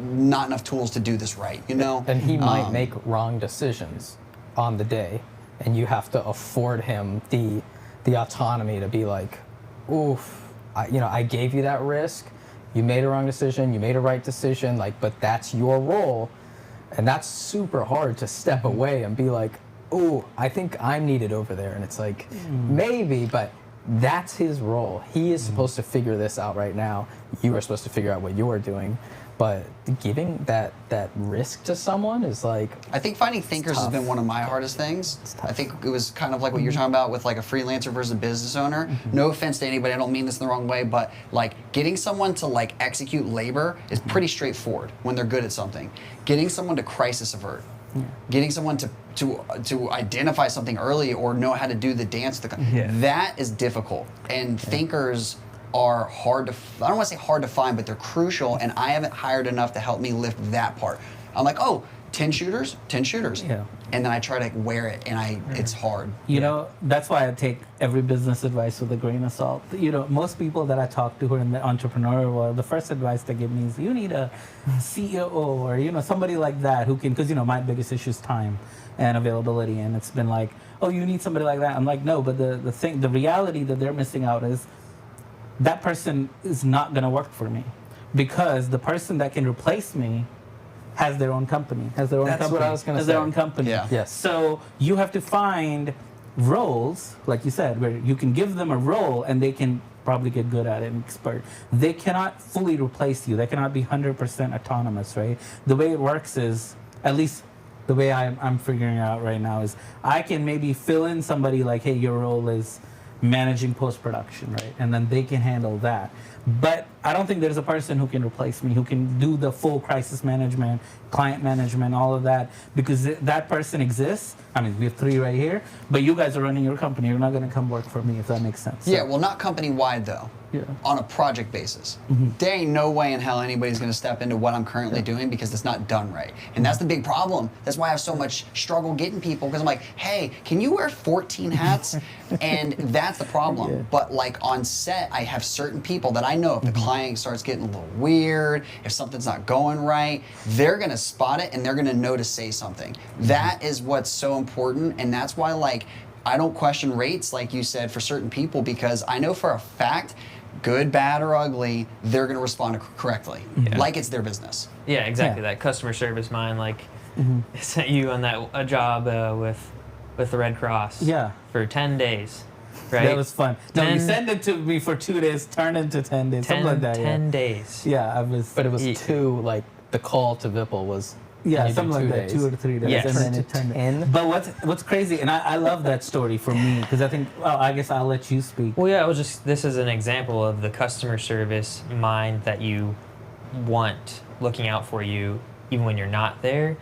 not enough tools to do this right, And he might make wrong decisions on the day, and you have to afford him the autonomy to be like, oof, I gave you that risk, you made a wrong decision, you made a right decision, but that's your role. And that's super hard to step away and be like, oh, I think I'm needed over there. And it's like, maybe, but that's his role. He is supposed to figure this out right now. You are supposed to figure out what you're doing. But giving that risk to someone is like, I think finding thinkers has been one of my hardest things. I think it was kind of like what you're talking about with like a freelancer versus a business owner. No offense to anybody, I don't mean this in the wrong way, but like getting someone to like execute labor is pretty straightforward when they're good at something. Getting someone to crisis avert, getting someone to identify something early or know how to do the dance, that is difficult. And thinkers are hard to, I don't want to say hard to find, but they're crucial, and I haven't hired enough to help me lift that part. I'm like, 10 shooters. Yeah. And then I try to wear it, and it's hard. That's why I take every business advice with a grain of salt. Most people that I talk to who are in the entrepreneurial world, the first advice they give me is, you need a CEO or, somebody like that who can, because, my biggest issue is time and availability. And it's been like, you need somebody like that. I'm like, no, but the reality that they're missing out is that person is not going to work for me, because the person that can replace me has their own company, That's what I was going to say. Their own company. Yeah. Yes. So you have to find roles, like you said, where you can give them a role and they can probably get good at it and expert. They cannot fully replace you. They cannot be 100% autonomous, right? The way it works is, at least the way I'm figuring out right now, is I can maybe fill in somebody like, hey, your role is managing post-production, right? And then they can handle that. But I don't think there's a person who can replace me, who can do the full crisis management, client management, all of that, because that person exists. I mean, we have 3 right here, but you guys are running your company. You're not going to come work for me, if that makes sense. Yeah, well, not company-wide, though. Yeah. On a project basis. There ain't no way in hell anybody's going to step into what I'm currently doing, because it's not done right. And that's the big problem. That's why I have so much struggle getting people, because I'm like, hey, can you wear 14 hats? And that's the problem. But like on set, I have certain people that I know if the client client starts getting a little weird, if something's not going right, they're gonna spot it and they're gonna know to say something. That is what's so important, and that's why like I don't question rates like you said for certain people, because I know for a fact, good, bad, or ugly, they're gonna respond correctly, like it's their business. Yeah, exactly. Yeah. That customer service mind, like I sent you on a job with the Red Cross. Yeah. For 10 days, right? That was fun. No, you 10 sent it to me for 2 days, turned into 10 days, something like that. 10 days. Yeah, I was. But it was Ye- two, like, the call to Vipple was. Yeah, can you do something like 2 that, days? 2 or 3 days, Yes. and then it Turned turned. to 10? But what's crazy, and I love that story for me because I think, well, I guess I'll let you speak. Well, yeah, this is an example of the customer service mind that you want looking out for you even when you're not there.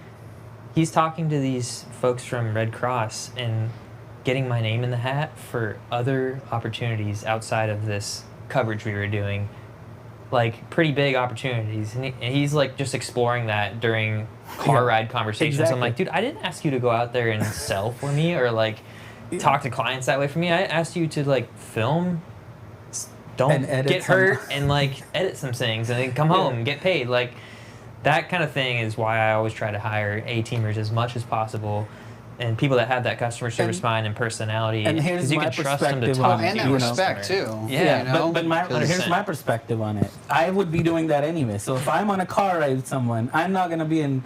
He's talking to these folks from Red Cross and getting my name in the hat for other opportunities outside of this coverage we were doing. Like pretty big opportunities. And he's like just exploring that during car ride conversations. Exactly. I'm like, dude, I didn't ask you to go out there and sell for me or like talk to clients that way for me. I asked you to like film, don't And edit get some- hurt, and like edit some things and then come home and get paid. Like that kind of thing is why I always try to hire A-teamers as much as possible. And people that have that customer service mind and personality, and here's 'cause you my can trust them to perspective talk on it, And to that you your know. respect customer. too. Yeah, you know? but here's 100%. my perspective on it. I would be doing that anyway. So if I'm on a car ride with someone, I'm not gonna be on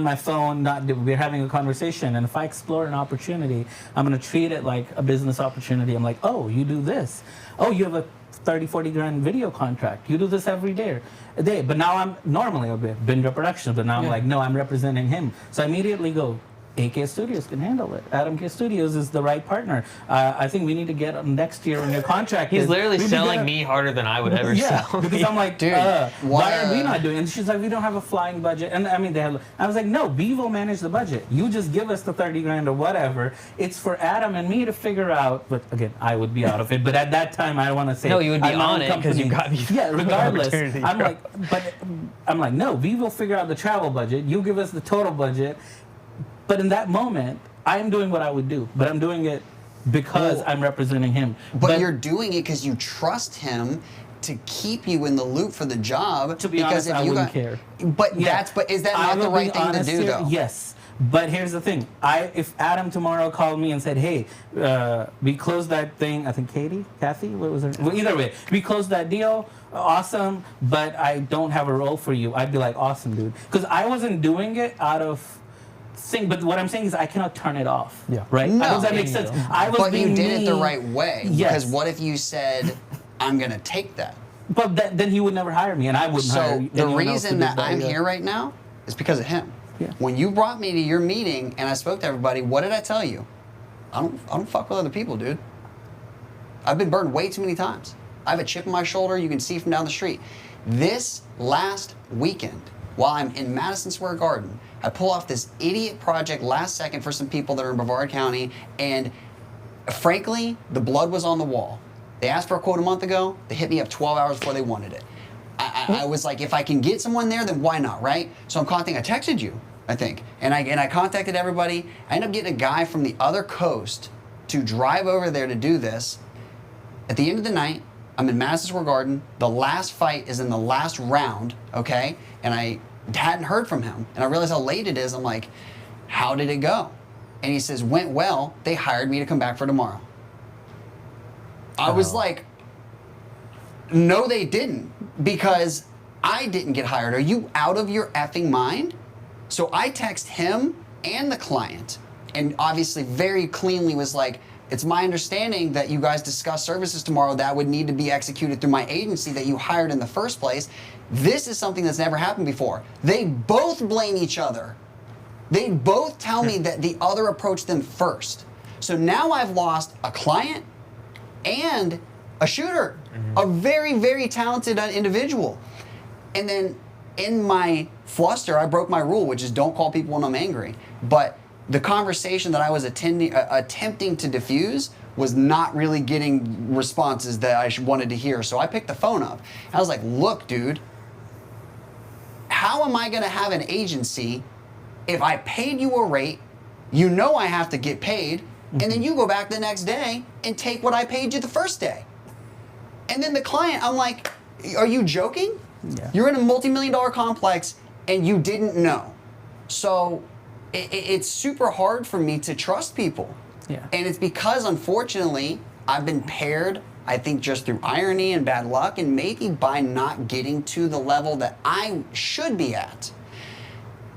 my phone. We're having a conversation, and if I explore an opportunity, I'm gonna treat it like a business opportunity. I'm like, oh, you do this. Oh, you have a 30-40 grand video contract. You do this every day. But now I'm normally a been to production, but now I'm like, no, I'm representing him. So I immediately go, AK Studios can handle it. Adam K Studios is the right partner. I think we need to get next year when your contract He's is. literally we'd be selling gonna- me harder than I would ever Yeah, sell. because I'm like, Dude, why are we not doing it? And she's like, we don't have a flying budget. And I mean, I was like, no, we will manage the budget. You just give us the 30 grand or whatever. It's for Adam and me to figure out. But again, I would be out of it. But at that time, I want to say, No, you would be I'm my on own it 'cause you company. got me Yeah, regardless. opportunity, I'm bro. like, no, we will figure out the travel budget. You give us the total budget. But in that moment, I'm doing what I would do, but I'm doing it because I'm representing him. But you're doing it because you trust him to keep you in the loop for the job. To be because honest, I wouldn't care. But Yeah. is that I not the will right be thing to honest do here, though? Yes. But here's the thing. If Adam tomorrow called me and said, hey, we closed that thing, I think Kathy, what was her? Well, either way, we closed that deal, awesome, but I don't have a role for you. I'd be like, awesome, dude. Because I wasn't doing it out of but what I'm saying is I cannot turn it off. Yeah. Right? No. Does that make sense? I was But you being did it the me. right way. Yes. Because what if you said, I'm going to take that? But then he would never hire me, and I wouldn't hire So the anyone else to reason do that I'm yeah. here right now is because of him. Yeah. When you brought me to your meeting and I spoke to everybody, what did I tell you? I don't fuck with other people, dude. I've been burned way too many times. I have a chip on my shoulder you can see from down the street. This last weekend, while I'm in Madison Square Garden, I pull off this idiot project last second for some people that are in Brevard County, and frankly, the blood was on the wall. They asked for a quote a month ago. They hit me up 12 hours before they wanted it. I was like, if I can get someone there, then why not, right? So I texted you, I think, and I contacted everybody. I ended up getting a guy from the other coast to drive over there to do this. At the end of the night, I'm in Madison Square Garden. The last fight is in the last round, okay? And I hadn't heard from him. And I realized how late it is. I'm like, how did it go? And he says, went well. They hired me to come back for tomorrow. I was like, no, they didn't, because I didn't get hired. Are you out of your effing mind? So I text him and the client, and obviously very cleanly was like, it's my understanding that you guys discuss services tomorrow that would need to be executed through my agency that you hired in the first place. This is something that's never happened before. They both blame each other. They both tell me that the other approached them first. So now I've lost a client and a shooter, a very, very talented individual. And then in my fluster, I broke my rule, which is don't call people when I'm angry. But the conversation that I was attempting to diffuse was not really getting responses that I wanted to hear. So I picked the phone up. I was like, look, dude, how am I going to have an agency if I paid you a rate, you know I have to get paid, and then you go back the next day and take what I paid you the first day? And then the client, I'm like, Are you joking? Yeah. You're in a multi-million-dollar complex and you didn't know. So it's super hard for me to trust people. Yeah. And it's because, unfortunately, I've been paired, I think, just through irony and bad luck, and maybe by not getting to the level that I should be at.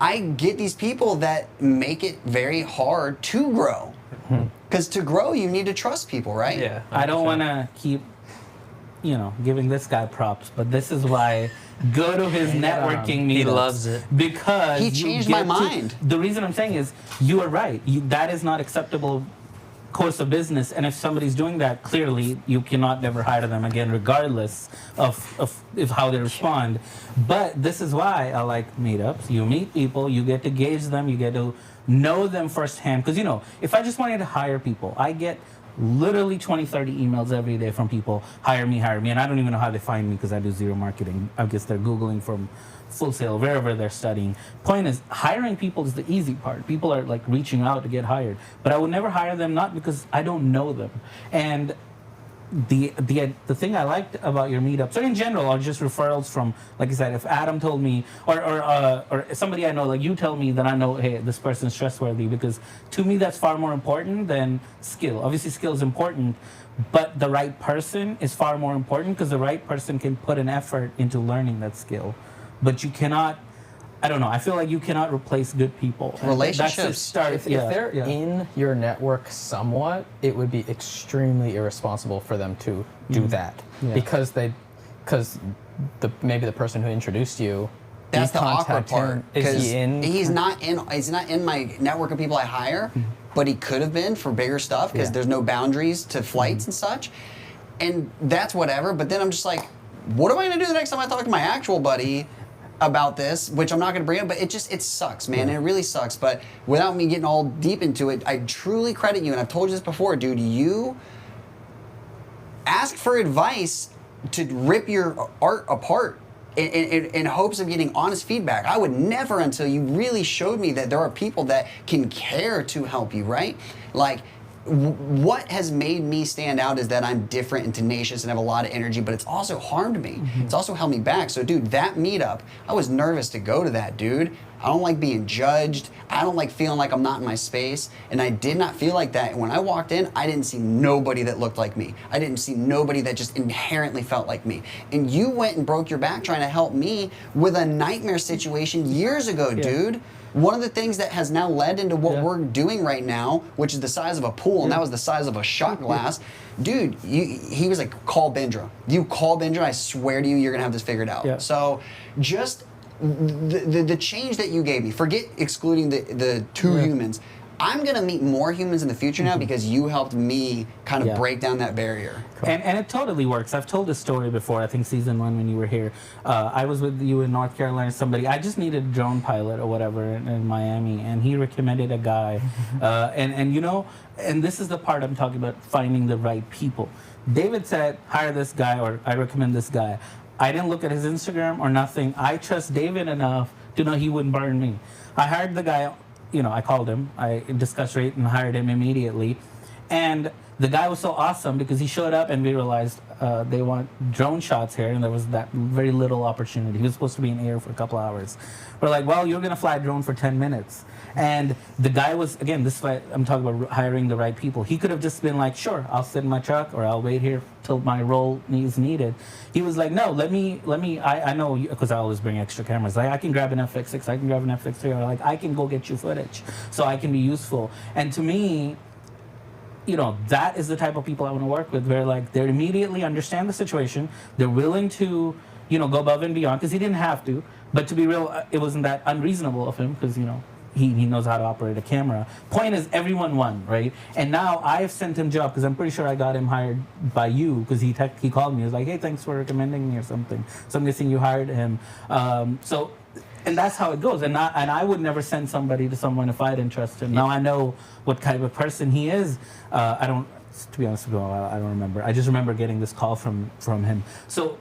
I get these people that make it very hard to grow. Because to grow, you need to trust people, right? Yeah. I don't want to keep, giving this guy props, but this is why go to his networking meetups. He loves it. Because He you changed get my to- mind. The reason I'm saying is you are right. That is not acceptable course of business, and if somebody's doing that, clearly you cannot never hire them again, regardless of how they respond. But this is why I like meetups. You meet people, you get to gauge them, you get to know them firsthand. Because if I just wanted to hire people, I get literally 20, 30 emails every day from people, hire me, and I don't even know how they find me because I do zero marketing. I guess they're Googling from Full Sail, wherever they're studying. Point is, hiring people is the easy part. People are like reaching out to get hired. But I would never hire them, not because I don't know them. And the thing I liked about your meetups, or in general, are just referrals from, like I said, if Adam told me, or somebody I know, like you tell me, then I know, hey, this person's trustworthy, because to me that's far more important than skill. Obviously skill is important, but the right person is far more important, because the right person can put an effort into learning that skill. But you cannot, I don't know, I feel like you cannot replace good people. And Relationships. that's the start. If they're in your network somewhat, it would be extremely irresponsible for them to do that. Yeah. Because maybe the person who introduced you, That's the awkward contact him. part. Is 'cause he in? He's not in my network of people I hire, but he could have been for bigger stuff because Yeah. there's no boundaries to flights and such. And that's whatever. But then I'm just like, what am I going to do the next time I talk to my actual buddy about this, which I'm not going to bring up, but it sucks, man. It really sucks. But without me getting all deep into it, I truly credit you. And I've told you this before, dude. You ask for advice to rip your art apart in hopes of getting honest feedback. I would never until you really showed me that there are people that can care to help you, right? Like, what has made me stand out is that I'm different and tenacious and have a lot of energy, but it's also harmed me. It's also held me back. So, dude, that meetup, I was nervous to go to that, dude. I don't like being judged. I don't like feeling like I'm not in my space. And I did not feel like that. And when I walked in, I didn't see nobody that looked like me. I didn't see nobody that just inherently felt like me. And you went and broke your back trying to help me with a nightmare situation years ago, dude. One of the things that has now led into what we're doing right now, which is the size of a pool, and that was the size of a shot glass. Dude, he was like, call Bindra. You call Bindra, I swear to you, you're going to have this figured out. Yeah. So just the change that you gave me, forget excluding the two humans. I'm going to meet more humans in the future now because you helped me kind of break down that barrier. And it totally works. I've told this story before, I think season 1 when you were here. I was with you in North Carolina, I just needed a drone pilot or whatever in Miami, and he recommended a guy. And this is the part I'm talking about, finding the right people. David said, hire this guy, or I recommend this guy. I didn't look at his Instagram or nothing. I trust David enough to know he wouldn't burn me. I hired the guy. I called him, I discussed rate and hired him immediately. And the guy was so awesome because he showed up and we realized they want drone shots here, and there was that very little opportunity. He was supposed to be in air for a couple hours. We're like, well, you're gonna fly a drone for 10 minutes. And the guy was, again, this is why I'm talking about hiring the right people. He could have just been like, sure, I'll sit in my truck or I'll wait here till my role is needed. He was like, no, I know, because I always bring extra cameras. Like, I can grab an FX6, I can grab an FX3, or like, I can go get you footage so I can be useful. And to me, that is the type of people I want to work with, where like they immediately understand the situation, they're willing to, go above and beyond, because he didn't have to. But to be real, it wasn't that unreasonable of him, because, he knows how to operate a camera. Point is, everyone won, right? And now I've sent him job, because I'm pretty sure I got him hired by you, because he called me. He was like, hey, thanks for recommending me or something. So I'm guessing you hired him. And that's how it goes. And I would never send somebody to someone if I didn't trust him. Now I know what kind of person he is. To be honest with you, I don't remember. I just remember getting this call from him. So,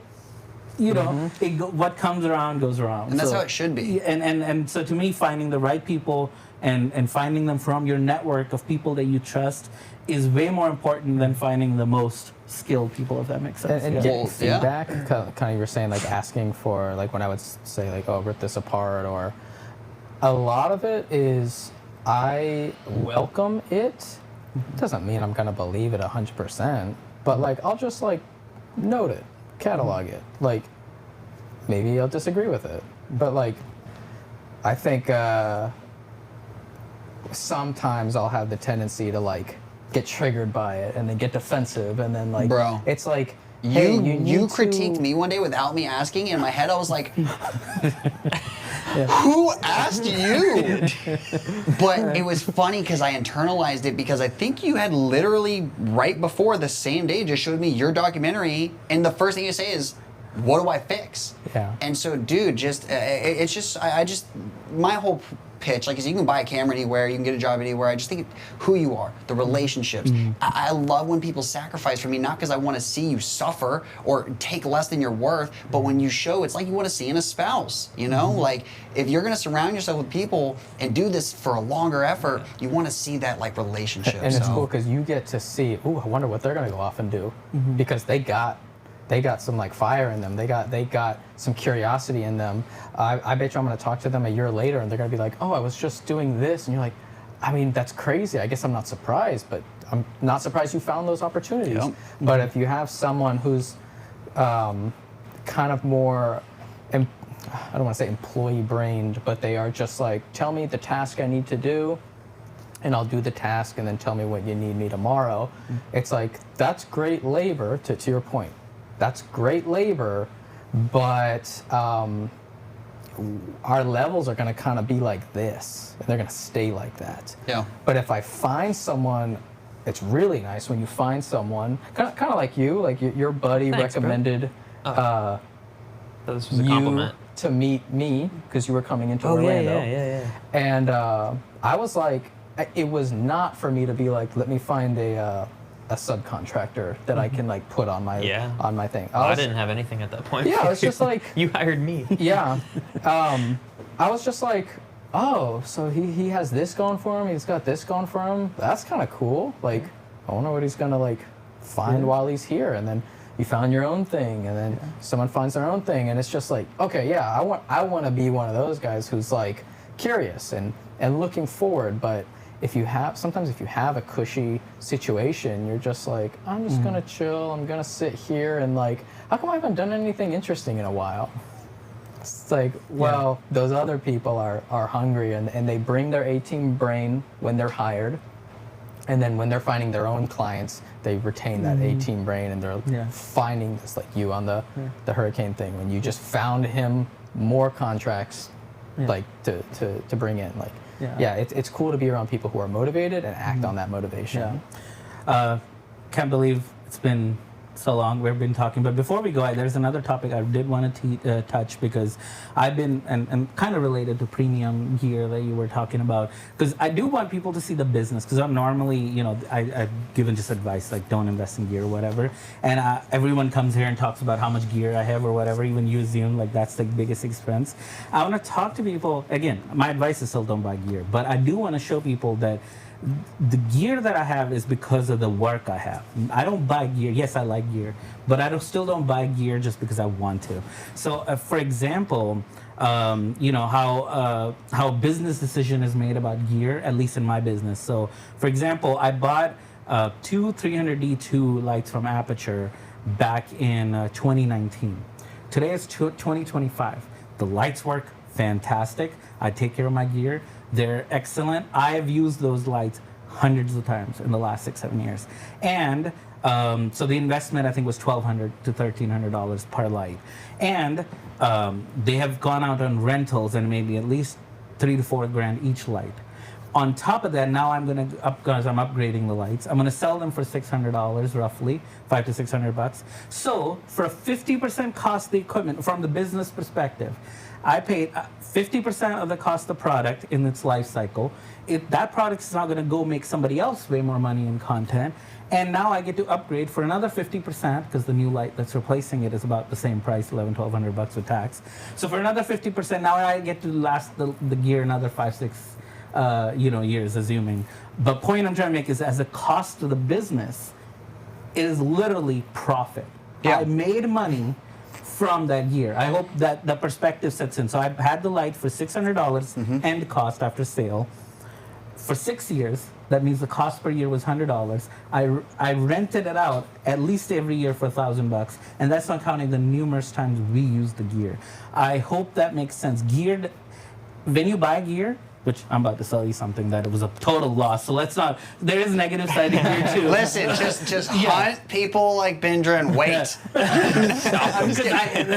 what comes around goes around. And that's how it should be. And so to me, finding the right people and finding them from your network of people that you trust is way more important than finding the most skilled people, if that makes sense. And Yeah. getting Well, yeah. feedback, kind of you were saying, like asking for, like when I would say like, oh, rip this apart, or a lot of it is I welcome it. Doesn't mean I'm gonna believe it 100%, but like I'll just like note it, catalog it. Like maybe I'll disagree with it, but like I think sometimes I'll have the tendency to like get triggered by it and then get defensive, and then like Bro. it's like, hey, You need critiqued to... me one day without me asking. In my head, I was like, "Who asked you?" But it was funny because I internalized it, because I think you had literally right before the same day just showed me your documentary, and the first thing you say is, "What do I fix?" Yeah. And so, dude, just it's just I just my whole pitch, like, is you can buy a camera anywhere, you can get a job anywhere. I just think who you are, the relationships. I love when people sacrifice for me, not because I want to see you suffer or take less than you're worth, but when you show, it's like you want to see in a spouse, you know? Like, if you're going to surround yourself with people and do this for a longer effort, you want to see that, like, relationship. And it's So- cool because you get to see, ooh, I wonder what they're gonna go off and do, because they got some like fire in them. They got some curiosity in them. I bet you I'm gonna talk to them a year later and they're gonna be like, oh, I was just doing this, and you're like, I mean, that's crazy. I guess I'm not surprised, but I'm not surprised you found those opportunities. Yep. But if you have someone who's kind of more, I don't want to say employee brained, but they are just like, tell me the task I need to do, and I'll do the task, and then tell me what you need me tomorrow. It's like, that's great labor, to your point. That's great labor, but our levels are going to kind of be like this, and they're going to stay like that. Yeah. But if I find someone, it's really nice when you find someone, kind of like you, like your buddy Thanks, bro. recommended This was a you compliment. to meet me because you were coming into Oh, Orlando. yeah. And I was like, it was not for me to be like, let me find a subcontractor that I can like put on my on my thing. I didn't have anything at that point. Yeah, I was just like, You hired me. yeah. I was just like, oh, so he has this going for him. He's got this going for him. That's kind of cool. Like, I wonder what he's gonna like find while he's here. And then you found your own thing, and then someone finds their own thing, and it's just like, okay, yeah, I want to be one of those guys who's like curious and looking forward, but sometimes if you have a cushy situation, you're just like, I'm just gonna chill, I'm gonna sit here, and like, how come I haven't done anything interesting in a while? It's like, well, those other people are hungry, and they bring their A-team brain when they're hired, and then when they're finding their own clients, they retain that A-team brain, and they're finding this, like you on the hurricane thing, when you just found him more contracts, like to bring in, like. Yeah, it's cool to be around people who are motivated and act on that motivation. Can't believe it's been so long we've been talking, but before we go, there's another topic I did want to touch, because I've been, and kind of related to premium gear that you were talking about, because I do want people to see the business, because I'm normally, I've given just advice like don't invest in gear or whatever, and everyone comes here and talks about how much gear I have or whatever, even you assume like that's the biggest expense. I want to talk to people, again, my advice is still don't buy gear, but I do want to show people that the gear that I have is because of the work I have. I don't buy gear. Yes, I like gear, but I still don't buy gear just because I want to. So, for example, how a business decision is made about gear, at least in my business. So, for example, I bought two 300D2 lights from Aperture back in 2019. Today is 2025. The lights work fantastic. I take care of my gear. They're excellent. I have used those lights hundreds of times in the last 6-7 years. And so the investment, I think, was $1,200 to $1,300 per light. And they have gone out on rentals and maybe at least $3,000 to $4,000 each light. On top of that, now I'm going to, because I'm upgrading the lights, I'm going to sell them for $600 roughly, $500 to $600. So for a 50% cost of the equipment, from the business perspective, I paid 50% of the cost of the product in its life cycle. That product is now going to go make somebody else way more money in content. And now I get to upgrade for another 50%, because the new light that's replacing it is about the same price, $1,100 to $1,200 with tax. So for another 50%, now I get to last the gear another 5-6 years, assuming. But point I'm trying to make is, as a cost to the business, it is literally profit. Yeah. I made money from that gear. I hope that the perspective sets in. So I had the light for $600 end cost after sale. For 6 years, that means the cost per year was $100. I rented it out at least every year for $1,000, and that's not counting the numerous times we used the gear. I hope that makes sense. When you buy gear, which I'm about to sell you something that it was a total loss. So let's not. There is a negative side to gear too. Listen, just hunt people like Bindra and wait.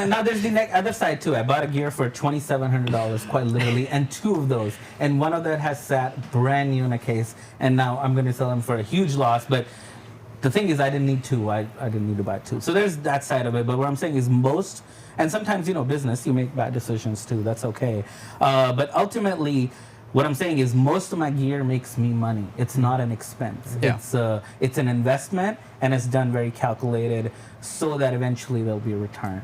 Now there's the other side too. I bought a gear for $2,700, quite literally, and 2 of those, and one of that has sat brand new in a case, and now I'm going to sell them for a huge loss. But the thing is, I didn't need 2. I didn't need to buy 2. So there's that side of it. But what I'm saying is most. And sometimes, business, you make bad decisions too. That's okay. But ultimately, what I'm saying is most of my gear makes me money. It's not an expense. Yeah. It's an investment, and it's done very calculated so that eventually there'll be a return.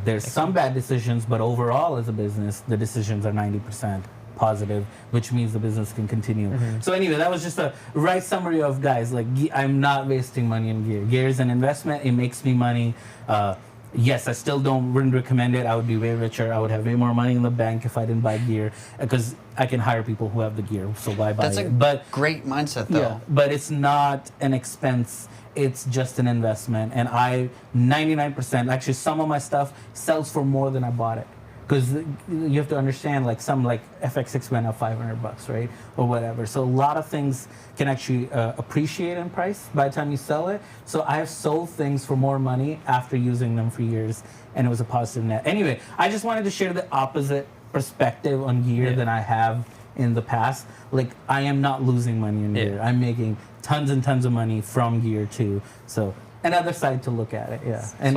There's some bad decisions, but overall as a business, the decisions are 90% positive, which means the business can continue. So anyway, that was just a right summary of, guys, like, I'm not wasting money on gear. Gear is an investment. It makes me money. Yes, I still wouldn't recommend it. I would be way richer. I would have way more money in the bank if I didn't buy gear, because I can hire people who have the gear. So why buy it? That's a great mindset, though. Yeah, but it's not an expense. It's just an investment. And 99%, actually, some of my stuff sells for more than I bought it. Because you have to understand, like, some like FX6 went up $500, right, or whatever. So a lot of things can actually appreciate in price by the time you sell it. So I have sold things for more money after using them for years, and it was a positive net. Anyway, I just wanted to share the opposite perspective on gear than I have in the past. Like, I am not losing money in gear. I'm making tons and tons of money from gear too. So. Another side to look at it, and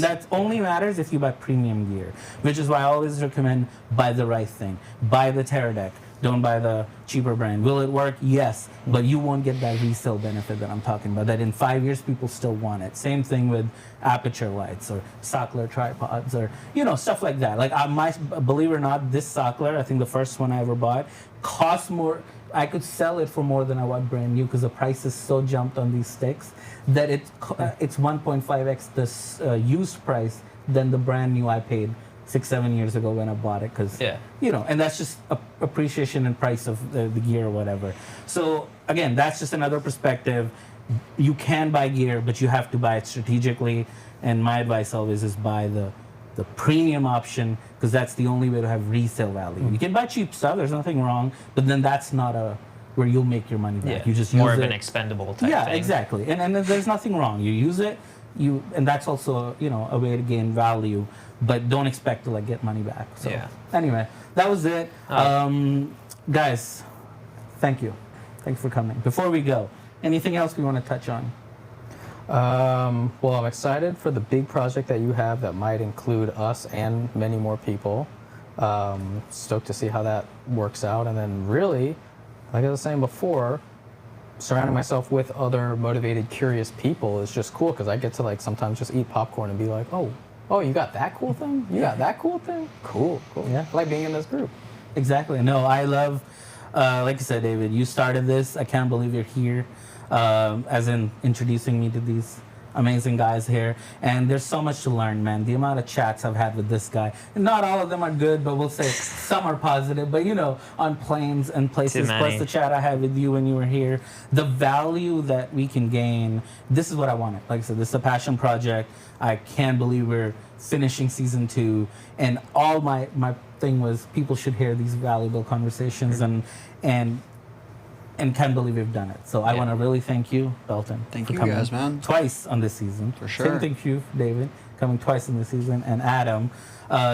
that only matters if you buy premium gear, which is why I always recommend buy the right thing. Buy the Teradek. Don't buy the cheaper brand. Will it work? Yes, but you won't get that resale benefit that I'm talking about, that in 5 years people still want it. Same thing with aperture lights or Sockler tripods or stuff like that. Like, believe it or not, this Sockler, I think the first one I ever bought, cost more. I could sell it for more than I bought brand new, because the prices so jumped on these sticks that it's 1.5x the used price than the brand new I paid 6-7 years ago when I bought it. Because and that's just appreciation in price of the gear or whatever. So again, that's just another perspective. You can buy gear, but you have to buy it strategically. And my advice always is buy the premium option, because that's the only way to have resale value. You can buy cheap stuff, there's nothing wrong, but then that's not where you'll make your money back. You just more use of it. an expendable type Yeah, thing. exactly. And there's nothing wrong. You use it, and that's also a way to gain value, but don't expect to get money back. So anyway, that was it. Guys, thank you. Thanks for coming. Before we go, anything else we want to touch on? Well, I'm excited for the big project that you have that might include us and many more people. Stoked to see how that works out. And then really, like I was saying before, surrounding myself with other motivated, curious people is just cool, because I get to sometimes just eat popcorn and be like, oh, you got that cool thing? You got that cool thing? Cool. Yeah. I like being in this group. Exactly. No, I love, like you said, David, you started this. I can't believe you're here. As in introducing me to these amazing guys here. And there's so much to learn, man. The amount of chats I've had with this guy, and not all of them are good, but we'll say some are positive. But on planes and places, plus the chat I had with you when you were here, the value that we can gain, this is what I wanted. Like I said, this is a passion project. I can't believe we're finishing season 2, and all my thing was people should hear these valuable conversations, and can't believe we've done it. So I want to really thank you, Dalton. Thank for you coming guys, man. Twice on this season. For sure. Same thank you, David, coming twice in this season, and Adam.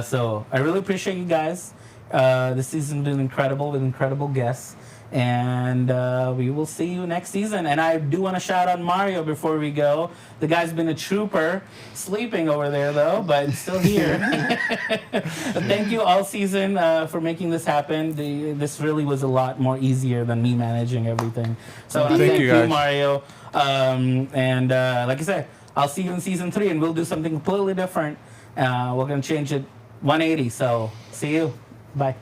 So I really appreciate you guys. This season been incredible with incredible guests. And we will see you next season. And I do want to shout out Mario before we go. The guy's been a trooper, sleeping over there though, but still here. Thank you all season for making this happen. This really was a lot more easier than me managing everything. So thank you, Mario. And like I said, I'll see you in season 3, and we'll do something completely different. We're going to change it 180. So see you. Bye.